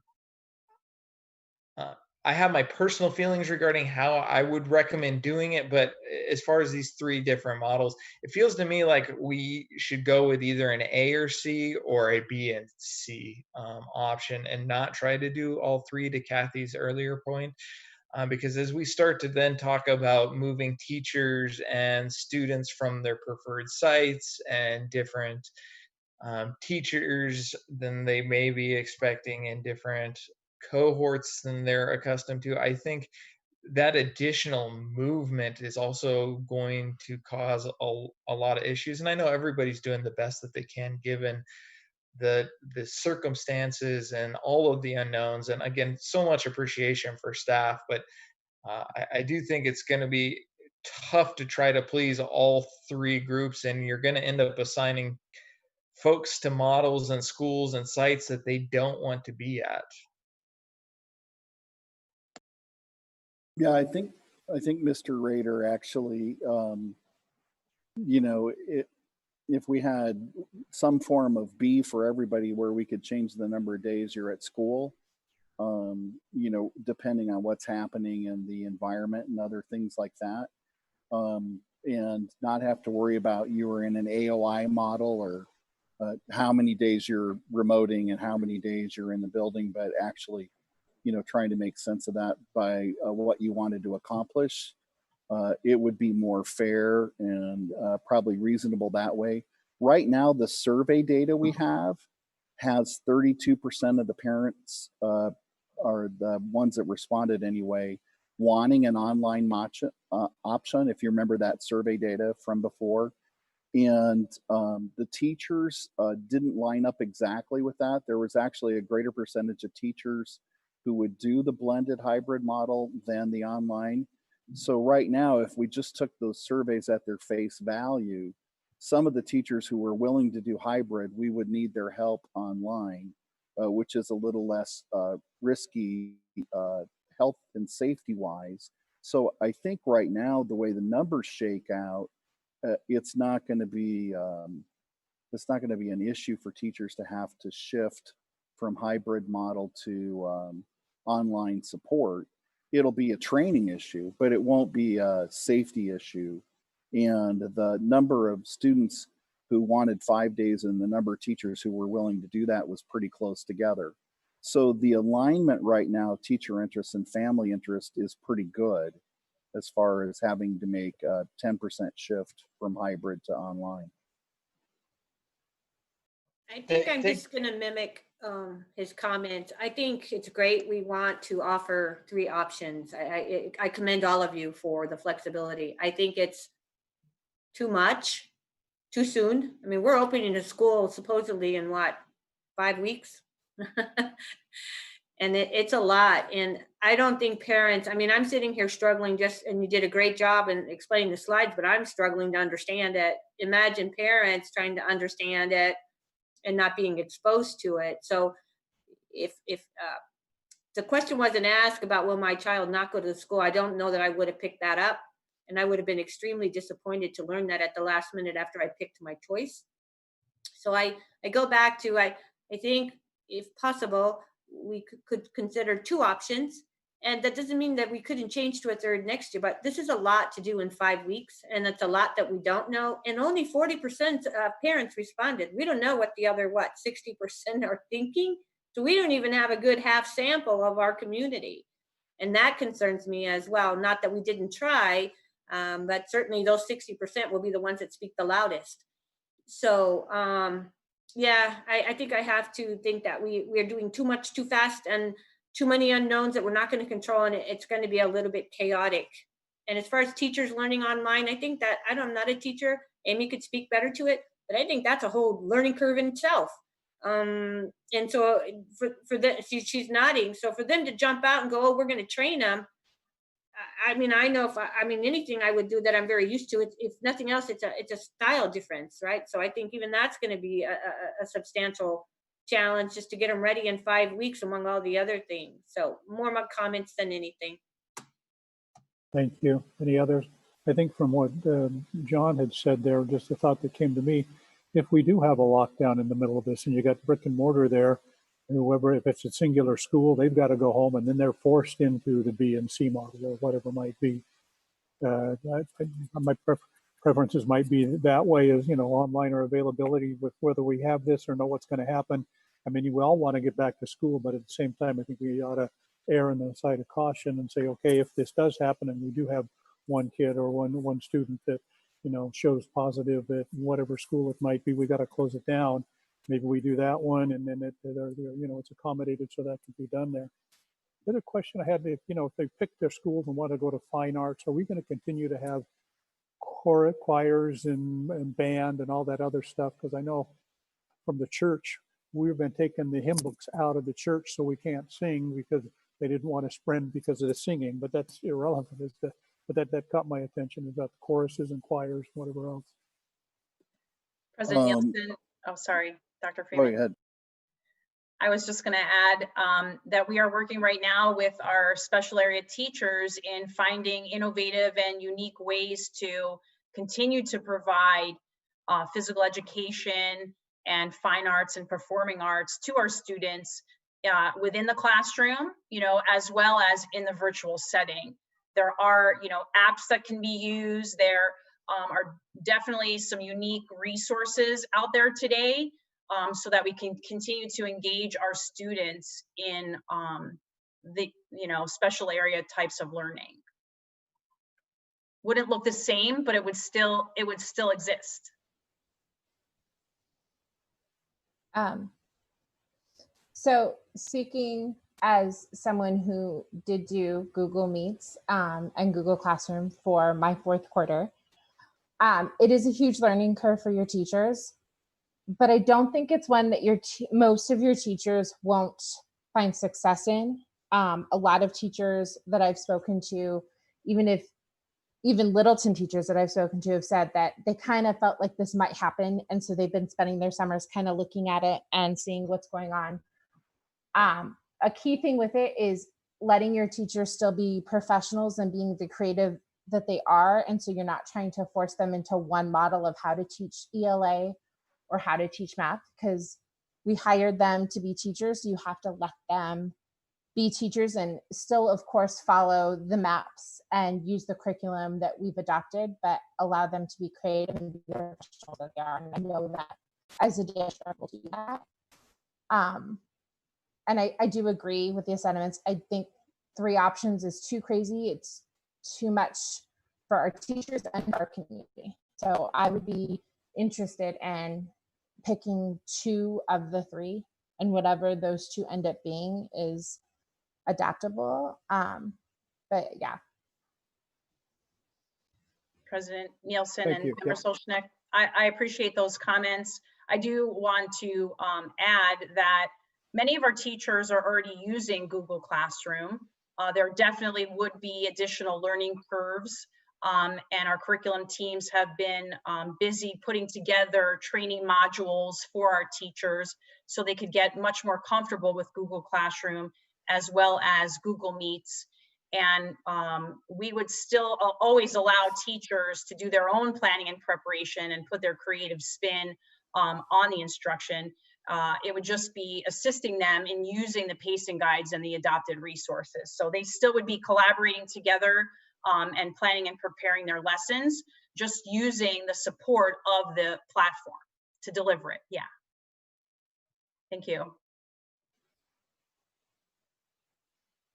I have my personal feelings regarding how I would recommend doing it, but as far as these three different models, it feels to me like we should go with either an A or C or a B and C option, and not try to do all three, to Kathy's earlier point. Because as we start to then talk about moving teachers and students from their preferred sites and different teachers than they may be expecting in different cohorts than they're accustomed to. I think that additional movement is also going to cause a lot of issues. And I know everybody's doing the best that they can given the circumstances and all of the unknowns. And again, so much appreciation for staff, but I do think it's going to be tough to try to please all three groups, and you're going to end up assigning folks to models and schools and sites that they don't want to be at. Yeah, I think Mr. Rader actually, you know, if we had some form of B for everybody where we could change the number of days you're at school, you know, depending on what's happening in the environment and other things like that, and not have to worry about you were in an AOI model or how many days you're remoting and how many days you're in the building, but actually, you know, trying to make sense of that by what you wanted to accomplish. It would be more fair and probably reasonable that way. Right now, the survey data we have has 32% of the parents are the ones that responded anyway, wanting an online option, if you remember that survey data from before. And the teachers didn't line up exactly with that. There was actually a greater percentage of teachers who would do the blended hybrid model than the online. So right now, if we just took those surveys at their face value, some of the teachers who were willing to do hybrid, we would need their help online, which is a little less risky health and safety wise. So I think right now, the way the numbers shake out, it's not going to be an issue for teachers to have to shift from hybrid model to online support. It'll be a training issue, but it won't be a safety issue. And the number of students who wanted 5 days and the number of teachers who were willing to do that was pretty close together. So the alignment right now, teacher interest and family interest, is pretty good as far as having to make a 10% shift from hybrid to online. I think I'm just going to mimic his comments. I think it's great. We want to offer 3 options. I commend all of you for the flexibility. I think it's too much, too soon. I mean, we're opening a school supposedly in what, 5 weeks? And it's a lot. And I don't think parents, I mean, I'm sitting here struggling and you did a great job in explaining the slides, but I'm struggling to understand it. Imagine parents trying to understand it and not being exposed to it. So if the question wasn't asked about will my child not go to the school, I don't know that I would have picked that up. And I would have been extremely disappointed to learn that at the last minute after I picked my choice. So I go back to, I think if possible, we could consider 2 options. And that doesn't mean that we couldn't change to a 3rd next year, but this is a lot to do in 5 weeks. And it's a lot that we don't know. And only 40% of parents responded. We don't know what the other, 60% are thinking. So we don't even have a good half sample of our community. And that concerns me as well. Not that we didn't try, but certainly those 60% will be the ones that speak the loudest. So yeah, I think I have to think that we're doing too much too fast and too many unknowns that we're not going to control, and it's going to be a little bit chaotic. And as far as teachers learning online, I think that I'm not a teacher. Amy could speak better to it, but I think that's a whole learning curve in itself. And so for she's nodding. So for them to jump out and go, oh, we're going to train them. I mean, I know anything I would do that I'm very used to, if nothing else, it's a style difference, right? So I think even that's going to be a substantial challenge just to get them ready in 5 weeks among all the other things. So more my comments than anything. Thank you. Any others? I think from what John had said there, just a thought that came to me, if we do have a lockdown in the middle of this and you got brick and mortar there, whoever, if it's a singular school, they've got to go home and then they're forced into the B and C model or whatever might be. My preferences might be that way, as online or availability with whether we have this or know what's going to happen. I mean, we all want to get back to school, but at the same time, I think we ought to err on the side of caution and say, okay, if this does happen and we do have one kid or one student that shows positive at whatever school it might be, we got to close it down. maybe we do that one, and then it's accommodated so that can be done there. The other question I had, if they pick their schools and want to go to fine arts, are we going to continue to have choirs and band and all that other stuff? Because I know from the church, we've been taking the hymn books out of the church so we can't sing because they didn't want to spend because of the singing, but that's irrelevant. But that caught my attention about the choruses and choirs, whatever else. President Nielsen, oh, sorry, Dr. Go Freeman. ahead. I was just going to add that we are working right now with our special area teachers in finding innovative and unique ways to continue to provide physical education and fine arts and performing arts to our students within the classroom, as well as in the virtual setting. There are, apps that can be used. There are definitely some unique resources out there today so that we can continue to engage our students in the, special area types of learning. Wouldn't look the same, but it would still exist. So speaking as someone who did do Google Meets and Google Classroom for my fourth quarter, it is a huge learning curve for your teachers, but I don't think it's one that most of your teachers won't find success in. A lot of teachers that I've spoken to, even Littleton teachers that I've spoken to, have said that they kind of felt like this might happen. And so they've been spending their summers kind of looking at it and seeing what's going on. A key thing with it is letting your teachers still be professionals and being the creative that they are. And so you're not trying to force them into one model of how to teach ELA or how to teach math, because we hired them to be teachers. You have to let them be teachers and still, of course, follow the maps and use the curriculum that we've adopted, but allow them to be creative and be the professionals that they are. And I know that as a district we'll do that. And I do agree with the sentiments. I think 3 options is too crazy. It's too much for our teachers and our community. So I would be interested in picking 2 of the 3, and whatever those 2 end up being is adaptable. But yeah. President Nielsen Thank and you. Member Solzhenitsyn, I appreciate those comments. I do want to add that many of our teachers are already using Google Classroom. There definitely would be additional learning curves, and our curriculum teams have been busy putting together training modules for our teachers so they could get much more comfortable with Google Classroom as well as Google Meets. And we would still always allow teachers to do their own planning and preparation and put their creative spin on the instruction. It would just be assisting them in using the pacing guides and the adopted resources. So they still would be collaborating together and planning and preparing their lessons, just using the support of the platform to deliver it. Yeah. Thank you.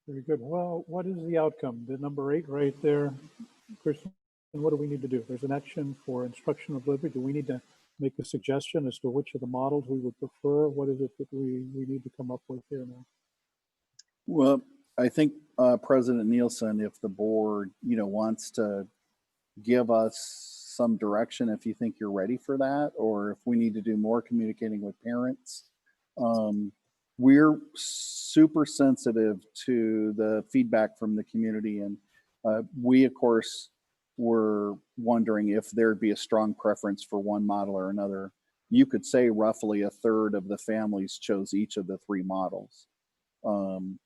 Very good. Well, what is the outcome? The number 8 right there, Kristen, what do we need to do? There's an action for instructional delivery. Do we need to make a suggestion as to which of the models we would prefer? What is it that we need to come up with here now? Well, I think President Nielsen, if the board, wants to give us some direction, if you think you're ready for that, or if we need to do more communicating with parents. We're super sensitive to the feedback from the community, and we, of course, were wondering if there'd be a strong preference for one model or another. You could say roughly 1/3 of the families chose each of the 3 models.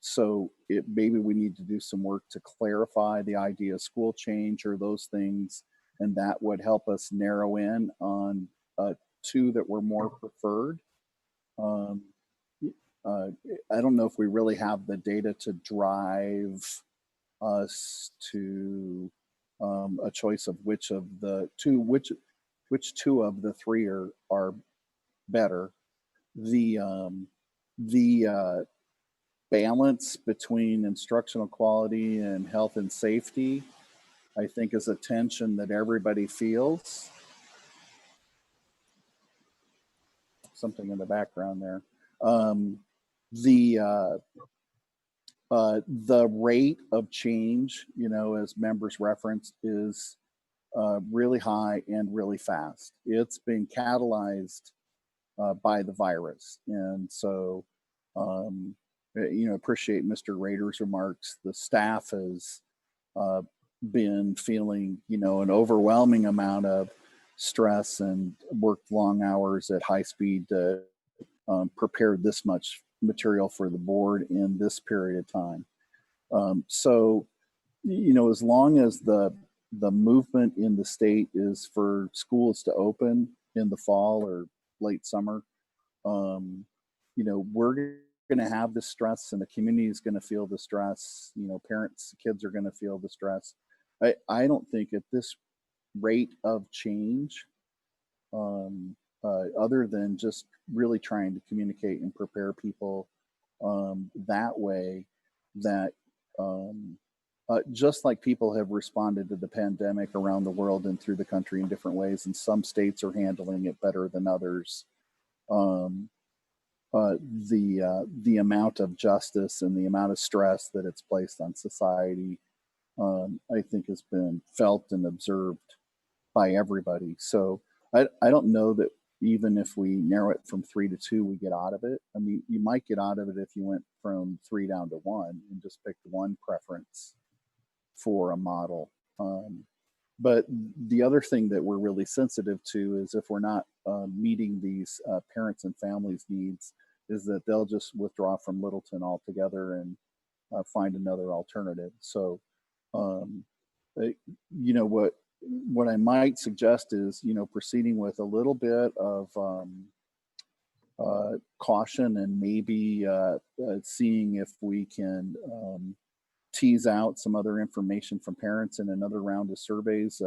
So maybe we need to do some work to clarify the idea of school change or those things, and that would help us narrow in on 2 that were more preferred. I don't know if we really have the data to drive us to a choice of which of the 2, which 2 of the 3 are better. The balance between instructional quality and health and safety, I think, is a tension that everybody feels. something in the background there. The rate of change, you know, as members referenced, is really high and really fast. It's been catalyzed by the virus. And so, you know, appreciate Mr. Rader's remarks. The staff has been feeling, you know, an overwhelming amount of stress and worked long hours at high speed to prepare this much material for the board in this period of time. So, you know, as long as the movement in the state is for schools to open in the fall or late summer, you know, we're going to have the stress, and the community is going to feel the stress. You know, parents, kids are going to feel the stress. I don't think at this rate of change, other than just really trying to communicate and prepare people that way, that just like people have responded to the pandemic around the world and through the country in different ways, and some states are handling it better than others. The amount of justice and the amount of stress that it's placed on society, I think, has been felt and observed by everybody. So I don't know that even if we narrow it from 3 to 2, we get out of it. I mean, you might get out of it if you went from 3 down to 1 and just picked one preference for a model. But the other thing that we're really sensitive to is if we're not meeting these parents and families' needs, is that they'll just withdraw from Littleton altogether and find another alternative. So, you know, what I might suggest is, you know, proceeding with a little bit of caution, and maybe seeing if we can tease out some other information from parents in another round of surveys.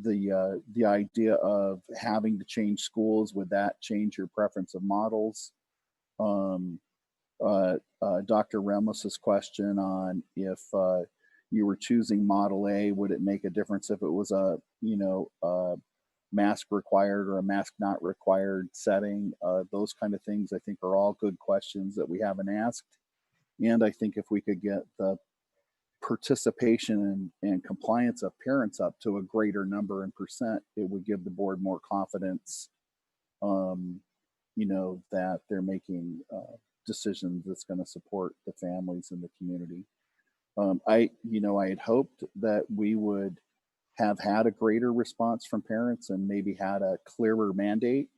The idea of having to change schools, would that change your preference of models? Dr. Ramos's question on if you were choosing Model A, would it make a difference if it was a, you know, a mask required or a mask not required setting? Those kind of things, I think, are all good questions that we haven't asked. And I think if we could get the participation and compliance of parents up to a greater number in percent, it would give the board more confidence, you know, that they're making decisions that's going to support the families and the community. You know, I had hoped that we would have had a greater response from parents and maybe had a clearer mandate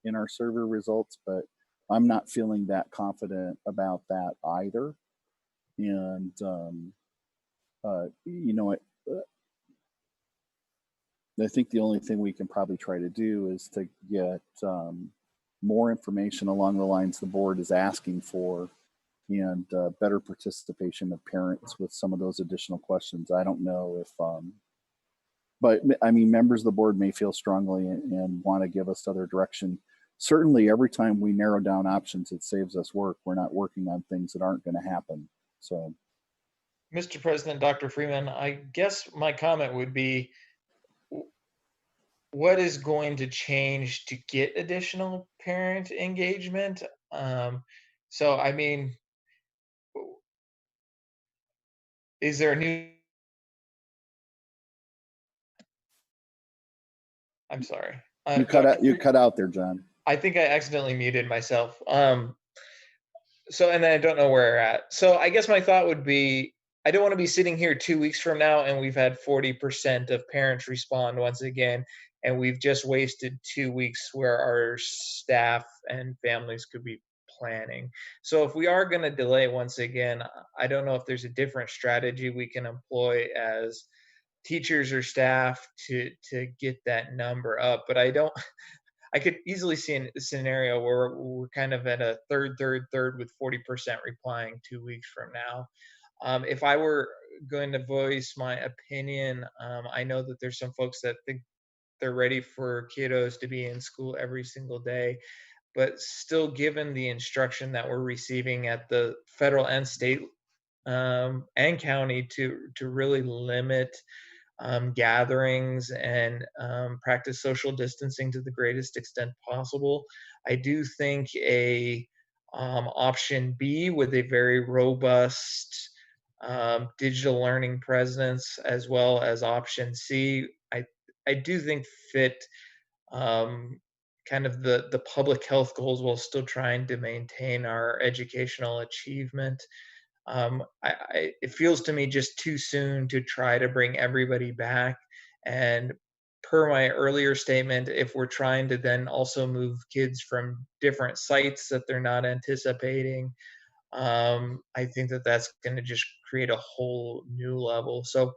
in our survey results, but I'm not feeling that confident about that either. And, you know, I think the only thing we can probably try to do is to get more information along the lines the board is asking for, and better participation of parents with some of those additional questions. I don't know if, but I mean, members of the board may feel strongly and want to give us other direction. Certainly, every time we narrow down options, it saves us work. We're not working on things that aren't going to happen. So, Mr. President, Dr. Freeman, I guess my comment would be, what is going to change to get additional parent engagement? So, I mean, is there a new? I'm sorry. you cut out there, John. I think I accidentally muted myself. So, and then I don't know where we're at. So I guess my thought would be, I don't want to be sitting here 2 weeks from now and we've had 40% of parents respond once again, and we've just wasted 2 weeks where our staff and families could be planning. So if we are going to delay once again, I don't know if there's a different strategy we can employ as teachers or staff to get that number up. But I could easily see a scenario where we're kind of at a third with 40% replying 2 weeks from now. If I were going to voice my opinion, I know that there's some folks that think they're ready for kiddos to be in school every single day, but still, given the instruction that we're receiving at the federal and state and county to really limit gatherings and practice social distancing to the greatest extent possible. I do think a option B with a very robust digital learning presence, as well as option C, I do think fit kind of the public health goals while still trying to maintain our educational achievement. It feels to me just too soon to try to bring everybody back. And per my earlier statement, if we're trying to then also move kids from different sites that they're not anticipating, I think that that's going to just create a whole new level. So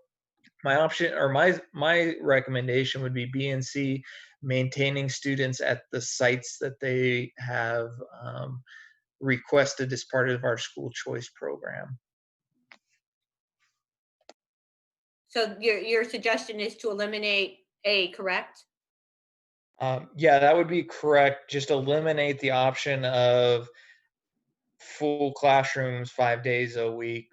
my option, or my recommendation would be B and C, maintaining students at the sites that they have requested as part of our school choice program. So your suggestion is to eliminate A, correct? Yeah, that would be correct. Just eliminate the option of full classrooms 5 days a week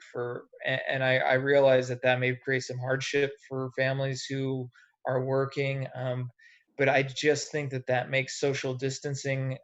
and I realize that that may create some hardship for families who are working, but I just think that that makes social distancing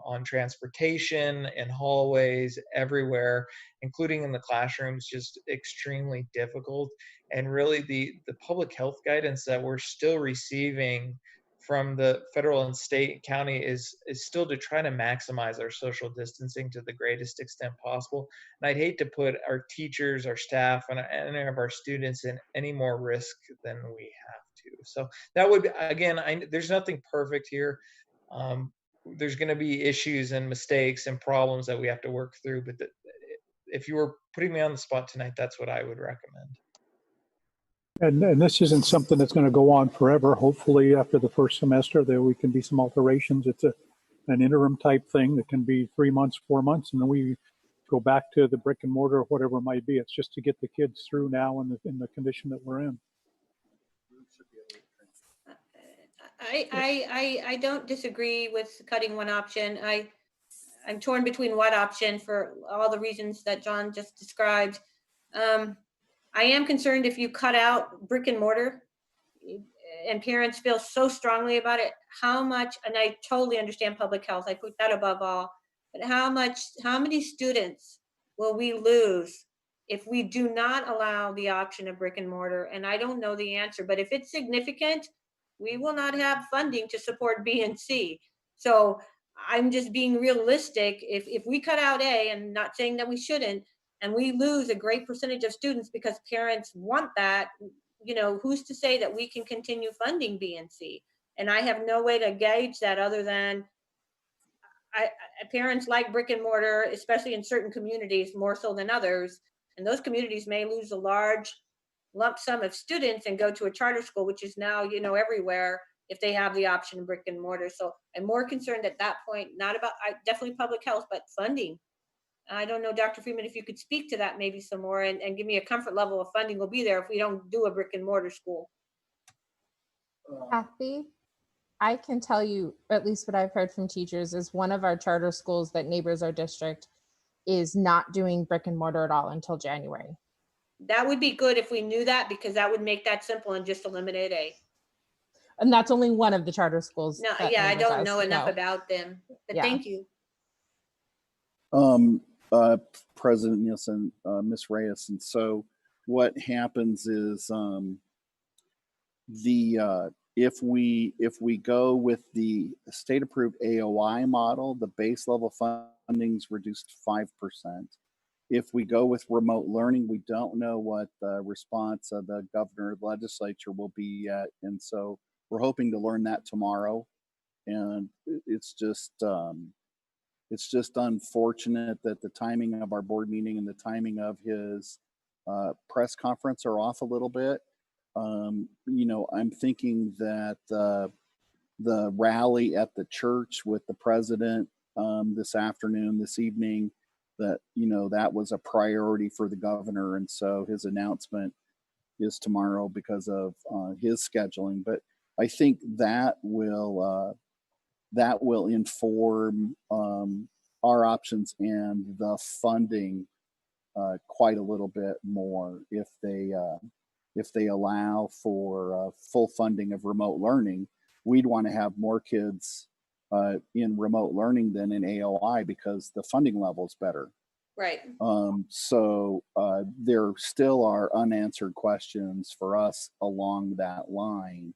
on transportation and hallways everywhere, including in the classrooms, just extremely difficult. And really the public health guidance that we're still receiving from the federal and state and county is still to try to maximize our social distancing to the greatest extent possible. And I'd hate to put our teachers, our staff, and any of our students in any more risk than we have to. So that would be, again, there's nothing perfect here. There's going to be issues and mistakes and problems that we have to work through. But if you were putting me on the spot tonight, that's what I would recommend. And this isn't something that's going to go on forever. Hopefully, after the first semester, there we can be some alterations. It's an interim type thing that can be 3 months, 4 months, and then we go back to the brick and mortar, whatever it might be. It's just to get the kids through now in the condition that we're in. I don't disagree with cutting one option. I'm torn between what option for all the reasons that John just described. I am concerned if you cut out brick and mortar and parents feel so strongly about it, how much, and I totally understand public health, I put that above all, but how many students will we lose if we do not allow the option of brick and mortar? And I don't know the answer, but if it's significant, we will not have funding to support B and C. So I'm just being realistic. If we cut out A, and not saying that we shouldn't, and we lose a great percentage of students because parents want that, who's to say that we can continue funding B and C? And I have no way to gauge that other than parents like brick and mortar, especially in certain communities more so than others. And those communities may lose a large lump sum of students and go to a charter school, which is now, everywhere, if they have the option of brick and mortar. So I'm more concerned at that point, not about, definitely public health, but funding. I don't know, Dr. Freeman, if you could speak to that maybe some more and give me a comfort level of funding will be there if we don't do a brick and mortar school. Kathy, I can tell you, at least what I've heard from teachers, is one of our charter schools that neighbors our district is not doing brick and mortar at all until January. That would be good if we knew that, because that would make that simple and just eliminate A. And that's only one of the charter schools. No, yeah, I don't know enough about them, but Yeah. thank you. President Nielsen, Ms. Reyes, and so what happens is if we go with the state-approved AOI model, the base level funding is reduced 5%. If we go with remote learning, we don't know what the response of the governor legislature will be yet, and so we're hoping to learn that tomorrow. And it's just unfortunate that the timing of our board meeting and the timing of his press conference are off a little bit. I'm thinking that the rally at the church with the president this evening, that was a priority for the governor. And so his announcement is tomorrow because of his scheduling. But I think that will inform our options and the funding quite a little bit more if they if they allow for full funding of remote learning, we'd want to have more kids in remote learning than in AOI because the funding level is better. Right. So there still are unanswered questions for us along that line.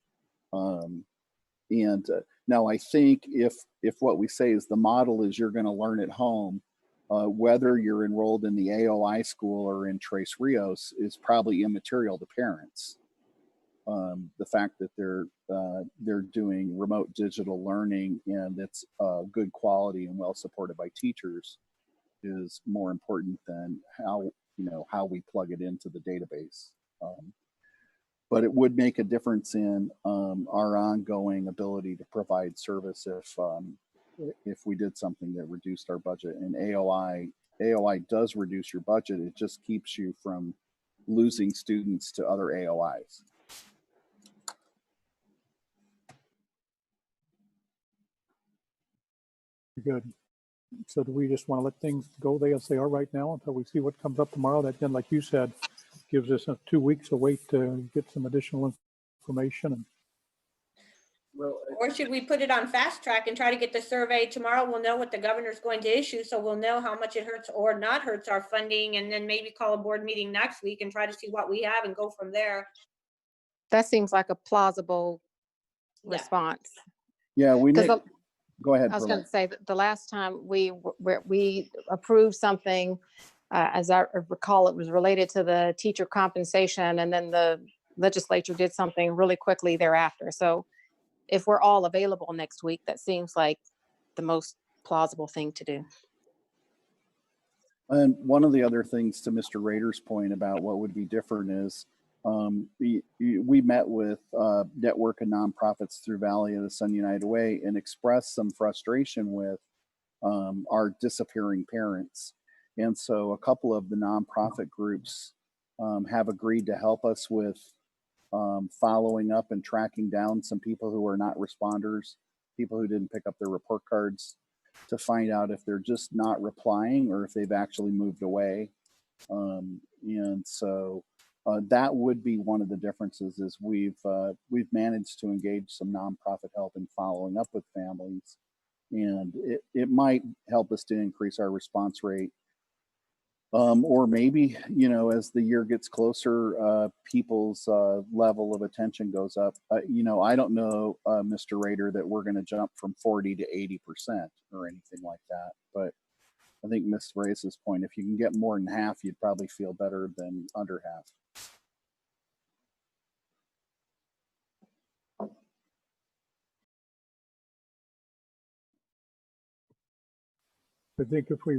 Now I think if what we say is the model is you're going to learn at home, whether you're enrolled in the AOI school or in Tres Rios is probably immaterial to parents. The fact that they're doing remote digital learning and it's good quality and well supported by teachers is more important than how we plug it into the database. But it would make a difference in our ongoing ability to provide service if we did something that reduced our budget. And AOI does reduce your budget. It just keeps you from losing students to other AOIs. Good. So do we just want to let things go as they are right now until we see what comes up tomorrow? That then, like you said, gives us 2 weeks to wait to get some additional information. Or should we put it on fast track and try to get the survey tomorrow? We'll know what the governor's going to issue, so we'll know how much it hurts or not hurts our funding, and then maybe call a board meeting next week and try to see what we have and go from there. That seems like a plausible Yeah. response. Yeah, go ahead. I was going to say that the last time we approved something, as I recall, it was related to the teacher compensation, and then the legislature did something really quickly thereafter. So if we're all available next week, that seems like the most plausible thing to do. And one of the other things to Mr. Rader's point about what would be different is we met with network and nonprofits through Valley of the Sun United Way and expressed some frustration with our disappearing parents. And so a couple of the nonprofit groups have agreed to help us with following up and tracking down some people who are not responders, people who didn't pick up their report cards, to find out if they're just not replying or if they've actually moved away. And so that would be one of the differences is we've managed to engage some nonprofit help in following up with families. And it might help us to increase our response rate. Or maybe, as the year gets closer, people's level of attention goes up. I don't know, Mr. Rader, that we're going to jump from 40 to 80% or anything like that. But I think Ms. Race's point, if you can get more than half, you'd probably feel better than under half. I think if I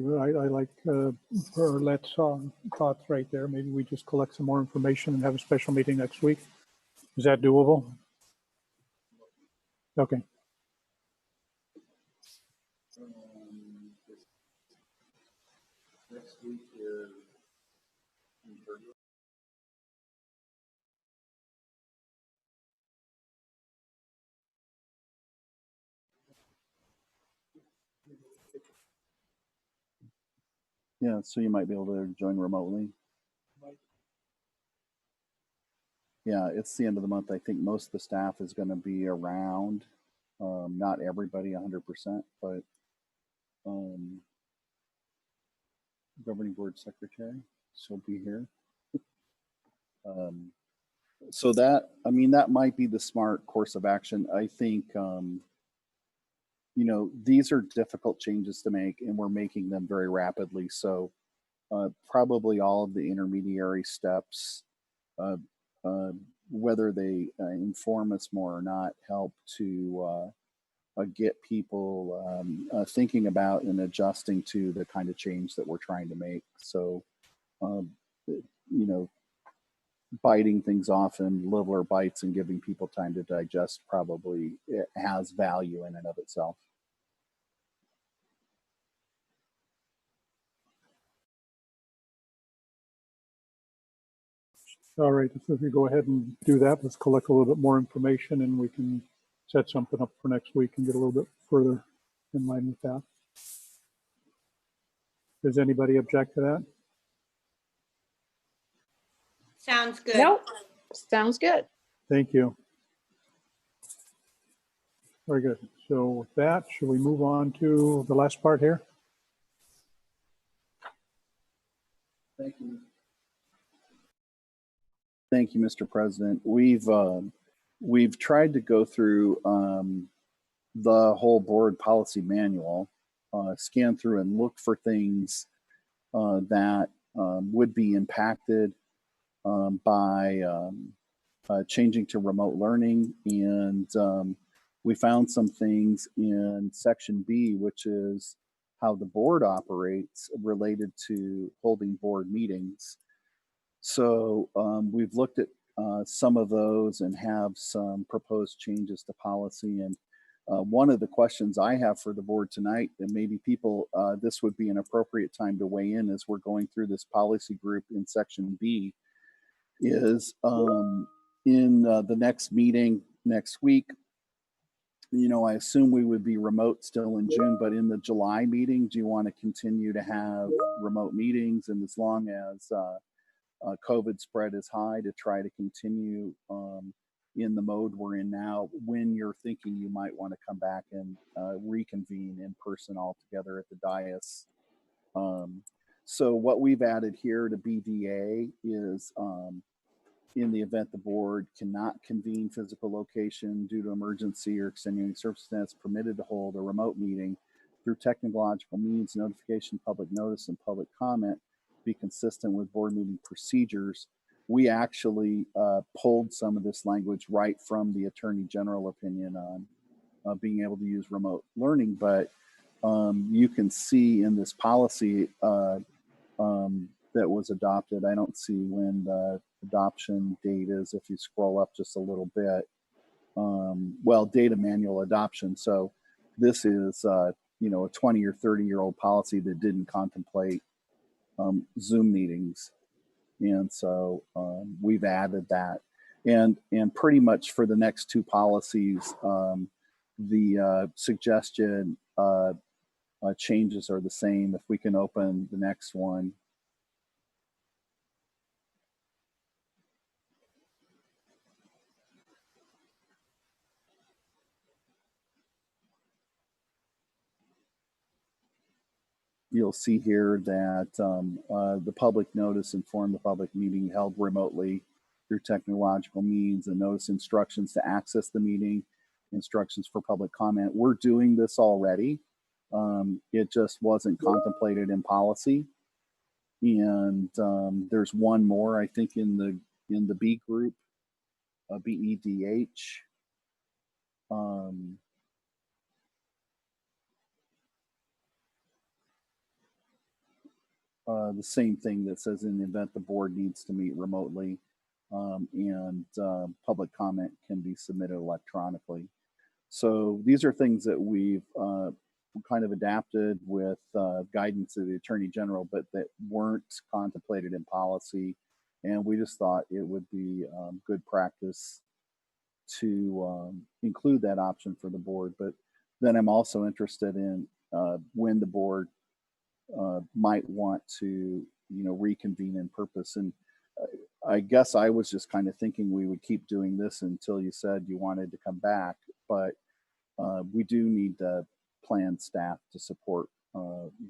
like Let's thoughts right there. Maybe we just collect some more information and have a special meeting next week. Is that doable? Okay. Next week is yeah, so you might be able to join remotely. Yeah, it's the end of the month. I think most of the staff is going to be around. Not everybody 100%, but governing board secretary, she'll be here. So that might be the smart course of action. I think, these are difficult changes to make and we're making them very rapidly. So probably all of the intermediary steps, whether they inform us more or not, help to get people thinking about and adjusting to the kind of change that we're trying to make. So, biting things off in littler bites and giving people time to digest probably it has value in and of itself. All right, so if you go ahead and do that, let's collect a little bit more information and we can set something up for next week and get a little bit further in line with that. Does anybody object to that? Sounds good. Nope. Sounds good. Thank you. Very good. So with that, should we move on to the last part here? Thank you. Thank you, Mr. President. We've tried to go through the whole board policy manual, scan through and look for things that would be impacted by changing to remote learning. And we found some things in section B, which is how the board operates related to holding board meetings. So we've looked at some of those and have some proposed changes to policy. And one of the questions I have for the board tonight, and maybe people, this would be an appropriate time to weigh in as we're going through this policy group in section B, is in the next meeting next week, you know, I assume we would be remote still in June, but in the July meeting, do you want to continue to have remote meetings? And as long as COVID spread is high, to try to continue in the mode we're in now, when you're thinking you might want to come back and reconvene in person all together at the dais. So what we've added here to BDA is in the event the board cannot convene physical location due to emergency or extenuating circumstance, permitted to hold a remote meeting through technological means, notification, public notice, and public comment, be consistent with board meeting procedures. We actually pulled some of this language right from the Attorney General opinion on being able to use remote learning. But you can see in this policy that was adopted, I don't see when the adoption date is. If you scroll up just a little bit, well, data manual adoption. So this is, you know, a 20 or 30-year-old policy that didn't contemplate Zoom meetings. And so we've added that. And pretty much for the next two policies, the suggestion changes are the same. If we can open the next one. You'll see here that the public notice informed the public meeting held remotely through technological means, and notice instructions to access the meeting, instructions for public comment. We're doing this already. It just wasn't contemplated in policy. And there's one more, I think, in the B group, BEDH. The same thing that says in the event the board needs to meet remotely, and public comment can be submitted electronically. So these are things that we've kind of adapted with guidance of the Attorney General, but that weren't contemplated in policy. And we just thought it would be good practice to include that option for the board. But then I'm also interested in when the board might want to, you know, reconvene in purpose. And I guess I was just kind of thinking we would keep doing this until you said you wanted to come back, but we do need to plan staff to support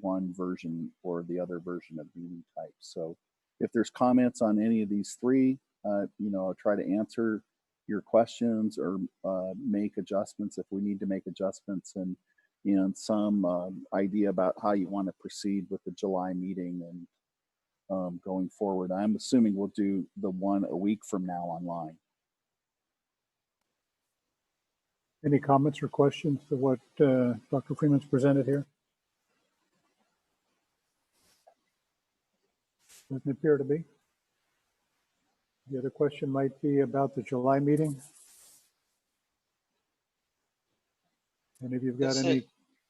one version or the other version of meeting type. So if there's comments on any of these three, you know, I'll try to answer your questions or make adjustments if we need to make adjustments, and some idea about how you want to proceed with the July meeting and going forward. I'm assuming we'll do the one a week from now online. Any comments or questions to what Dr. Freeman's presented here? Doesn't appear to be. The other question might be about the July meeting. Any of you've got any?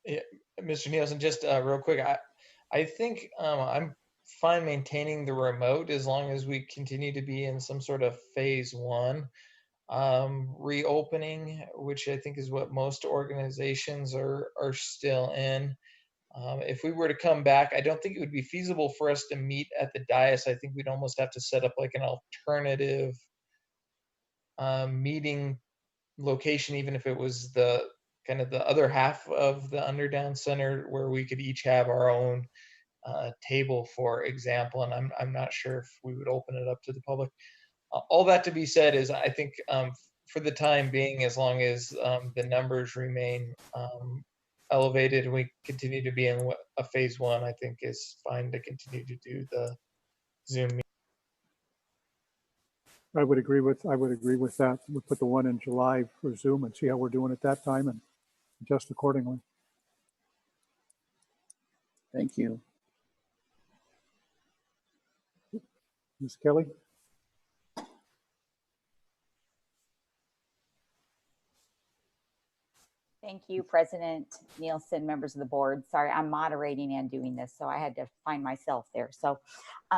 Yeah, Mr. Nielsen, just real quick, I think I'm fine maintaining the remote as long as we continue to be in some sort of phase one reopening, which I think is what most organizations are still in. If we were to come back, I don't think it would be feasible for us to meet at the dais. I think we'd almost have to set up like an alternative meeting location, even if it was the kind of the other half of the Underdown Center, where we could each have our own table, for example. And I'm not sure if we would open it up to the public. All that to be said is, I think for the time being, as long as the numbers remain elevated and we continue to be in a phase one, I think is fine to continue to do the Zoom meeting. I would agree with that. We'll put the one in July for Zoom and see how we're doing at that time and adjust accordingly. Thank you. Ms. Kelly? Thank you, President Nielsen, members of the board. Sorry, I'm moderating and doing this, so I had to find myself there. So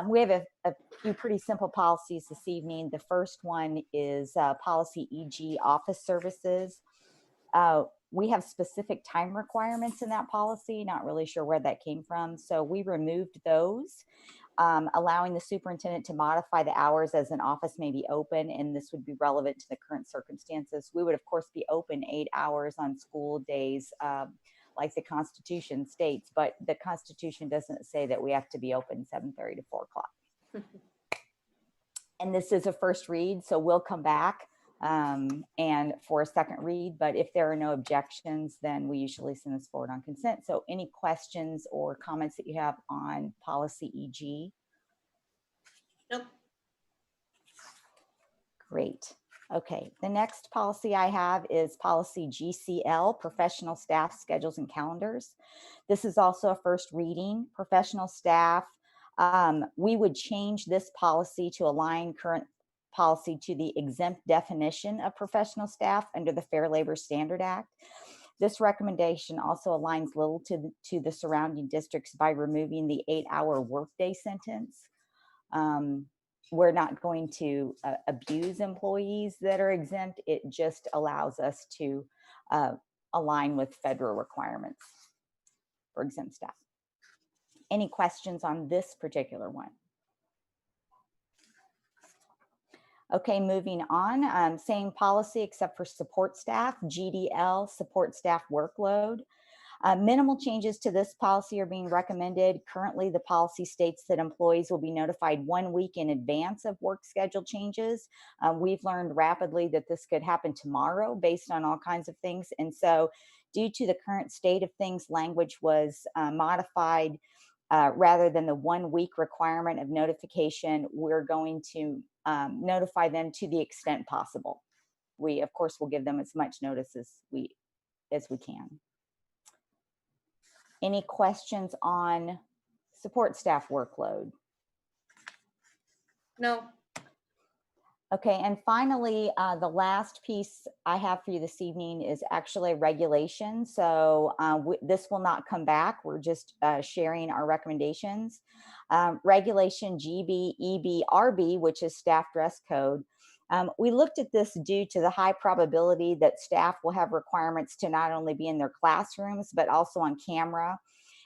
we have a few pretty simple policies this evening. The first one is policy EG, office services. We have specific time requirements in that policy, not really sure where that came from. So we removed those, allowing the superintendent to modify the hours as an office may be open, and this would be relevant to the current circumstances. We would, of course, be open 8 hours on school days, like the Constitution states, but the Constitution doesn't say that we have to be open 7:30 to 4 o'clock. And this is a first read, so we'll come back and for a second read, but if there are no objections, then we usually send this forward on consent. So any questions or comments that you have on policy EG? Nope. Great. Okay, the next policy I have is policy GCL, professional staff schedules and calendars. This is also a first reading. Professional staff, we would change this policy to align current policy to the exempt definition of professional staff under the Fair Labor Standard Act. This recommendation also aligns Littleton to the surrounding districts by removing the 8-hour workday sentence. We're not going to abuse employees that are exempt. It just allows us to align with federal requirements for exempt staff. Any questions on this particular one? Okay, moving on, same policy except for support staff, GDL, support staff workload. Minimal changes to this policy are being recommended. Currently, the policy states that employees will be notified 1 week in advance of work schedule changes. We've learned rapidly that this could happen tomorrow based on all kinds of things. And so due to the current state of things, language was modified rather than the 1 week requirement of notification. We're going to notify them to the extent possible. We, of course, will give them as much notice as we can. Any questions on support staff workload? No. Okay, and finally, the last piece I have for you this evening is actually a regulation. So this will not come back. We're just sharing our recommendations. Regulation GB-EB-RB, which is staff dress code. We looked at this due to the high probability that staff will have requirements to not only be in their classrooms, but also on camera.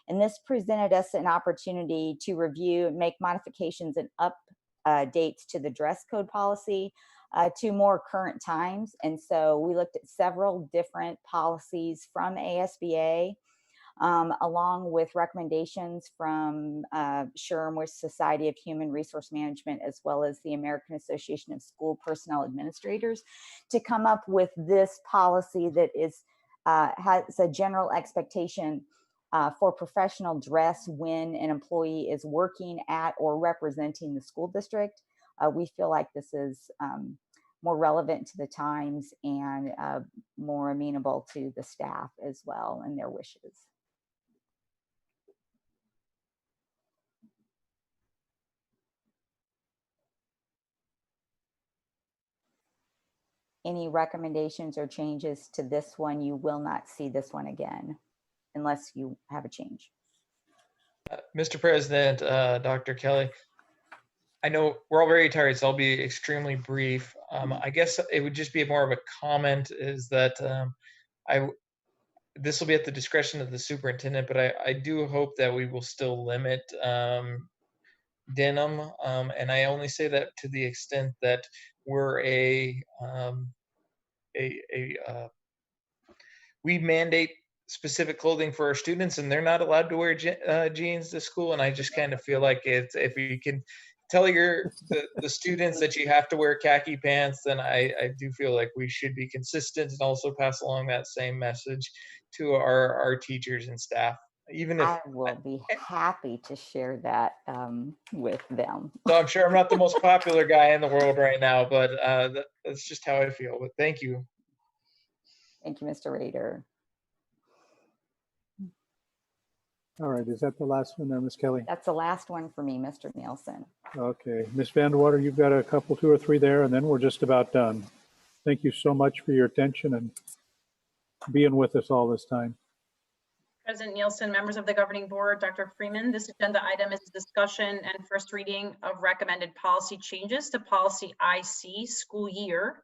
And this presented us an opportunity to review and make modifications and updates to the dress code policy to more current times. And so we looked at several different policies from ASBA, along with recommendations from SHRM, with Society of Human Resource Management, as well as the American Association of School Personnel Administrators, to come up with this policy that is has a general expectation for professional dress when an employee is working at or representing the school district. We feel like this is more relevant to the times and more amenable to the staff as well and their wishes. Any recommendations or changes to this one? You will not see this one again unless you have a change. Mr. President, Dr. Kelly, I know we're all very tired, so I'll be extremely brief. I guess it would just be more of a comment, is that this will be at the discretion of the superintendent, but I do hope that we will still limit denim, and I only say that to the extent that we're we mandate specific clothing for our students, and they're not allowed to wear jeans to school. And I just kind of feel like it's, if you can tell the students that you have to wear khaki pants, then I do feel like we should be consistent and also pass along that same message to our teachers and staff. Even if I will be happy to share that with them. so, I'm sure I'm not the most popular guy in the world right now, but that's just how I feel. But thank you. Thank you, Mr. Rader. All right, is that the last one there, Ms. Kelly? That's the last one for me, Mr. Nielsen. Okay, Ms. Vandewater, you've got a couple, 2 or 3 there, and then we're just about done. Thank you so much for your attention and being with us all this time. President Nielsen, members of the governing board, Dr. Freeman, this agenda item is a discussion and first reading of recommended policy changes to policy IC school year.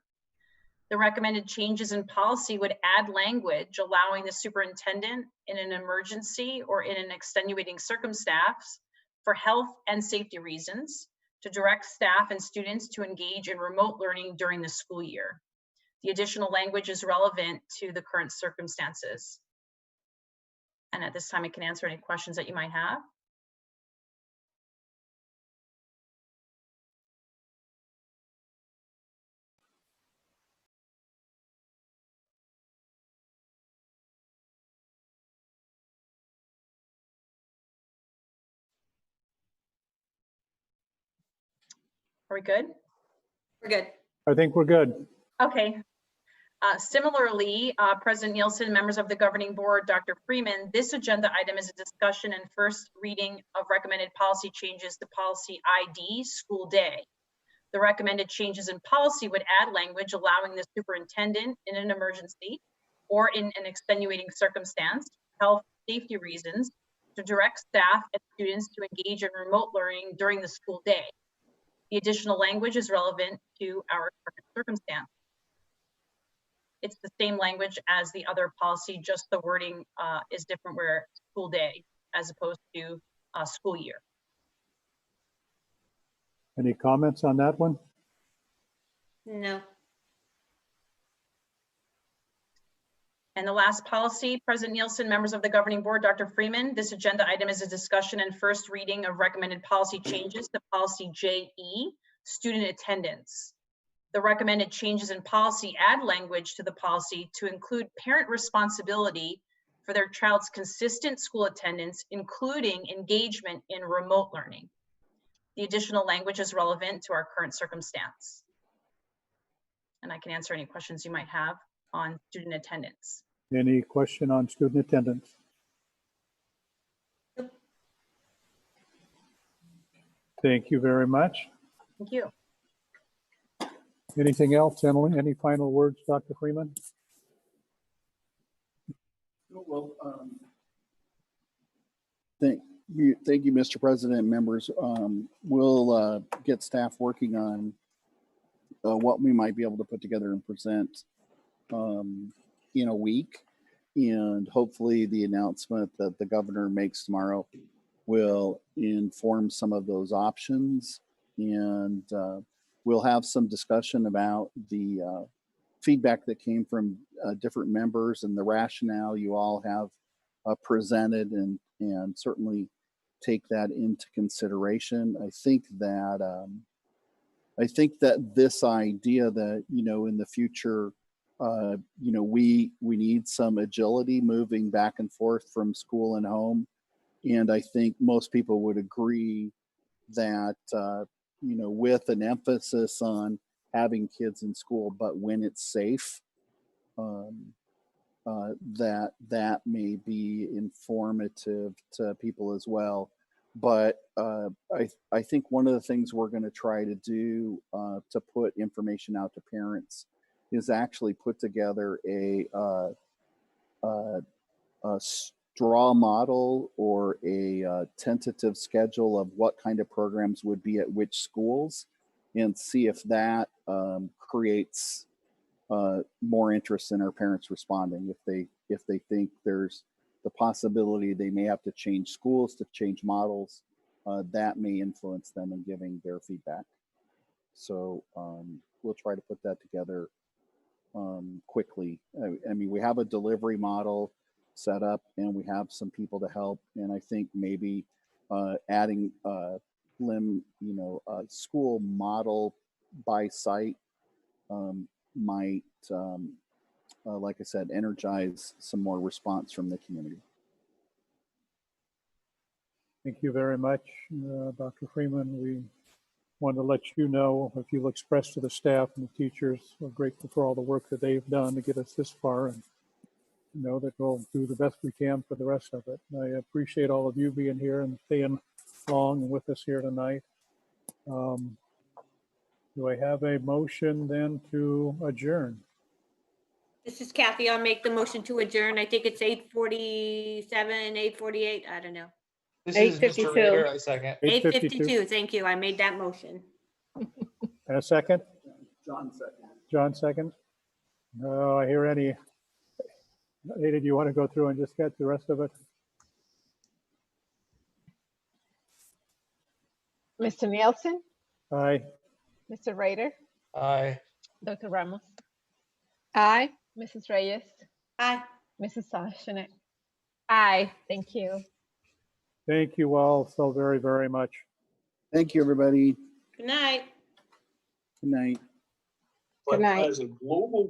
The recommended changes in policy would add language allowing the superintendent in an emergency or in an extenuating circumstance for health and safety reasons to direct staff and students to engage in remote learning during the school year. The additional language is relevant to the current circumstances. And at this time, I can answer any questions that you might have. Are we good? We're good. I think we're good. Okay. Similarly, President Nielsen, members of the governing board, Dr. Freeman, this agenda item is a discussion and first reading of recommended policy changes to policy ID school day. The recommended changes in policy would add language allowing the superintendent in an emergency or in an extenuating circumstance, health safety reasons, to direct staff and students to engage in remote learning during the school day. The additional language is relevant to our current circumstance. It's the same language as the other policy, just the wording is different, where school day as opposed to school year. Any comments on that one? No. And the last policy, President Nielsen, members of the governing board, Dr. Freeman, this agenda item is a discussion and first reading of recommended policy changes to policy JE, student attendance. The recommended changes in policy add language to the policy to include parent responsibility for their child's consistent school attendance, including engagement in remote learning. The additional language is relevant to our current circumstance. And I can answer any questions you might have on student attendance. Any question on student attendance? Thank you very much. Thank you. Anything else, Emily? Any final words, Dr. Freeman? Well, thank you, Mr. President, members. We'll get staff working on what we might be able to put together and present in a week. And hopefully the announcement that the governor makes tomorrow will inform some of those options. And we'll have some discussion about the feedback that came from different members and the rationale you all have presented, and certainly take that into consideration. I think that this idea that, in the future, we need some agility moving back and forth from school and home. And I think most people would agree that, with an emphasis on having kids in school, but when it's safe, that may be informative to people as well. But I think one of the things we're going to try to do to put information out to parents is actually put together a straw model or a tentative schedule of what kind of programs would be at which schools, and see if that creates more interest in our parents responding. If they think there's the possibility they may have to change schools, to change models, that may influence them in giving their feedback. So we'll try to put that together quickly. I mean, we have a delivery model set up and we have some people to help. And I think maybe adding school model by site might, like I said, energize some more response from the community. Thank you very much, Dr. Freeman. We want to let you know, if you'll express to the staff and the teachers, we're grateful for all the work that they've done to get us this far, and know that we'll do the best we can for the rest of it. I appreciate all of you being here and staying long with us here tonight. Do I have a motion then to adjourn? This is Kathy. I'll make the motion to adjourn. I think it's 8:47, 8:48. I don't know. This is Mr. 8:52. Rader, I second. 8:52. Thank you. I made that motion. And a second? John second. John second? No, I hear any. Ada, do you want to go through and just get the rest of it? Mr. Nielsen, Aye. Mr. Rader, Aye. Dr. Ramos, Aye. Mrs. Reyes, Aye. Mrs. Sashnet. Aye. Thank you. Thank you all so very, very much. Thank you, everybody. Good night. Good night. Good night. As a global